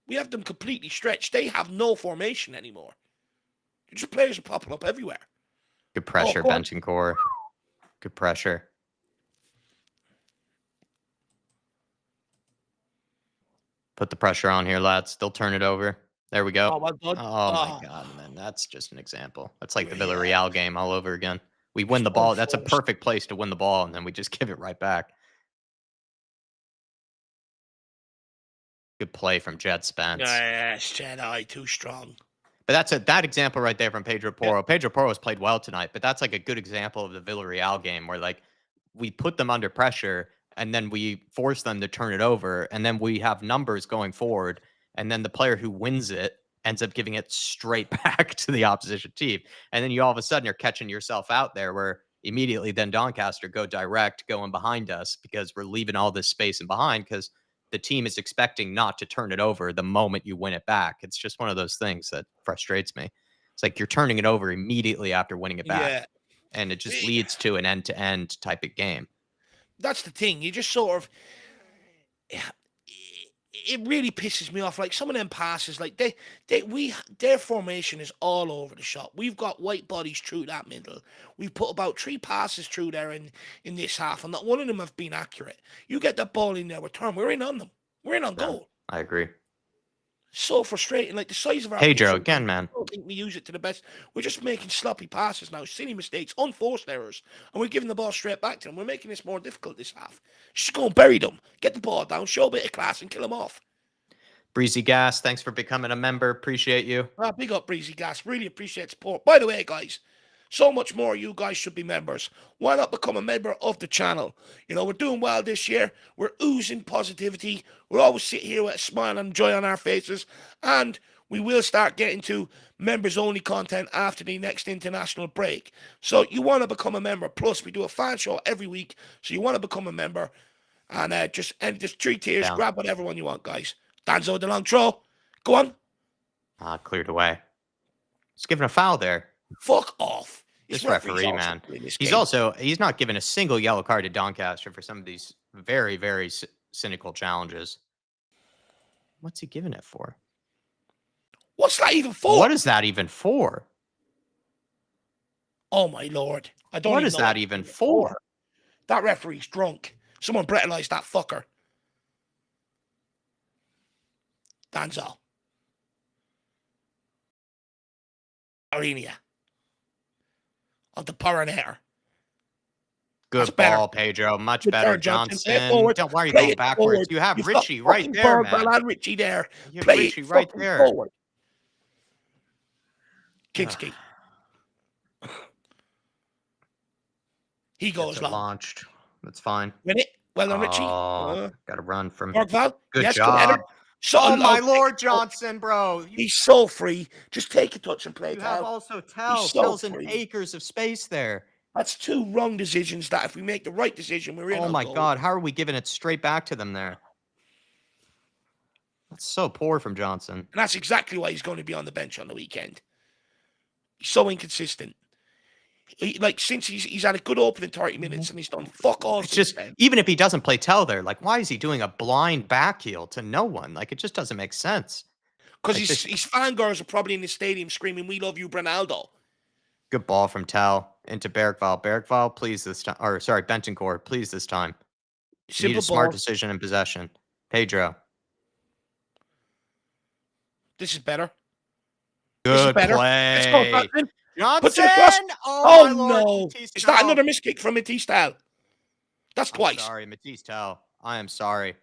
We have them completely stretched. They have no formation anymore. Just players are popping up everywhere. Good pressure, Bentancur. Good pressure. Put the pressure on here, lads. They'll turn it over. There we go. Well done. My God, man. That's just an example. That's like the Villarreal game all over again. We win the ball. That's a perfect place to win the ball, and then we just give it right back. Good play from Jed Spence. Yes, Jedi, too strong. But that example right there from Pedro Porro. Yeah. Pedro Porro has played well tonight, but that's like a good example of the Villarreal game where like we put them under pressure and then we force them to turn it over, and then we have numbers going forward, and then the player who wins it ends up giving it straight back to the opposition team. And then you all of a sudden are catching yourself out there where immediately then Doncaster go direct going behind us because we're leaving all this space in behind because the team is expecting not to turn it over the moment you win it back. It's just one of those things that frustrates me. It's like you're turning it over immediately after winning it back. Yeah. And it just leads to an end-to-end type of game. That's the thing. You just sort of... It really pisses me off. Like some of them passes, like their formation is all over the shop. We've got white bodies through that middle. We've put about 3 passes through there in this half, and not one of them have been accurate. You get that ball in there return, we're in on them. We're in on goal. I agree. So frustrating. Like the size of our Pedro again, man. I don't think we use it to the best. We're just making sloppy passes now, silly mistakes, unforced errors, and we're giving the ball straight back to them. We're making this more difficult this half. Just go and bury them. Get the ball down, show a bit of class, and kill them off. Breezy Gas, thanks for becoming a member. Appreciate you. Big up, Breezy Gas. Really appreciate support. By the way, guys, So much more. You guys should be members. Why not become a member of the channel? You know, we're doing well this year. We're oozing positivity. We'll always sit here with a smile and joy on our faces. And we will start getting to members-only content after the next international break. So you want to become a member. Plus, we do a fan show every week. So you want to become a member. And just 3 tiers. Down. Grab whatever one you want, guys. Danzo the long throw. Go on. Cleared away. He's giving a foul there. Fuck off. This referee, man. He's not giving a single yellow card to Doncaster for some of these very, very cynical challenges. What's he giving it for? What's that even for? What is that even for? Oh, my Lord. I don't What even is know that even for? That referee's drunk. Someone brutalized that fucker. Danzo. Arenia. On the Pioneer. Good ball, Pedro. Much Good better, turn, Johnson. Why are you going backwards? You have Richie right there, man. And Richie there. You have Richie right there. Forward. Kinski. He goes long. Launched. That's fine. Win it. Well done, Richie. Got to run from. Good yes, job. Oh, my Lord, Johnson, bro. He's so free. Just take a touch and play. You have also Tell's in acres of space there. That's 2 wrong decisions that if we make the right decision, we're in. Oh, my God. How are we giving it straight back to them there? That's so poor from Johnson. And that's exactly why he's going to be on the bench on the weekend. He's so inconsistent. Since he's had a good opening 30 minutes and he's done fuck all. It's just, even if he doesn't play Tell there, why is he doing a blind back heel to no one? It just doesn't make sense. Because his fangirls are probably in the stadium screaming, "We love you, Bernaldo." Good ball from Tell into Bergval. Bergval, please this time. Or, sorry, Bentancur, please this time. Need a smart decision in possession. Pedro. This is better. Good play. Let's go, Johnson. Johnson! Oh no. Is that another miskick from Matisse Tell? That's twice. Sorry, Matisse Tell. I am sorry.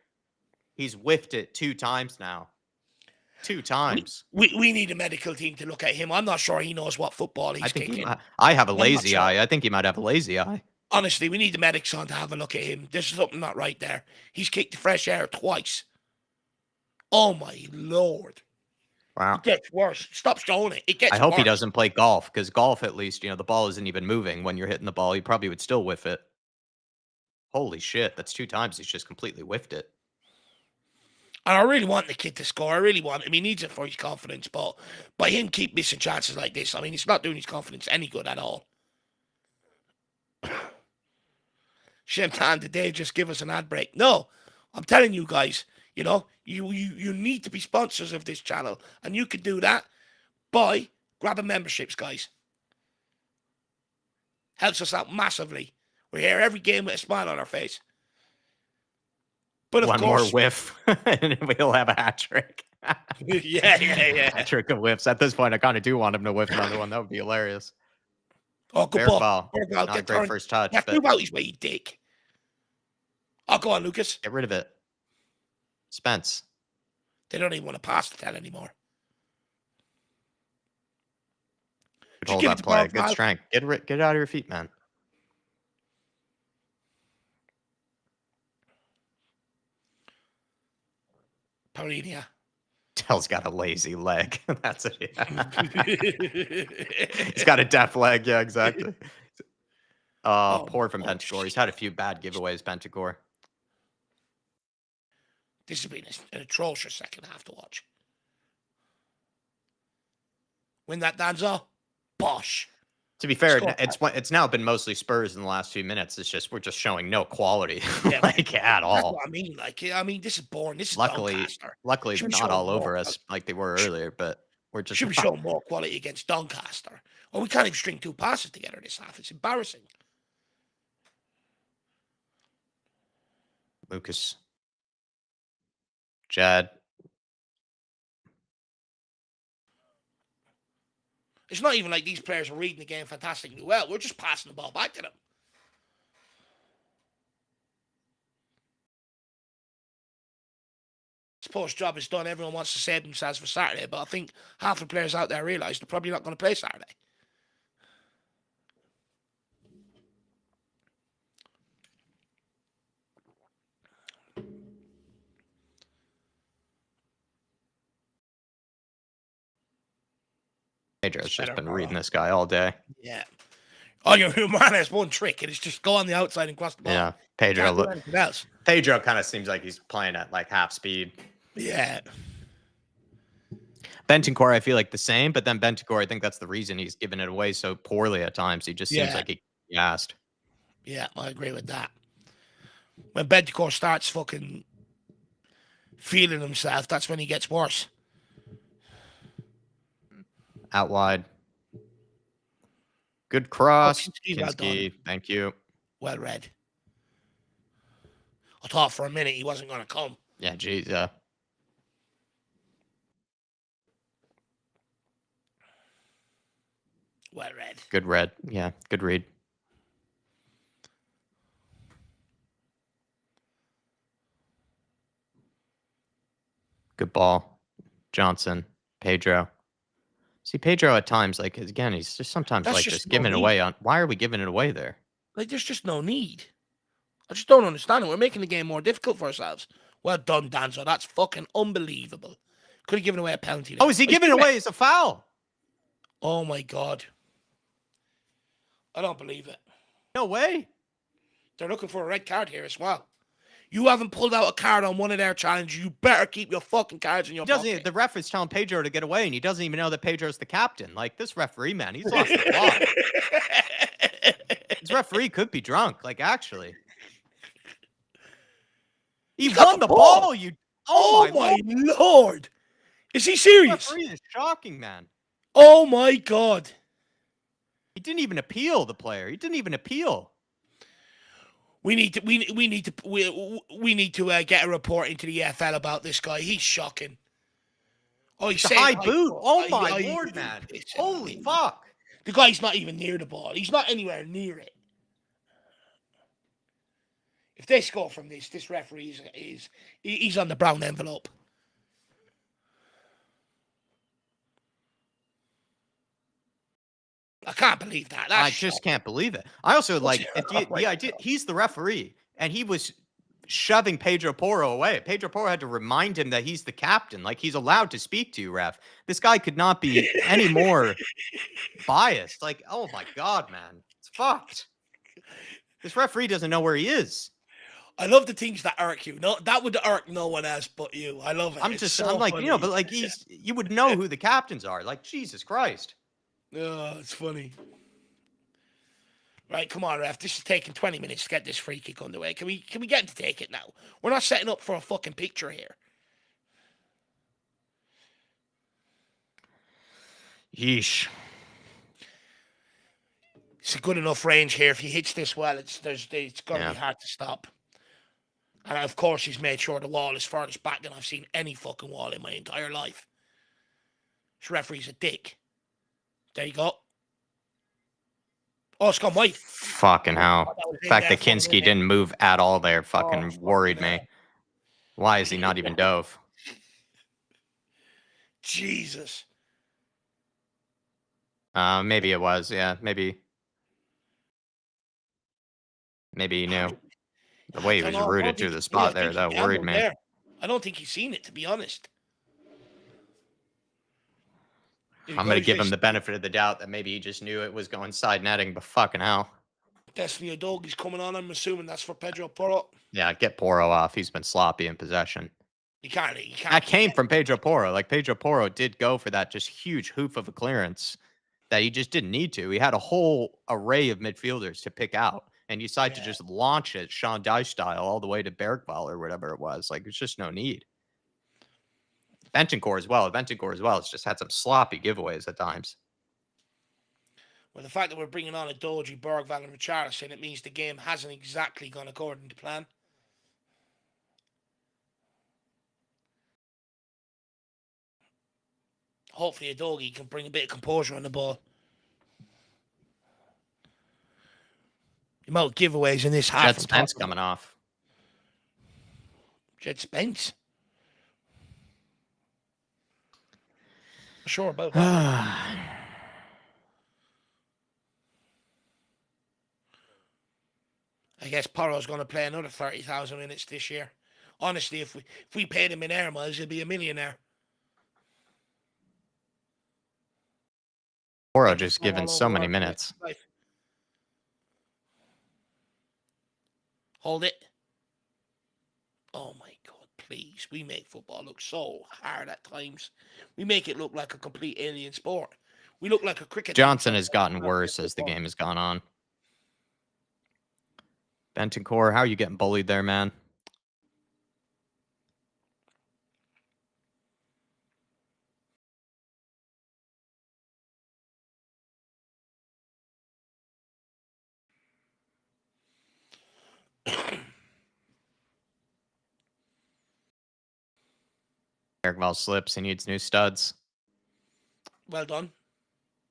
He's whiffed it 2 times now. 2 times. We need a medical team to look at him. I'm not sure he knows what football he's kicking. I have a lazy eye. I think he might have a lazy eye. Honestly, we need the medics on to have a look at him. There's something not right there. He's kicked the fresh air twice. Oh my Lord. Wow. It gets worse. Stop showing it. It gets worse. I hope he doesn't play golf, because golf, at least, the ball isn't even moving when you're hitting the ball. He probably would still whiff it. Holy shit. That's 2 times he's just completely whiffed it. And I really want the kid to score. I really want him. He needs it for his confidence. But by him keep missing chances like this, it's not doing his confidence any good at all. Shame time, did they just give us an ad break? No. I'm telling you guys, you need to be sponsors of this channel. And you can do that by grabbing memberships, guys. Helps us out massively. We're here every game with a smile on our face. But of course, more whiff, and we'll have a hat trick. yeah. Hat trick of whiffs. At this point, I kind of do want him to whiff another one. That would be hilarious. Oh, good ball. Not a great first touch. Yeah, move out his way, you dick. Oh, go on, Lucas. Get rid of it. Spence. They don't even want to pass the Tell anymore. Good hold that play. Good strength. Get it out of your feet, man. Paulinia. Tell's got a lazy leg. That's it. Yeah. He's got a deaf leg. Yeah, exactly. Poor from Bentancur. He's had a few bad giveaways, Bentancur. This has been an atrocious second half to watch. Win that, Danzo. Bosh. To be fair, it's now been mostly Spurs in the last few minutes. It's just we're just showing no quality, at all. That's what I mean. This is boring. This is Doncaster. Luckily, they're not all over us like they were earlier. But we're just should be showing more quality against Doncaster. Well, we can't even string 2 passes together this half. It's embarrassing. Lucas, Jad. It's not even like these players are reading the game fantastically well. We're just passing the ball back to them. Suppose job is done. Everyone wants to save themselves for Saturday, but I think half the players out there realise they're probably not going to play Saturday. Pedro's just better been Porro. reading this guy all day. Yeah. Oh, your man has one trick, and it's just go on the outside and cross the ball. Yeah, Can't do anything else. Pedro kind of seems like he's playing at like half speed. Yeah. Bentancur, I feel like the same, but then Bentancur, I think that's the reason he's giving it away so poorly at times. He just seems like he gassed. Yeah, I agree with that. When Bentancur starts fucking feeling himself, that's when he gets worse. Out wide. Good cross. Kinski, well done. Thank you. Well read. I thought for a minute he wasn't going to come. Yeah, geez, Well read. Good read. Yeah, good read. Good ball. Johnson. Pedro. See, Pedro at times, like, again, he's just sometimes That's like just just no giving it need. away on. Why are we giving it away there? Like, there's just no need. I just don't understand it. We're making the game more difficult for ourselves. Well done, Danzo. That's fucking unbelievable. Could have given away a penalty there. Oh, is he giving it away as a foul? Oh, my God. I don't believe it. No way. They're looking for a red card here as well. You haven't pulled out a card on one of their challenges. You better keep your fucking cards in your pocket. The ref is telling Pedro to get away, and he doesn't even know that Pedro's the captain. Like, this referee, man, he's lost the plot. This referee could be drunk, like, actually. He won the ball, you... Oh, my Lord. Is he serious? The referee is shocking, man. Oh, my God. He didn't even appeal, the player. He didn't even appeal. We need to get a report into the EFL about this guy. He's shocking. Oh, he's saying high boot. Oh my Lord, man! Holy fuck! The guy's not even near the ball. He's not anywhere near it. If they score from this referee he's on the brown envelope. I can't believe that. I just can't believe it. I also like the idea. He's the referee, and he was shoving Pedro Porro away. Pedro Porro had to remind him that he's the captain. Like, he's allowed to speak to you, ref. This guy could not be any more biased. Like, oh my God, man. It's fucked. This referee doesn't know where he is. I love the things that irk you. No, that would irk no one else but you. I love it. I'm like, funny. But like you would know who the captains are. Like, Jesus Christ. Oh, it's funny. Right, come on, ref. This is taking 20 minutes to get this free kick underway. Can we get him to take it now? We're not setting up for a fucking picture here. Yeesh. It's a good enough range here. If he hits this well, it's going to be hard to stop. And of course, he's made sure the wall is furthest back than I've seen any fucking wall in my entire life. This referee's a dick. There you go. Oh, it's gone white. Fucking hell. The fact that Kinski didn't move at all there fucking worried me. Why is he not even dove? Jesus. Maybe it was. Yeah, maybe. Maybe he knew. The way he was rooted to the spot there, that worried me. I don't think he's seen it, to be honest. I'm going to give him the benefit of the doubt that maybe he just knew it was going side netting, but fucking hell. Destiny Udogi's coming on. I'm assuming that's for Pedro Porro. Yeah, get Porro off. He's been sloppy in possession. He can't. That came from Pedro Porro. Like, Pedro Porro did go for that just huge hoof of a clearance that he just didn't need to. He had a whole array of midfielders to pick out, and you decide to just launch it Sean Dyche style all the way to Bergvall or whatever it was. Like, there's just no need. Bentancur as well. It's just had some sloppy giveaways at times. Well, the fact that we're bringing on a Doji, Bergvall, and Richarlison, it means the game hasn't exactly gone according to plan. Hopefully, Udogi can bring a bit of composure on the ball. The amount of giveaways in this half. Jed Spence coming off. Jed Spence. Sure about that. I guess Porro's going to play another 30,000 minutes this year. Honestly, if we paid him in air miles, he'd be a millionaire. Poro Let the just fun given all so over many our minutes. life. Hold it. Oh my God, please. We make football look so hard at times. We make it look like a complete alien sport. We look like a cricket team Johnson trying has to gotten play worse as the football. game has gone on. Bentancur, how are you getting bullied there, man? Eric Val slips. He needs new studs. Well done.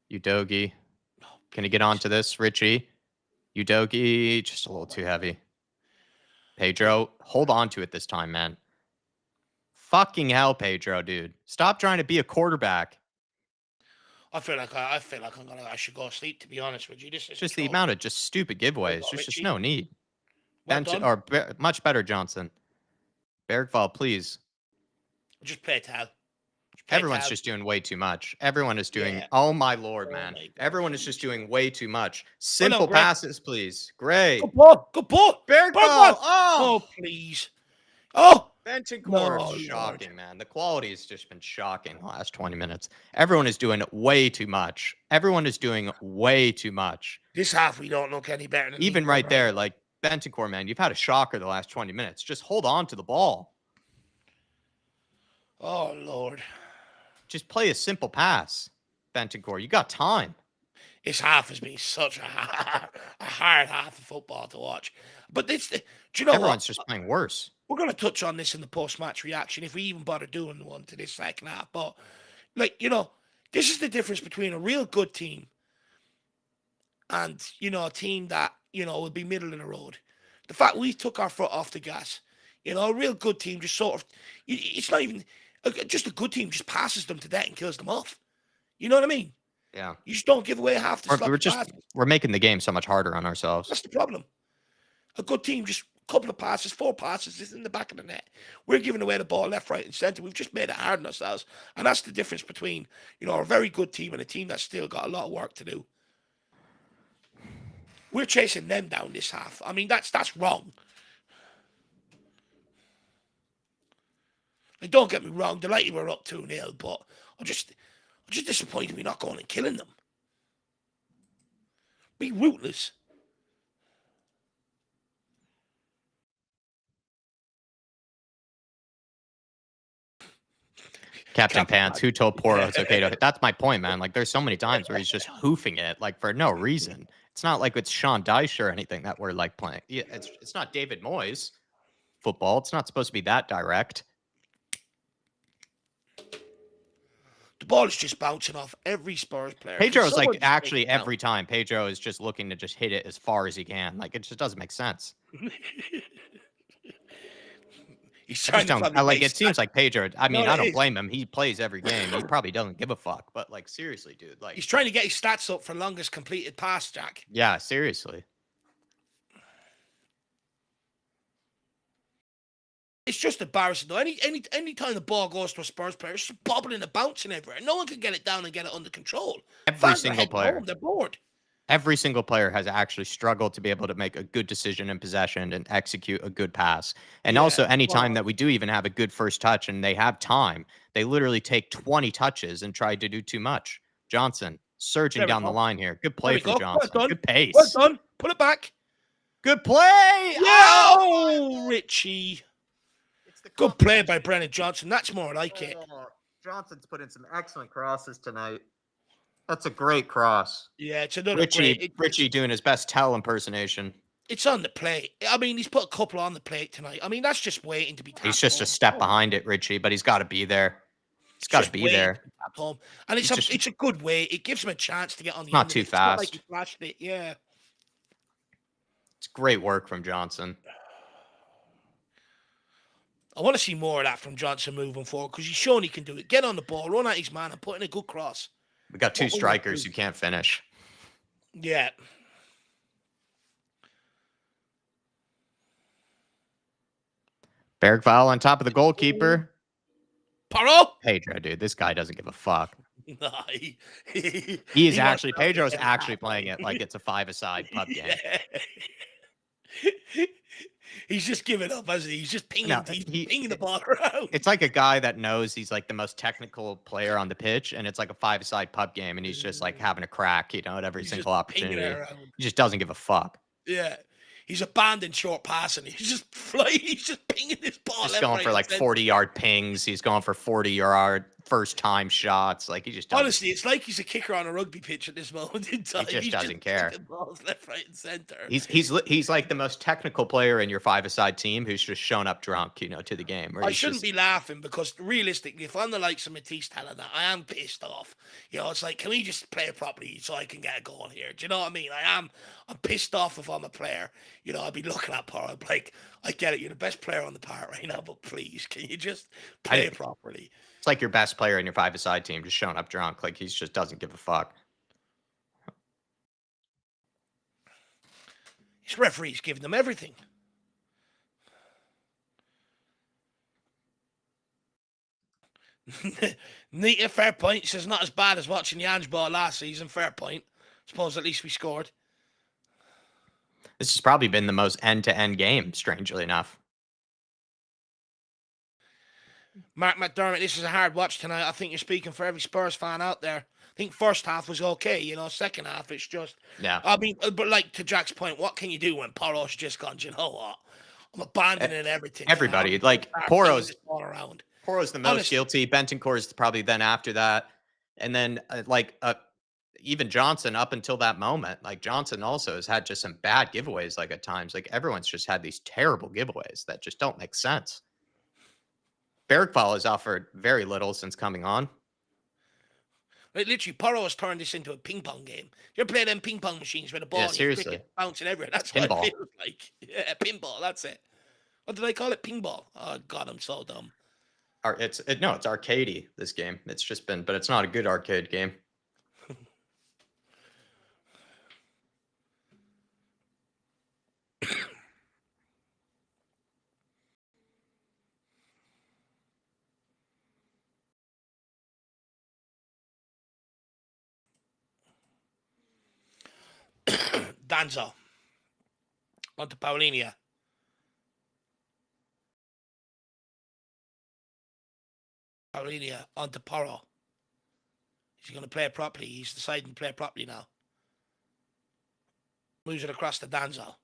Udogi. Oh, Can he get onto this? Richie. Udogi, just a little too heavy. Pedro, hold on to it this time, man. Fucking hell, Pedro, dude. Stop trying to be a quarterback. I feel like I should go to sleep, to be honest with you. This is Just the atrocious. amount of just stupid Well giveaways. done, There's just Richie. no need. Well done. Much better, Johnson. Bergvall, please. Just play towel. Everyone's just doing way too much. Everyone is doing, Yeah. oh my lord, Oh man. my God, Everyone is just doing way too much. Well done, Simple Greg. passes, please. Great. Good ball. Good ball. Bergvall, Oh, please. Oh, Bentancur, no, shocking, Lord. man. The quality has just been shocking the last 20 minutes. Everyone is doing way too much. Everyone is doing way too much. This half, we don't look any better than Even League right One, there, like Bentancur, man, you've had a shocker the last 20 minutes. Just hold on to the ball. Oh, Lord. Just play a simple pass, Bentancur. You got time. This half has been such a hard half of football to watch. But do you know Everyone's what? just playing worse. We're going to touch on this in the post-match reaction if we even bother doing one to this second half. But, like, this is the difference between a real good team and, a team that, will be middle of the road. The fact we took our foot off the gas, a real good team just sort of, it's not even, just a good team just passes them to death and kills them off. You know what I mean? Yeah. You just don't give away half the sloppy passes. We're making the game so much harder on ourselves. That's the problem. A good team, just a couple of passes, 4 passes, is in the back of the net. We're giving away the ball left, right, and centre. We've just made it hard on ourselves. And that's the difference between, a very good team and a team that's still got a lot of work to do. We're chasing them down this half. I mean, that's wrong. Like, don't get me wrong, delighted we're up 2-0, but I'm just disappointed we're not going and killing them. Be ruthless. Captain Pants, who told Poro it's okay to... That's my point, man. Like, there's so many times where he's just hoofing it, like, for no reason. It's not like it's Sean Dyche or anything that we're, like, playing. Yeah, it's not David Moyes football. It's not supposed to be that direct. The ball is just bouncing off every Spurs player. Pedro's, like, actually every time, Pedro is just looking to just hit it as far as he can. Like, it just doesn't make sense. He's trying to it seems like Pedro. I mean, I don't is. blame him. He plays every game. He probably doesn't give a fuck. But like, seriously, dude, like he's trying to get his stats up for longest completed pass, Jack. Yeah, seriously. It's just embarrassing though. Any time the ball goes to a Spurs player, it's just bobbling and bouncing everywhere. No one can get it down and get it under control. Every Fans are single heading player. home, they're bored. Every single player has actually struggled to be able to make a good decision in possession and execute a good pass. And also, anytime that we do even have a good first touch and they have time, they literally take 20 touches and try to do too much. Johnson surging down the line here. Good play from Johnson. Well done. Good pace. Well done. Pull it back. Good play. Yeah. Oh, Richie. Good play by Brennan Johnson. That's more like it. Johnson's put in some excellent crosses tonight. That's a great cross. Yeah, it's another Richie doing his best Tell impersonation. It's on the plate. I mean, he's put a couple on the plate tonight. I mean, that's just waiting to be tapped. He's just a step behind it, Richie, but he's got to be there. He's got to be there. Home. And it's a good way. It gives him a chance to get on the not too fast. It's not like he flashed it. Yeah. It's great work from Johnson. I want to see more of that from Johnson moving forward because he's shown he can do it. Get on the ball, run at his man, and put in a good cross. We got 2 strikers who can't finish. Yeah. Bergvall on top of the goalkeeper. Paro? Pedro, dude, this guy doesn't give a fuck. No, He is he wants actually, out Pedro's again actually playing it like halfway. it's a five-a-side pub game. Yeah. He's just giving up, hasn't he? No, He's pinging the ball around. it's like a guy that knows he's like the most technical player on the pitch, and it's like a five-a-side pub game, and he's just like having a crack, at every He's just single pinging it opportunity. around. He just doesn't give a fuck. Yeah. He's abandoned short passing. He's just flying. He's just pinging this ball Just left, going right, for and like centre. 40-yard pings. He's going for 40-yard first-time shots. Like he just doesn't. Honestly, it's like he's a kicker on a rugby pitch at this moment in time. He just He's doesn't care. kicking balls left, right, and centre. He's like the most technical player in your five-a-side team who's just shown up drunk, to the game. Where I he's shouldn't just, be laughing because realistically, if I'm the likes of Matisse telling that, I am pissed off. It's like, can we just play it properly so I can get a goal here? Do you know what I mean? I'm pissed off if I'm a player. I'd be looking at Poro. I'd be like, I get it, you're the best player on the park right now, but please, can you just play it properly? It's like your best player in your five-a-side team just showing up drunk. Like he just doesn't give a fuck. His referee's giving them everything. Nita, fair point. He says not as bad as watching the Ange ball last season. Fair point. Suppose at least we scored. This has probably been the most end-to-end game, strangely enough. Mark McDermott, this is a hard watch tonight. I think you're speaking for every Spurs fan out there. I think first half was okay. Second half, it's just... Yeah. I mean, but like to Jack's point, what can you do when Poro's just gone, you know what? I'm abandoning everything. Everybody. Like, Poro's the most guilty. Bentancur is probably then after that. And then, even Johnson up until that moment. Like, Johnson also has had just some bad giveaways, like, at times. Like, everyone's just had these terrible giveaways that just don't make sense. Bergvall has offered very little since coming on. Like, literally, Poro has turned this into a ping pong game. You ever play them ping pong machines where the ball seriously. is bouncing everywhere? That's Pinball. what it feels like. Yeah, pinball, that's it. What did I call it? Ping-ball. Oh, God, I'm so dumb. It's arcadey, this game. It's just been, but it's not a good arcade game. Danzo. On to Paulinia. Paulinia on to Poro. Is he going to play it properly? He's deciding to play it properly now. Moves it across to Danzo.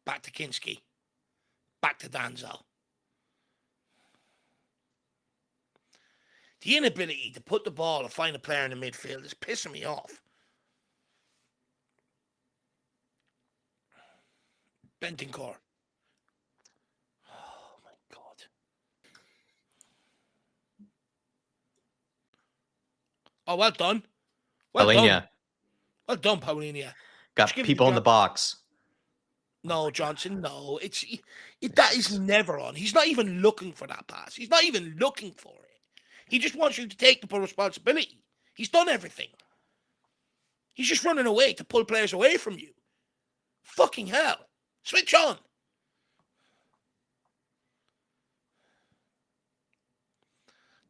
Back to Kinski. Back to Danzo. The inability to put the ball or find a player in the midfield is pissing me off. Bentancur. Oh, my God. Oh, well done. Well done. Well done, Paulinia. Got people in the box. No, Johnson, no. That is never on. He's not even looking for that pass. He's not even looking for it. He just wants you to take the responsibility. He's done everything. He's just running away to pull players away from you. Fucking hell. Switch on.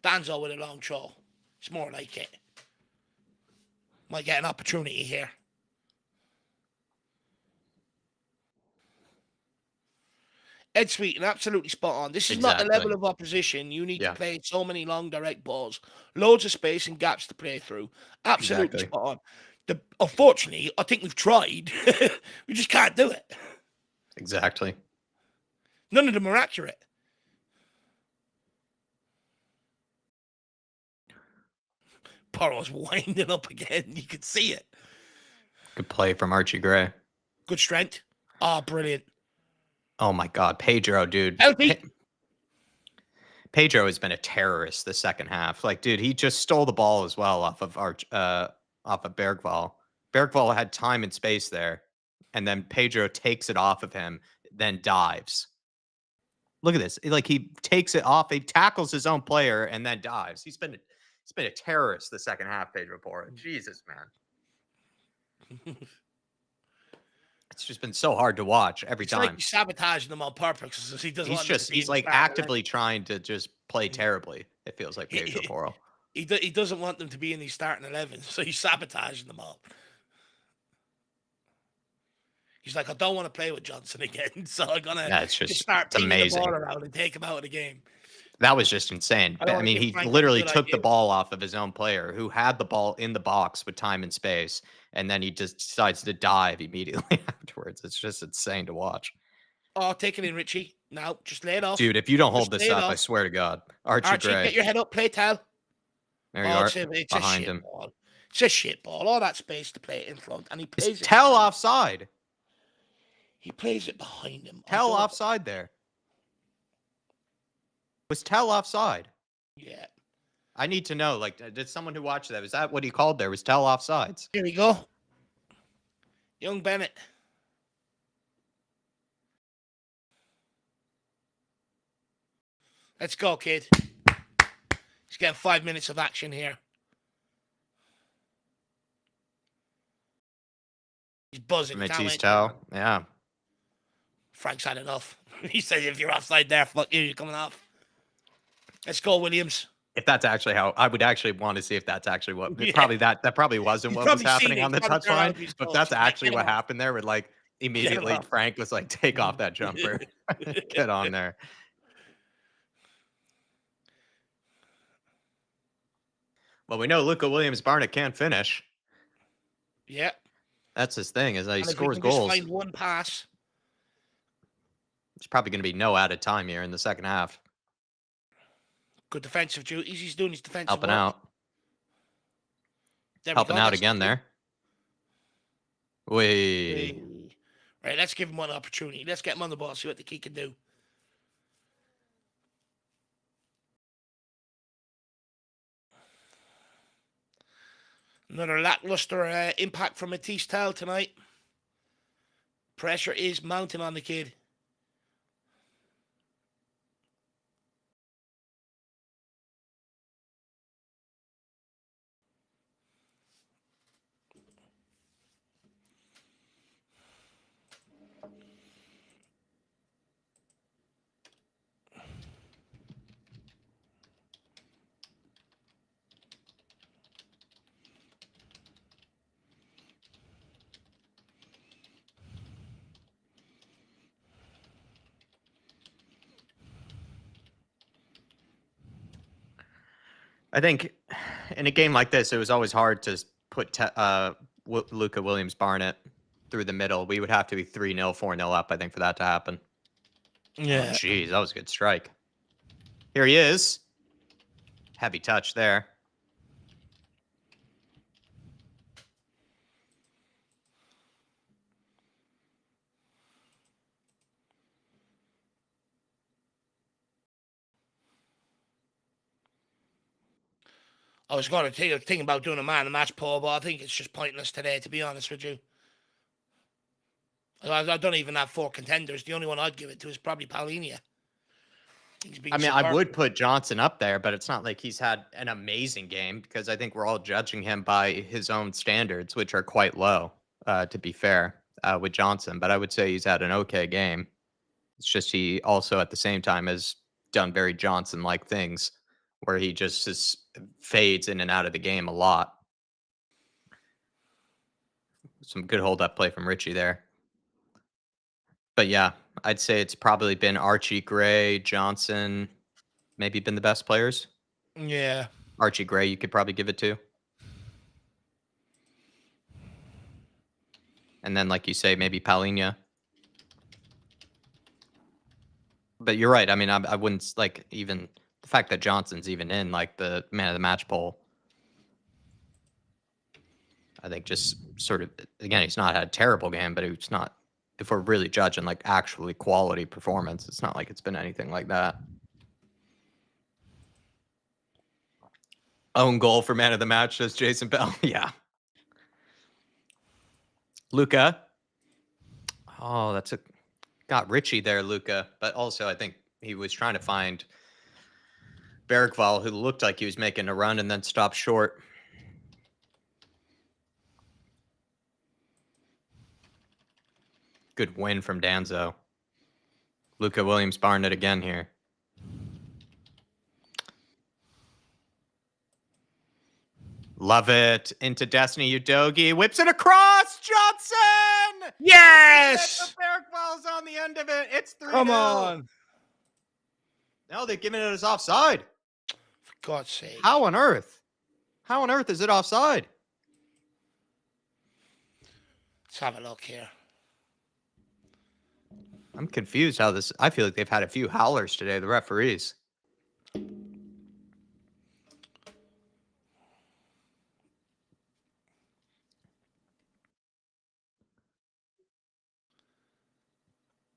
Danzo with a long throw. It's more like it. Might get an opportunity here. Ed Sweeten, absolutely spot on. This is not the level of opposition. You need to play so many long direct balls. Loads of space and gaps to play through. Absolutely spot on. Unfortunately, I think we've tried. We just can't do it. Exactly. None of them are accurate. Poro's winding up again. You could see it. Good play from Archie Gray. Good strength. Oh, brilliant. Oh, my God. Pedro, dude. Pedro has been a terrorist the second half. Like, dude, he just stole the ball as well off of Bergvall. Bergvall had time and space there. And then Pedro takes it off of him, then dives. Look at this. Like, he takes it off. He tackles his own player and then dives. He's been a terrorist the second half, Pedro Porro. Jesus, man. It's just been so hard to watch every time. Like he's sabotaging them on purpose. He's like actively trying to just play terribly. It feels like Pedro Porro. He doesn't want them to be in his starting 11, so he's sabotaging them all. He's like, I don't want to play with Johnson again, so I'm gonna Yeah, just start it's pinging the ball amazing. around and take him out of the game. That was just insane. I don't I want to mean, give he Frank a literally good took the idea. ball off of his own player who had the ball in the box with time and space, and then he just decides to dive immediately afterwards. It's just insane to watch. Oh, take it in, Richie. Now, just lay it off. Dude, if you don't hold Just this lay it up, I off. swear to God. Archie Archie, Gray. get your head up. Play towel. There you Oh, are. it's a Behind shit him. ball. It's a shit ball. All that space to play it in front, and he Is plays it. Tell behind. offside? He plays it behind him. Tell offside there. Was Tell offside? Yeah. I need to know. Like, did someone who watched that? Was that what he called there? Was Tell offsides? Here we go. Young Bennett. Let's go, kid. He's getting 5 minutes of action here. He's buzzing. Matisse Tell. Yeah. Frank's had enough. He said, if you're offside there, fuck you, you're coming off. Let's go, Williams. If that's actually how, I would actually want to see if that's actually what, Yeah. probably that probably wasn't You've what was probably seen happening it. on the He's probably turned around touchline. to his But coach. that's He's like, actually "Get what him off." happened there. With like immediately off. Frank was like, take off that jumper. Get on there. Well, we know Luka Williams-Barnett can't finish. Yeah. That's his thing, is that he And if scores we can goals. just find one pass. It's probably going to be no added time here in the second half. Good defensive duties. He's doing his defensive Helping work. out. There we Helping go. out That's again good. there. Wait. Right, let's give him one opportunity. Let's get him on the ball, see what the key can do. Another lackluster impact from Matisse Tell tonight. Pressure is mounting on the kid. I think in a game like this, it was always hard to put Luka Williams-Barnett through the middle. We would have to be 3-0, 4-0 up, I think, for that to happen. Yeah. Jeez, that was a good strike. Here he is. Heavy touch there. I was going to think about doing a man-of-match poll, but I think it's just pointless today, to be honest with you. I don't even have 4 contenders. The only one I'd give it to is probably Paulinia. I mean, I would put Johnson up there, but it's not like he's had an amazing game, because I think we're all judging him by his own standards, which are quite low, to be fair, with Johnson. But I would say he's had an okay game. It's just he also at the same time has done very Johnson-like things where he just fades in and out of the game a lot. Some good hold-up play from Richie there. But yeah, I'd say it's probably been Archie Gray, Johnson, maybe been the best players. Yeah. Archie Gray, you could probably give it to. And then, like you say, maybe Paulinho. But you're right. I mean, I wouldn't, like, even the fact that Johnson's even in, like, the man of the match poll. I think just sort of, again, he's not had a terrible game, but it's not, if we're really judging, like, actually quality performance, it's not like it's been anything like that. Own goal for man of the match, says Jason Bell. Yeah. Luka. Oh, that's a... Got Richie there, Luka. But also, I think he was trying to find Bergvall, who looked like he was making a run and then stopped short. Good win from Danzo. Luka Williams-Barnett again here. Love it. Into Destiny Udogi. Whips it across. Johnson! Yes! The Barrack ball's on the end of it. It's 3-0. Come on. No, they're giving it as offside. For God's sake. How on earth? How on earth is it offside? Let's have a look here. I'm confused how this... I feel like they've had a few howlers today, the referees.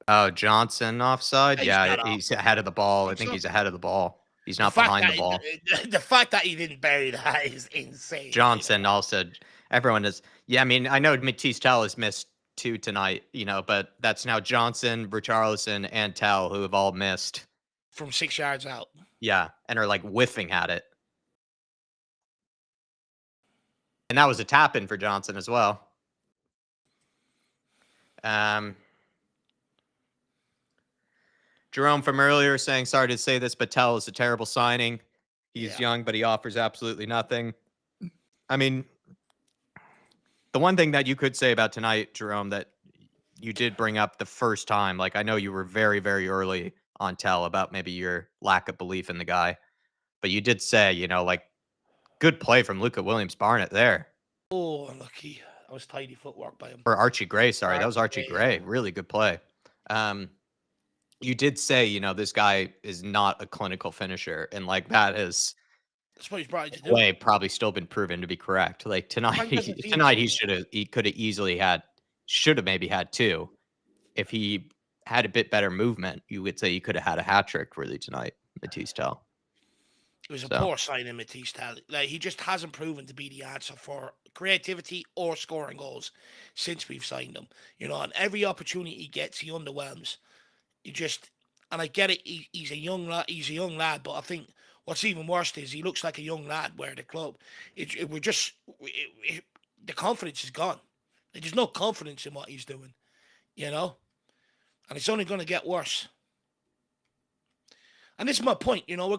Oh, Johnson offside? Yeah, he's ahead of the ball. I think he's ahead of the ball. He's not behind the ball. The fact that he didn't bury that is insane. Johnson also... Everyone is... Yeah, I mean, I know Matisse Tell has missed 2 tonight, but that's now Johnson, Richarlison, and Tell who have all missed. From 6 yards out. Yeah, and are like whiffing at it. And that was a tap-in for Johnson as well. Jerome from earlier saying, sorry to say this, but Tell is a terrible signing. He's young, but he offers absolutely nothing. I mean, the one thing that you could say about tonight, Jerome, that you did bring up the first time, like I know you were very, very early on Tell about maybe your lack of belief in the guy, but you did say, like good play from Luca Williams-Barnett there. Oh, unlucky. That was tidy footwork by him. Or Archie Gray, sorry. That was Archie Gray. Really good play. You did say, this guy is not a clinical finisher, and like that is... That's what he's brought to do. Way probably still been proven to be correct. Like tonight, he could have easily should have maybe had 2. If he had a bit better movement, you would say he could have had a hat trick really tonight, Matisse Tell. It was a poor signing, Matisse Tell. Like he just hasn't proven to be the answer for creativity or scoring goals since we've signed him. On every opportunity he gets, he underwhelms. And I get it. He's a young lad, but I think what's even worse is he looks like a young lad where the club, the confidence is gone. There's no confidence in what he's doing, and it's only going to get worse. And this is my point, we're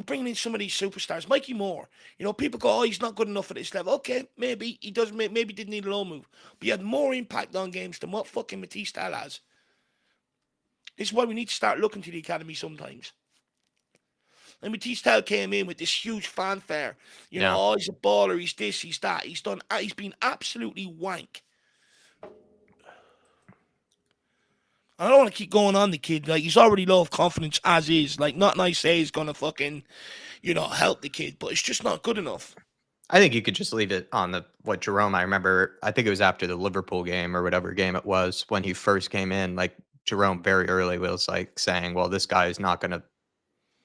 bringing in some of these superstars. Mikey Moore, people go, oh, he's not good enough at this level. Okay, maybe he does. Maybe didn't need a low move, but he had more impact on games than what fucking Matisse Tell has. This is why we need to start looking to the academy sometimes. And Matisse Tell came in with this huge fanfare. Oh, he's a baller, he's this, he's that. He's been absolutely wank. I don't want to keep going on the kid. Like, he's already low of confidence as is. Like, not nice say he's going to fucking, help the kid, but it's just not good enough. I think you could just leave it on what Jerome, I remember, I think it was after the Liverpool game or whatever game it was when he first came in, like, Jerome very early was like saying, well, this guy is not going to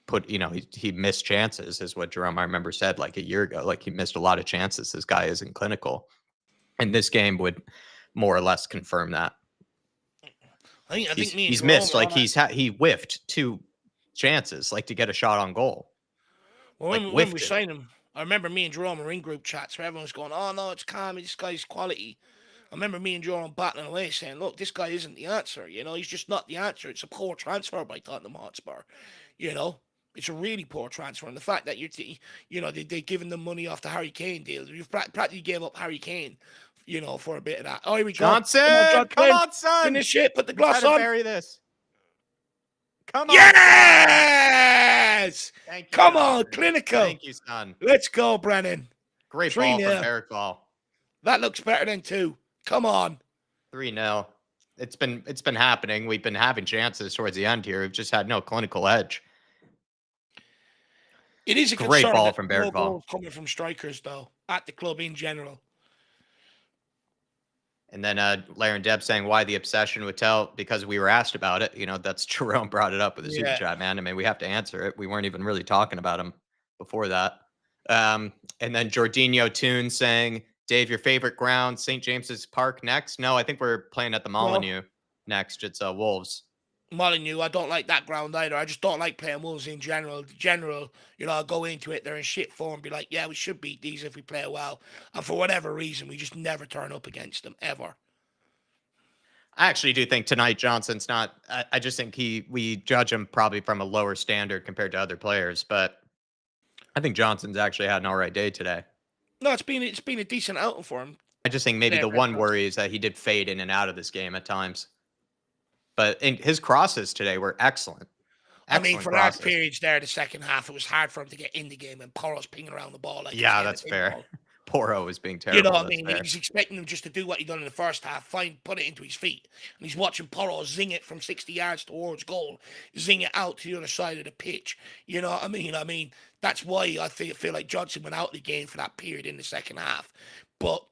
put, he missed chances is what Jerome, I remember, said like a year ago. Like he missed a lot of chances. This guy isn't clinical. And this game would more or less confirm that. I think he's missed. Like he whiffed 2 chances like to get a shot on goal. Well, when we signed him, I remember me and Jerome were in group chats where everyone's going, oh, no, it's calm. This guy's quality. I remember me and Jerome battling away saying, look, this guy isn't the answer. He's just not the answer. It's a poor transfer by Tottenham Hotspur. It's a really poor transfer. And the fact that they're giving them money off the Harry Kane deal. You've practically gave up Harry Kane, for a bit of that. Oh, here we go. Johnson! Come on, son! Finish it. Put the gloss on. Bury this. Come on. Yes! Thank you. Come on, clinical. Thank you, son. Let's go, Brennan. Great ball from Barrack ball. That looks better than 2. Come on. 3-0. It's been happening. We've been having chances towards the end here. We've just had no clinical edge. It is a great ball from Barrack ball coming from strikers though at the club in general. And then Larry and Deb saying why the obsession with Tell, because we were asked about it. That's Jerome brought it up with his super chat, man. I mean, we have to answer it. We weren't even really talking about him before that. And then Jorginho Toon saying, Dave, your favorite ground, St. James's Park next? No, I think we're playing at the Molineux next. It's Wolves. Molineux, I don't like that ground either. I just don't like playing Wolves in general. I'll go into it, they're in shit form, be like, yeah, we should beat these if we play well. And for whatever reason, we just never turn up against them, ever. I actually do think tonight Johnson's not... I just think we judge him probably from a lower standard compared to other players, but... I think Johnson's actually had an all right day today. No, it's been a decent outing for him. I just think maybe Today, the Brendan one Johnson. worry is that he did fade in and out of this game at times. But his crosses today were excellent. I mean, Excellent for large crosses. periods there, the second half, it was hard for him to get in the game, and Porro's pinging around the ball like he's Yeah, getting a that's ping fair. ball. Poro was being You know terrible. what I That's mean? fair. He's expecting him just to do what he done in the first half, put it into his feet. And he's watching Porro zing it from 60 yards towards goal, zing it out to the other side of the pitch. You know what I mean? I mean, that's why I feel like Johnson went out of the game for that period in the second half. But,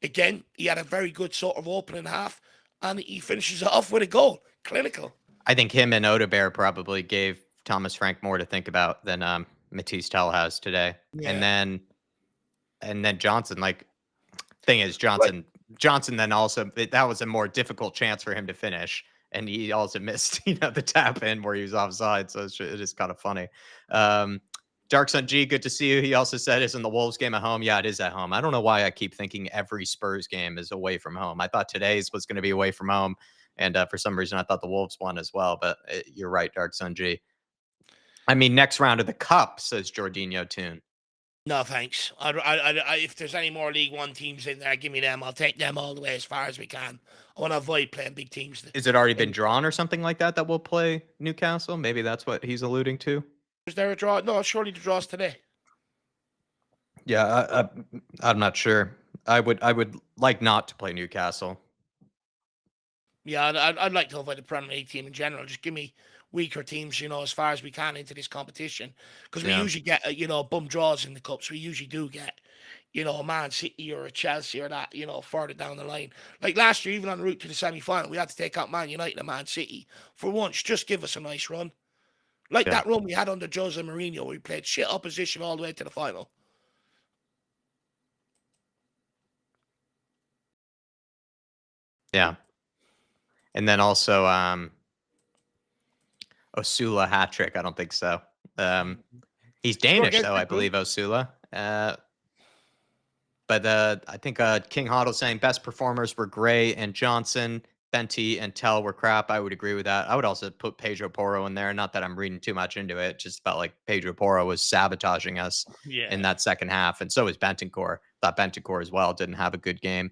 again, he had a very good sort of opening half, and he finishes it off with a goal. Clinical. I think him and Odebear probably gave Thomas Frank more to think about than Matisse Tell has today. Yeah. And then Johnson, like, thing is, Right. Johnson then also, that was a more difficult chance for him to finish. And he also missed, the tap in where he was offside. So it is kind of funny. Dark Sun G, good to see you. He also said, isn't the Wolves game at home? Yeah, it is at home. I don't know why I keep thinking every Spurs game is away from home. I thought today's was going to be away from home. And for some reason, I thought the Wolves won as well. But you're right, Dark Sun G. I mean, next round of the Cup, says Jorginho Toon. No, thanks. If there's any more League One teams in there, give me them. I'll take them all the way as far as we can. I want to avoid playing big teams. Is it already been drawn or something like that we'll play Newcastle? Maybe that's what he's alluding to. Is there a draw? No, surely the draw's today. Yeah, I'm not sure. I would like not to play Newcastle. Yeah, I'd like to avoid the Premier League team in general. Just give me weaker teams, as far as we can into this competition. Because we usually get, bum draws in the Cups. We usually do get, a Man City or a Chelsea or that, further down the line. Like last year, even on the route to the semi-final, we had to take out Man United and Man City. For once, just give us a nice run. Like that run we had under Jose Mourinho, where we played shit opposition all the way to the final. Yeah. And then also Osula hat trick. I don't think so. He's Danish though, I believe, Osula. But I think King Hoddle saying best performers were Gray and Johnson. Fenty and Tell were crap. I would agree with that. I would also put Pedro Porro in there. Not that I'm reading too much into it. Just felt like Pedro Porro was sabotaging us in that second half. And so was Bentancur. Thought Bentancur as well didn't have a good game.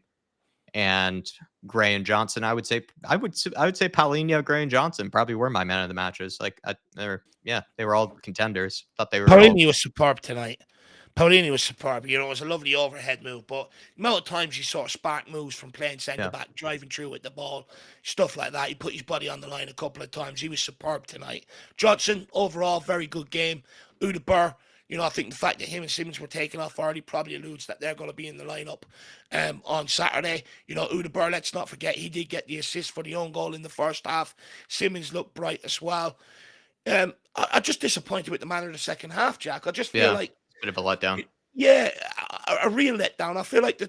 And Gray and Johnson, I would say Paulinho, Gray, and Johnson probably were my men of the matches. Like they were all contenders. Thought they were. Paulinho was superb tonight. Paulinho was superb. It was a lovely overhead move, but the amount of times he sort of spark moves from playing centre back, driving through with the ball, stuff like that. He put his body on the line a couple of times. He was superb tonight. Johnson, overall, very good game. Udebur, I think the fact that him and Simmons were taken off early probably alludes that they're going to be in the lineup on Saturday. Udebur, let's not forget, he did get the assist for the own goal in the first half. Simmons looked bright as well. I'm just disappointed with the manner of the second half, Jack. I just feel like bit of a letdown. Yeah, a real letdown. I feel like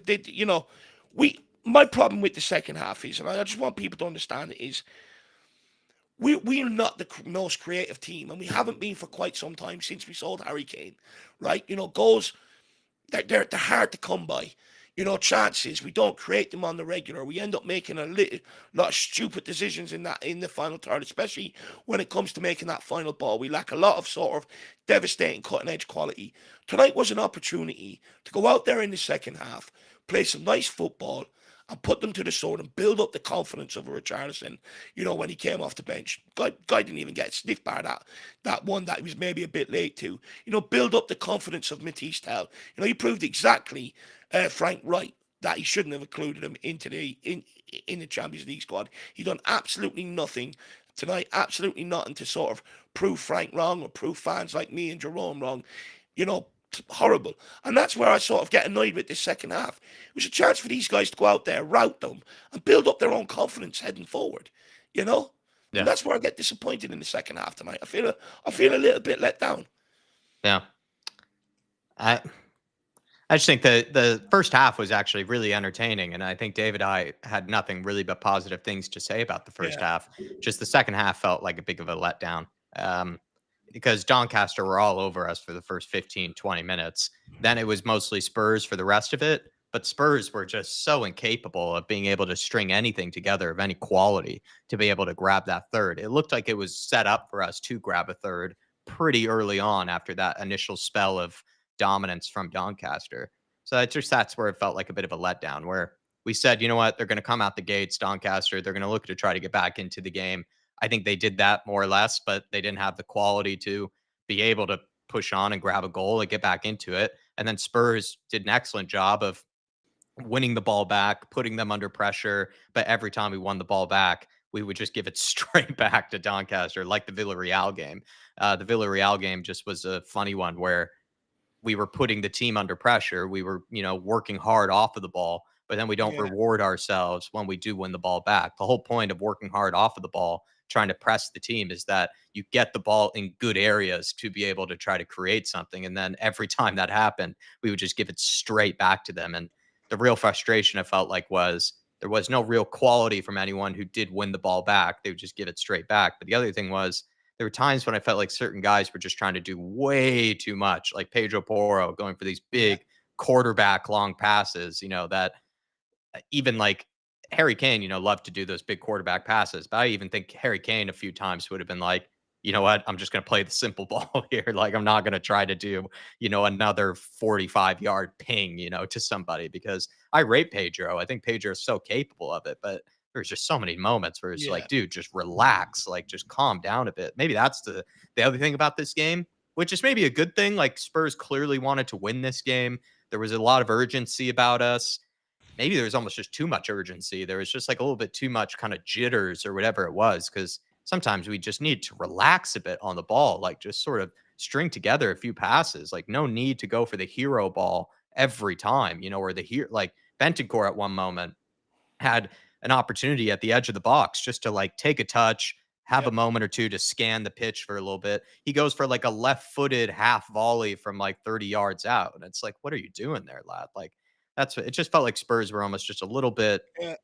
my problem with the second half is, and I just want people to understand it, is we're not the most creative team, and we haven't been for quite some time since we sold Harry Kane, right? Goals, they're hard to come by. Chances, we don't create them on the regular. We end up making a lot of stupid decisions in the final third, especially when it comes to making that final ball. We lack a lot of sort of devastating cutting edge quality. Tonight was an opportunity to go out there in the second half, play some nice football, and put them to the sword and build up the confidence of a Richarlison, when he came off the bench. Guy didn't even get sniffed by that one that he was maybe a bit late to. Build up the confidence of Matisse Tell. He proved exactly Frank Wright that he shouldn't have included him into in the Champions League squad. He done absolutely nothing tonight, absolutely nothing to sort of prove Frank wrong or prove fans like me and Jerome wrong. Horrible. And that's where I sort of get annoyed with this second half. It was a chance for these guys to go out there, rout them, and build up their own confidence heading forward. Yeah. And that's where I get disappointed in the second half tonight. I feel a little bit let down. Yeah. I just think the first half was actually really entertaining, and I think David and I had nothing really but positive things to say about the first half. Just the second half felt like a big of a letdown. Because Doncaster were all over us for the first 15, 20 minutes. Then it was mostly Spurs for the rest of it. But Spurs were just so incapable of being able to string anything together of any quality to be able to grab that third. It looked like it was set up for us to grab a third, pretty early on after that initial spell of dominance from Doncaster. So that's where it felt like a bit of a letdown, where we said, you know what, they're going to come out the gates, Doncaster. They're going to look to try to get back into the game. I think they did that more or less, but they didn't have the quality to be able to push on and grab a goal and get back into it. And then Spurs did an excellent job of winning the ball back, putting them under pressure. But every time we won the ball back, we would just give it straight back to Doncaster, like the Villarreal game. The Villarreal game just was a funny one where we were putting the team under pressure. We were, working hard off of the ball, but then we don't Yeah. reward ourselves when we do win the ball back. The whole point of working hard off of the ball, trying to press the team, is that you get the ball in good areas to be able to try to create something. And then every time that happened, we would just give it straight back to them. And the real frustration I felt like was there was no real quality from anyone who did win the ball back. They would just give it straight back. But the other thing was, there were times when I felt like certain guys were just trying to do way too much, like Pedro Porro going for these Yeah. big quarterback long passes, that even like Harry Kane, loved to do those big quarterback passes. But I even think Harry Kane a few times would have been like, you know what, I'm just going to play the simple ball here. Like, I'm not going to try to do, another 45-yard ping, to somebody, because I rate Pedro. I think Pedro is so capable of it. But there's just so many moments where it's Yeah. like, dude, just relax, like just calm down a bit. Maybe that's the other thing about this game, which is maybe a good thing. Like, Spurs clearly wanted to win this game. There was a lot of urgency about us. Maybe there was almost just too much urgency. There was just like a little bit too much kind of jitters or whatever it was, because sometimes we just need to relax a bit on the ball, like just sort of string together a few passes. Like, no need to go for the hero ball every time, or like Bentancur at one moment had an opportunity at the edge of the box just to like take a touch, have a Yep. moment or two to scan the pitch for a little bit. He goes for like a left-footed half volley from like 30 yards out. And it's like, what are you doing there, lad? Like, that's what it just felt like. Spurs were almost just a little bit, Yeah.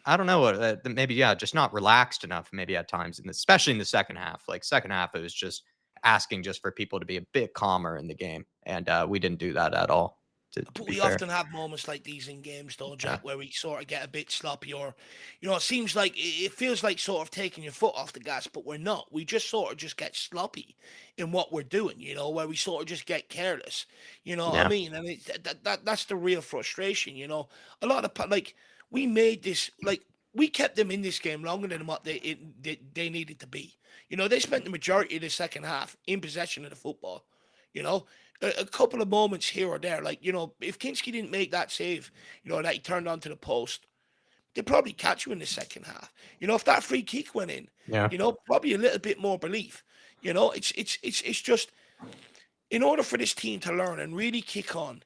I don't know, maybe, yeah, just not relaxed enough, maybe at times, especially in the second half. Like, second half, it was just asking just for people to be a bit calmer in the game. And we didn't do that at all, to But be we fair. often have moments like these in games, though, Yeah. Jack, where we sort of get a bit sloppy, or, it seems like it feels like sort of taking your foot off the gas, but we're not. We just sort of just get sloppy in what we're doing, where we sort of just get careless. You know what I Yeah. mean? And that's the real frustration. A lot of like we made this like we kept them in this game longer than what they needed to be. They spent the majority of the second half in possession of the football. You know, a couple of moments here or there. Like, if Kinski didn't make that save, that he turned onto the post, they'd probably catch you in the second half. If that free kick went in, Yeah. probably a little bit more belief. It's just in order for this team to learn and really kick on,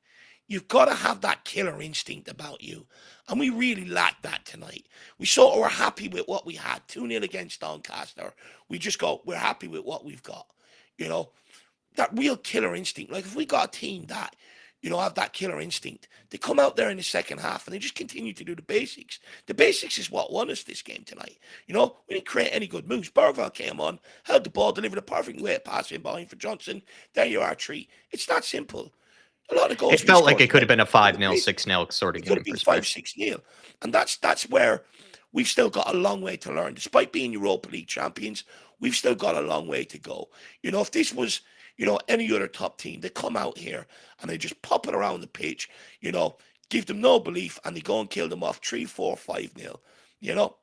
you've got to have that killer instinct about you. And we really lacked that tonight. We sort of were happy with what we had. 2-0 against Doncaster. We just go, we're happy with what we've got. You know, that real killer instinct. Like, if we got a team that, have that killer instinct, they come out there in the second half and they just continue to do the basics. The basics is what won us this game tonight. We didn't create any good moves. Bergvall came on, held the ball, delivered a perfect way of passing behind for Johnson. There you are, 3. It's that simple. A lot of It goals we felt like scored it could have tonight been a were the 5-0, basics. 6-0 sort of It could have game been for 5, Spurs. 6-0. And that's where we've still got a long way to learn. Despite being Europa League champions, we've still got a long way to go. If this was, any other top team, they come out here and they just pop it around the pitch, give them no belief, and they go and kill them off 3, 4, 5-0.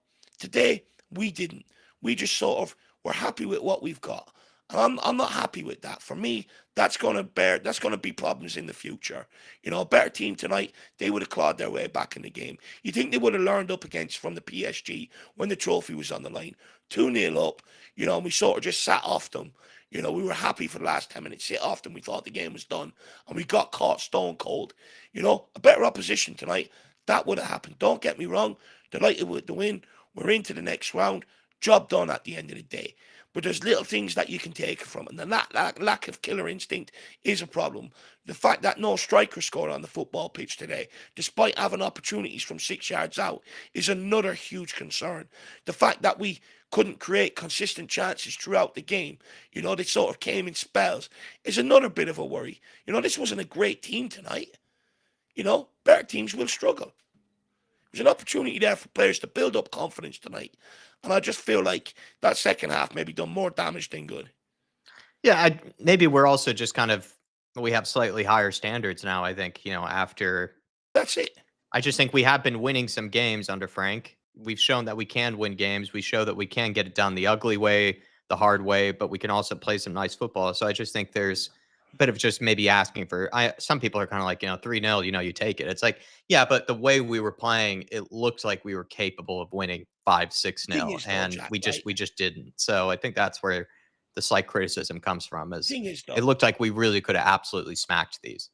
Today we didn't. We just sort of were happy with what we've got. And I'm not happy with that. For me, that's gonna be problems in the future. A better team tonight, they would have clawed their way back in the game. You think they would have learned up against from the PSG when the trophy was on the line? 2-0 up, and we sort of just sat off them. We were happy for the last 10 minutes, sit off them. We thought the game was done, and we got caught stone cold. A better opposition tonight, that would have happened. Don't get me wrong, delighted with the win. We're into the next round. Job done at the end of the day. But there's little things that you can take from it. And that lack of killer instinct is a problem. The fact that no striker scored on the football pitch today, despite having opportunities from 6 yards out, is another huge concern. The fact that we couldn't create consistent chances throughout the game, they sort of came in spells, is another bit of a worry. This wasn't a great team tonight. Better teams will struggle. There's an opportunity there for players to build up confidence tonight. And I just feel like that second half maybe done more damage than good. Yeah, maybe we're also just kind of we have slightly higher standards now. I think after That's it. I just think we have been winning some games under Frank. We've shown that we can win games. We show that we can get it done the ugly way, the hard way, but we can also play some nice football. So I just think there's a bit of just maybe asking for some people are kind of like, 3-0, you take it. It's like, yeah, but the way we were playing, it looked like we were capable of winning 5, six Thing nil, is, though, and Jack, we just right? we just didn't. So I think that's where the slight criticism comes from is Thing is, it though, looked like we really could have absolutely smacked these.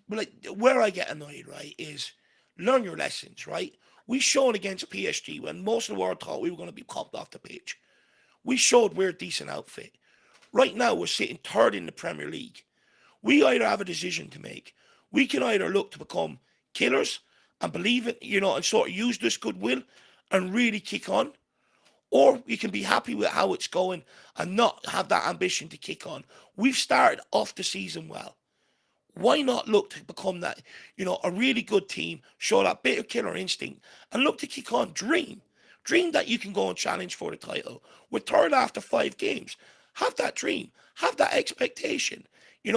but like where I get annoyed, right, is learn your lessons, right? We showed against PSG when most of the world thought we were going to be comped off the pitch. We showed we're a decent outfit. Right now, we're sitting third in the Premier League. We either have a decision to make. We can either look to become killers and believe it, and sort of use this goodwill and really kick on, or we can be happy with how it's going and not have that ambition to kick on. We've started off the season well. Why not look to become that, a really good team, show that bit of killer instinct, and look to kick on? Dream that you can go and challenge for the title. We're third after 5 games. Have that dream. Have that expectation.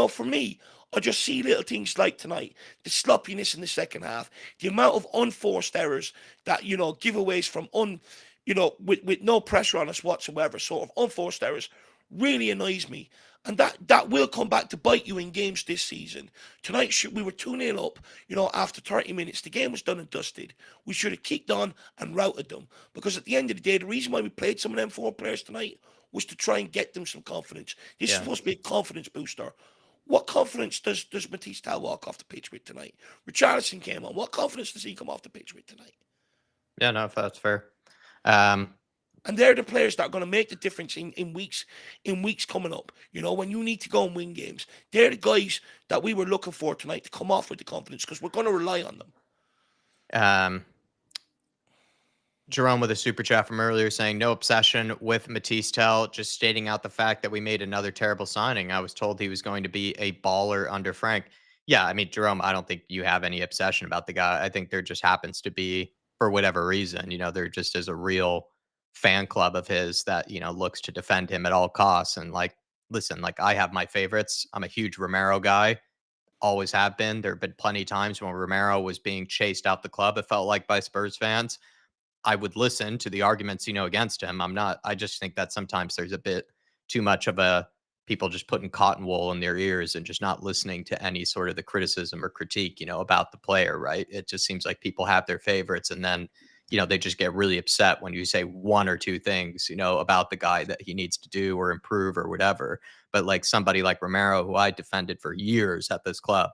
For me, I just see little things like tonight, the sloppiness in the second half, the amount of unforced errors that, giveaways from with no pressure on us whatsoever, sort of unforced errors, really annoys me. And that will come back to bite you in games this season. Tonight, we were 2-0 up, after 30 minutes. The game was done and dusted. We should have kicked on and routed them. Because at the end of the day, the reason why we played some of them 4 players tonight was to try and get them some confidence. This is Yeah. supposed to be a confidence booster. What confidence does Matisse Tal walk off the pitch with tonight? Richarlison came on. What confidence does he come off the pitch with tonight? Yeah, no, if that's fair. Um, And they're the players that are going to make the difference in weeks coming up. When you need to go and win games, they're the guys that we were looking for tonight to come off with the confidence because we're going to rely on them. um, Jerome with a super chat from earlier saying no obsession with Matisse Tell, just stating out the fact that we made another terrible signing. I was told he was going to be a baller under Frank. Yeah, I mean, Jerome, I don't think you have any obsession about the guy. I think there just happens to be, for whatever reason, there just is a real fan club of his that, looks to defend him at all costs. And like, listen, like I have my favorites. I'm a huge Romero guy, always have been. There have been plenty of times when Romero was being chased out the club, it felt like, by Spurs fans. I would listen to the arguments, against him. I just think that sometimes there's a bit too much of a people just putting cotton wool in their ears and just not listening to any sort of the criticism or critique, about the player, right? It just seems like people have their favorites and then, they just get really upset when you say one or two things, about the guy that he needs to do or improve or whatever. But like somebody like Romero, who I defended for years at this club,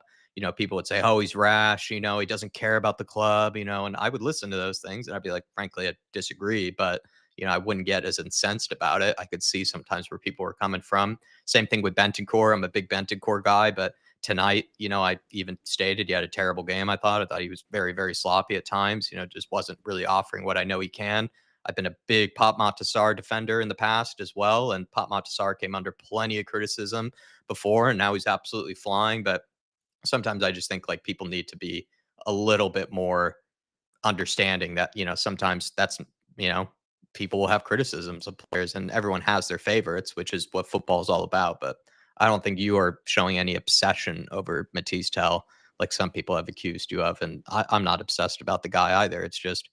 people would say, oh, he's rash, he doesn't care about the club, and I would listen to those things and I'd be like, frankly, I disagree, but, I wouldn't get as incensed about it. I could see sometimes where people were coming from. Same thing with Bentancur. I'm a big Bentancur guy, but tonight, I even stated he had a terrible game. I thought he was very, very sloppy at times, just wasn't really offering what I know he can. I've been a big Pop Montasar defender in the past as well. And Pop Montasar came under plenty of criticism before, and now he's absolutely flying. But sometimes I just think like people need to be a little bit more understanding that, sometimes that's, you know, people will have criticisms of players and everyone has their favorites, which is what football is all about. But I don't think you are showing any obsession over Matisse Tell like some people have accused you of. And I'm not obsessed about the guy either. It's just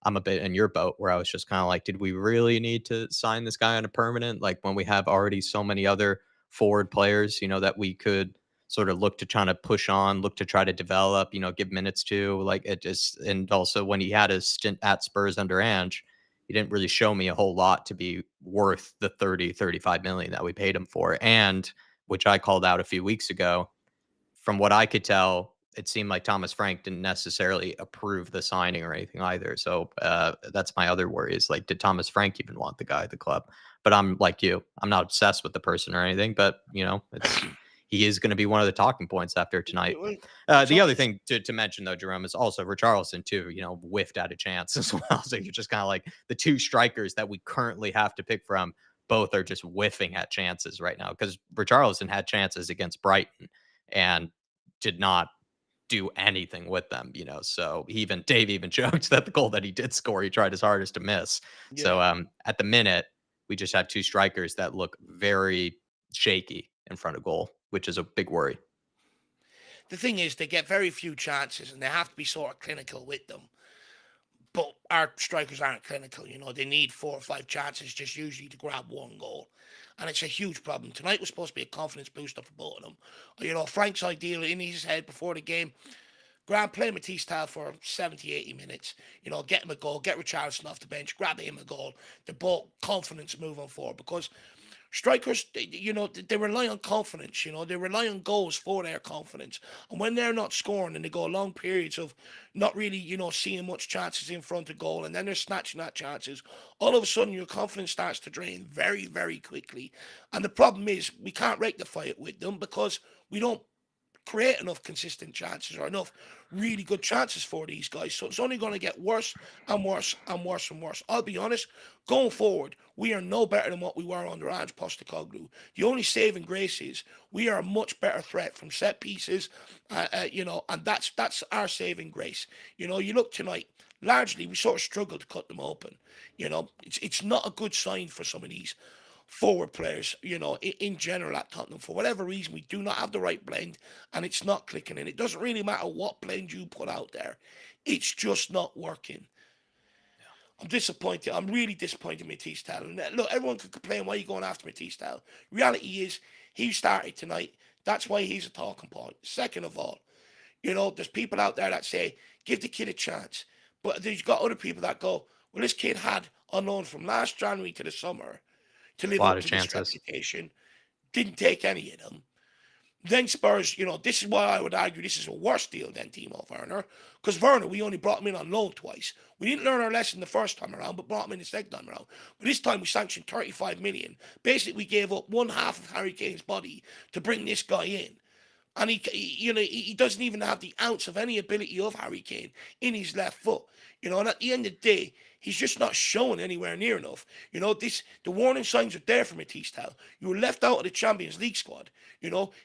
I'm a bit in your boat where I was just kind of like, did we really need to sign this guy on a permanent? Like when we have already so many other forward players, that we could sort of look to try to push on, look to try to develop, give minutes to. Like it just, and also when he had a stint at Spurs under Ange, he didn't really show me a whole lot to be worth the 35 million that we paid him for. And which I called out a few weeks ago, from what I could tell, it seemed like Thomas Frank didn't necessarily approve the signing or anything either. So that's my other worry is like, did Thomas Frank even want the guy at the club? But I'm like you, I'm not obsessed with the person or anything, but he is going to be one of the talking points after tonight. The other thing to mention though, Jerome, is also Richarlison too, whiffed at a chance as well. So you're just kind of like the two strikers that we currently have to pick from. Both are just whiffing at chances right now because Richarlison had chances against Brighton and did not do anything with them, So Dave even joked that the goal that he did score, he tried his hardest to miss. Yeah. So at the minute, we just have two strikers that look very shaky in front of goal, which is a big worry. The thing is, they get very few chances, and they have to be sort of clinical with them. But our strikers aren't clinical. They need 4 or 5 chances just usually to grab one goal. And it's a huge problem. Tonight was supposed to be a confidence booster for both of them. Frank's ideal in his head before the game, Grant, play Matisse Tal for 70, 80 minutes. Get him a goal, get Richarlison off the bench, grab him a goal. The ball, confidence moving forward. Because strikers, they rely on confidence. They rely on goals for their confidence. And when they're not scoring and they go long periods of not really, seeing much chances in front of goal, and then they're snatching at chances, all of a sudden your confidence starts to drain very, very quickly. And the problem is we can't rectify it with them because we don't create enough consistent chances or enough really good chances for these guys. So it's only going to get worse and worse and worse and worse. I'll be honest, going forward, we are no better than what we were under Ange Postecoglou. The only saving grace is we are a much better threat from set pieces, and that's our saving grace. You look tonight, largely we sort of struggled to cut them open. It's not a good sign for some of these forward players, in general at Tottenham. For whatever reason, we do not have the right blend and it's not clicking. And it doesn't really matter what blend you put out there, it's just not working. I'm disappointed. I'm really disappointed in Matisse Tal. And look, everyone could complain why are you going after Matisse Tal. Reality is, he started tonight. That's why he's a talking point. Second of all, there's people out there that say, give the kid a chance. But there's got other people that go, well, this kid had on loan from last January to the summer to A live lot up of to this chances. reputation. Didn't take any of them. Then Spurs, this is why I would argue this is a worse deal than Timo Werner. Because Werner, we only brought him in on loan twice. We didn't learn our lesson the first time around, but brought him in the second time around. But this time we sanctioned 35 million. Basically, we gave up one half of Harry Kane's body to bring this guy in. And he doesn't even have the ounce of any ability of Harry Kane in his left foot. And at the end of the day, he's just not showing anywhere near enough. The warning signs are there for Matisse Tal. You were left out of the Champions League squad.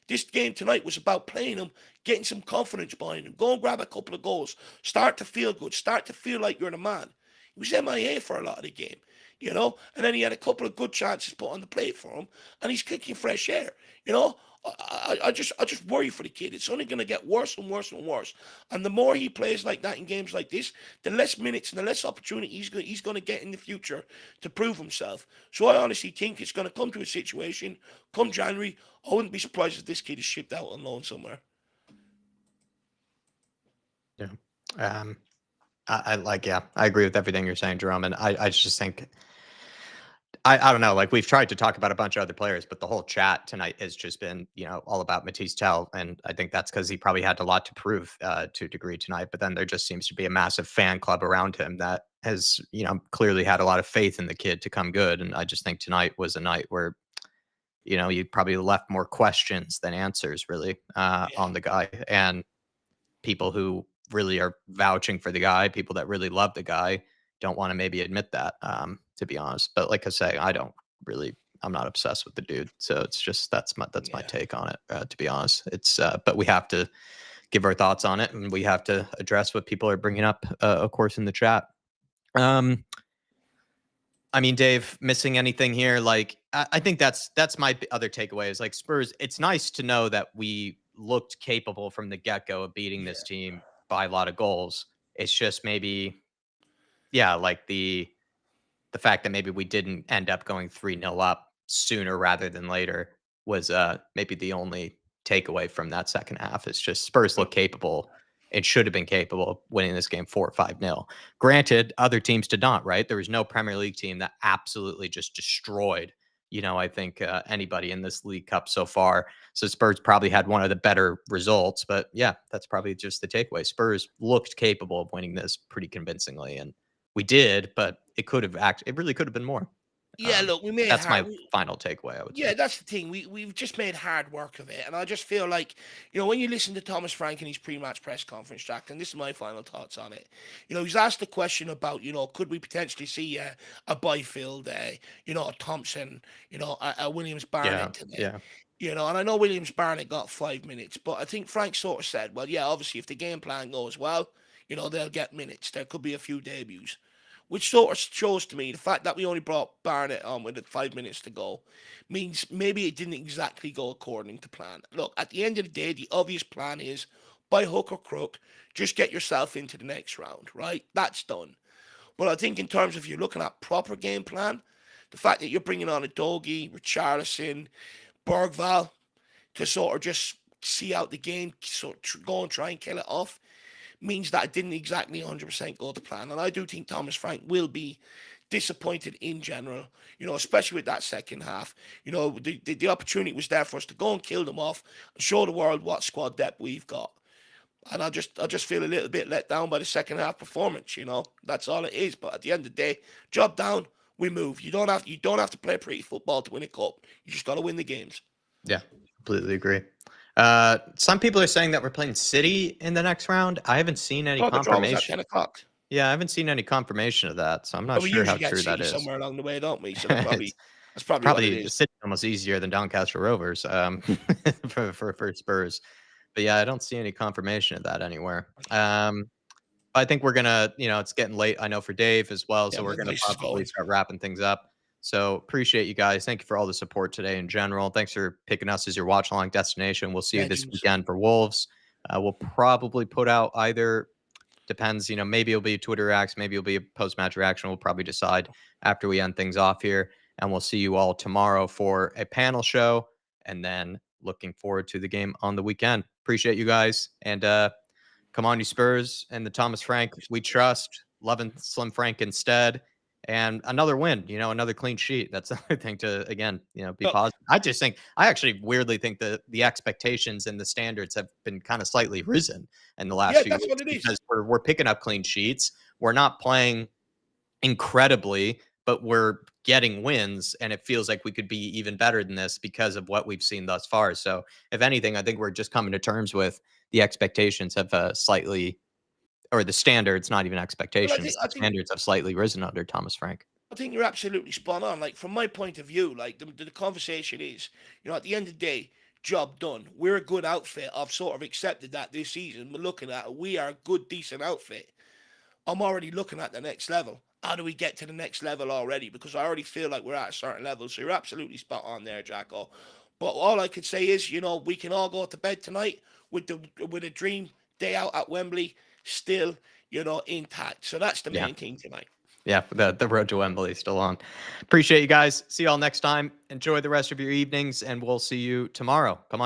This game tonight was about playing him, getting some confidence behind him, go and grab a couple of goals, start to feel good, start to feel like you're the man. He was MIA for a lot of the game. And then he had a couple of good chances put on the plate for him, and he's kicking fresh air. I just worry for the kid. It's only going to get worse and worse and worse. And the more he plays like that in games like this, the less minutes and the less opportunity he's going to get in the future to prove himself. So I honestly think it's going to come to a situation come January. I wouldn't be surprised if this kid is shipped out on loan somewhere. Yeah. I agree with everything you're saying, Jerome. And I just think, I don't know, like we've tried to talk about a bunch of other players, but the whole chat tonight has just been, all about Matisse Tell. And I think that's because he probably had a lot to prove to a degree tonight. But then there just seems to be a massive fan club around him that has, clearly had a lot of faith in the kid to come good. And I just think tonight was a night where, you probably left more questions than answers really on the guy. And people who really are vouching for the guy, people that really love the guy, don't want to maybe admit that, to be honest. But like I say, I'm not obsessed with the dude. So it's just that's my take on it. To be honest, it's but we have to give our thoughts on it, and we have to address what people are bringing up, of course, in the chat. I mean, Dave, missing anything here? Like, I think that's my other takeaway is like Spurs. It's nice to know that we looked capable from the get go of beating this team by a lot of goals. It's just maybe, yeah, like the fact that maybe we didn't end up going 3-0 up sooner rather than later was maybe the only takeaway from that second half. It's just Spurs look capable and should have been capable of winning this game 4 or 5-0. Granted, other teams did not, right? There was no Premier League team that absolutely just destroyed, I think anybody in this League Cup so far. So Spurs probably had one of the better results, but yeah, that's probably just the takeaway. Spurs looked capable of winning this pretty convincingly, and we did, but it really could have been more. Yeah, look, we made That's hard. my final takeaway, I would say. Yeah, that's the thing. We've just made hard work of it, and I just feel like when you listen to Thomas Frank in his pre-match press conference, Jack, and this is my final thoughts on it. He's asked the question about could we potentially see a Byfield, a Thompson, a Williams Barnett today. Yeah. And I know Williams Barnett got 5 minutes, but I think Frank sort of said, well, yeah, obviously if the game plan goes well, they'll get minutes. There could be a few debuts. which sort of shows to me the fact that we only brought Barnett on with 5 minutes to go means maybe it didn't exactly go according to plan. Look, at the end of the day, the obvious plan is by hook or crook, just get yourself into the next round, right? That's done. But I think in terms of you're looking at proper game plan, the fact that you're bringing on a Dogie, Richarlison, Bergval to sort of just see out the game, go and try and kill it off, means that it didn't exactly 100% go to plan. And I do think Thomas Frank will be disappointed in general, especially with that second half. The opportunity was there for us to go and kill them off and show the world what squad depth we've got. And I just feel a little bit let down by the second half performance. That's all it is. But at the end of the day, job down, we move. You don't have to play pretty football to win a cup. You just got to win the games. Yeah, completely agree. Some people are saying that we're playing City in the next round. I haven't seen any confirmation. At 10 o'clock. Yeah, I haven't seen any confirmation of that, so I'm not sure how true that is. Somewhere along the way, don't we? So that's probably what it is. City almost easier than Doncaster Rovers for Spurs. But yeah, I don't see any confirmation of that anywhere. I think we're gonna, it's getting late. I know for Dave as well, so we're gonna probably start wrapping things up. So appreciate you guys. Thank you for all the support today in general. Thanks for picking us as your watch along destination. We'll see you this weekend for Wolves. We'll probably put out either, depends, maybe it'll be a Twitter reaction, maybe it'll be a post-match reaction. We'll probably decide after we end things off here. And we'll see you all tomorrow for a panel show. And then looking forward to the game on the weekend. Appreciate you guys. And come on, you Spurs and the Thomas Frank. We trust. Loving Slim Frank instead. And another win, another clean sheet. That's another thing to, again, be positive. I actually weirdly think that the expectations and the standards have been kind of slightly risen in the last few weeks because we're picking up clean sheets. We're not playing incredibly, but we're getting wins, and it feels like we could be even better than this because of what we've seen thus far. So if anything, I think we're just coming to terms with the expectations have slightly, or the standards, not even expectations, the standards have slightly risen under Thomas Frank. I think you're absolutely spot on. Like, from my point of view, like the conversation is, at the end of the day, job done. We're a good outfit. I've sort of accepted that this season. We're looking at, we are a good, decent outfit. I'm already looking at the next level. How do we get to the next level already? Because I already feel like we're at a certain level. So you're absolutely spot on there, Jacko. But all I could say is, we can all go to bed tonight with a dream day out at Wembley still, intact. So that's the main thing tonight. Yeah, the road to Wembley still on. Appreciate you guys. See you all next time. Enjoy the rest of your evenings, and we'll see you tomorrow. Come on.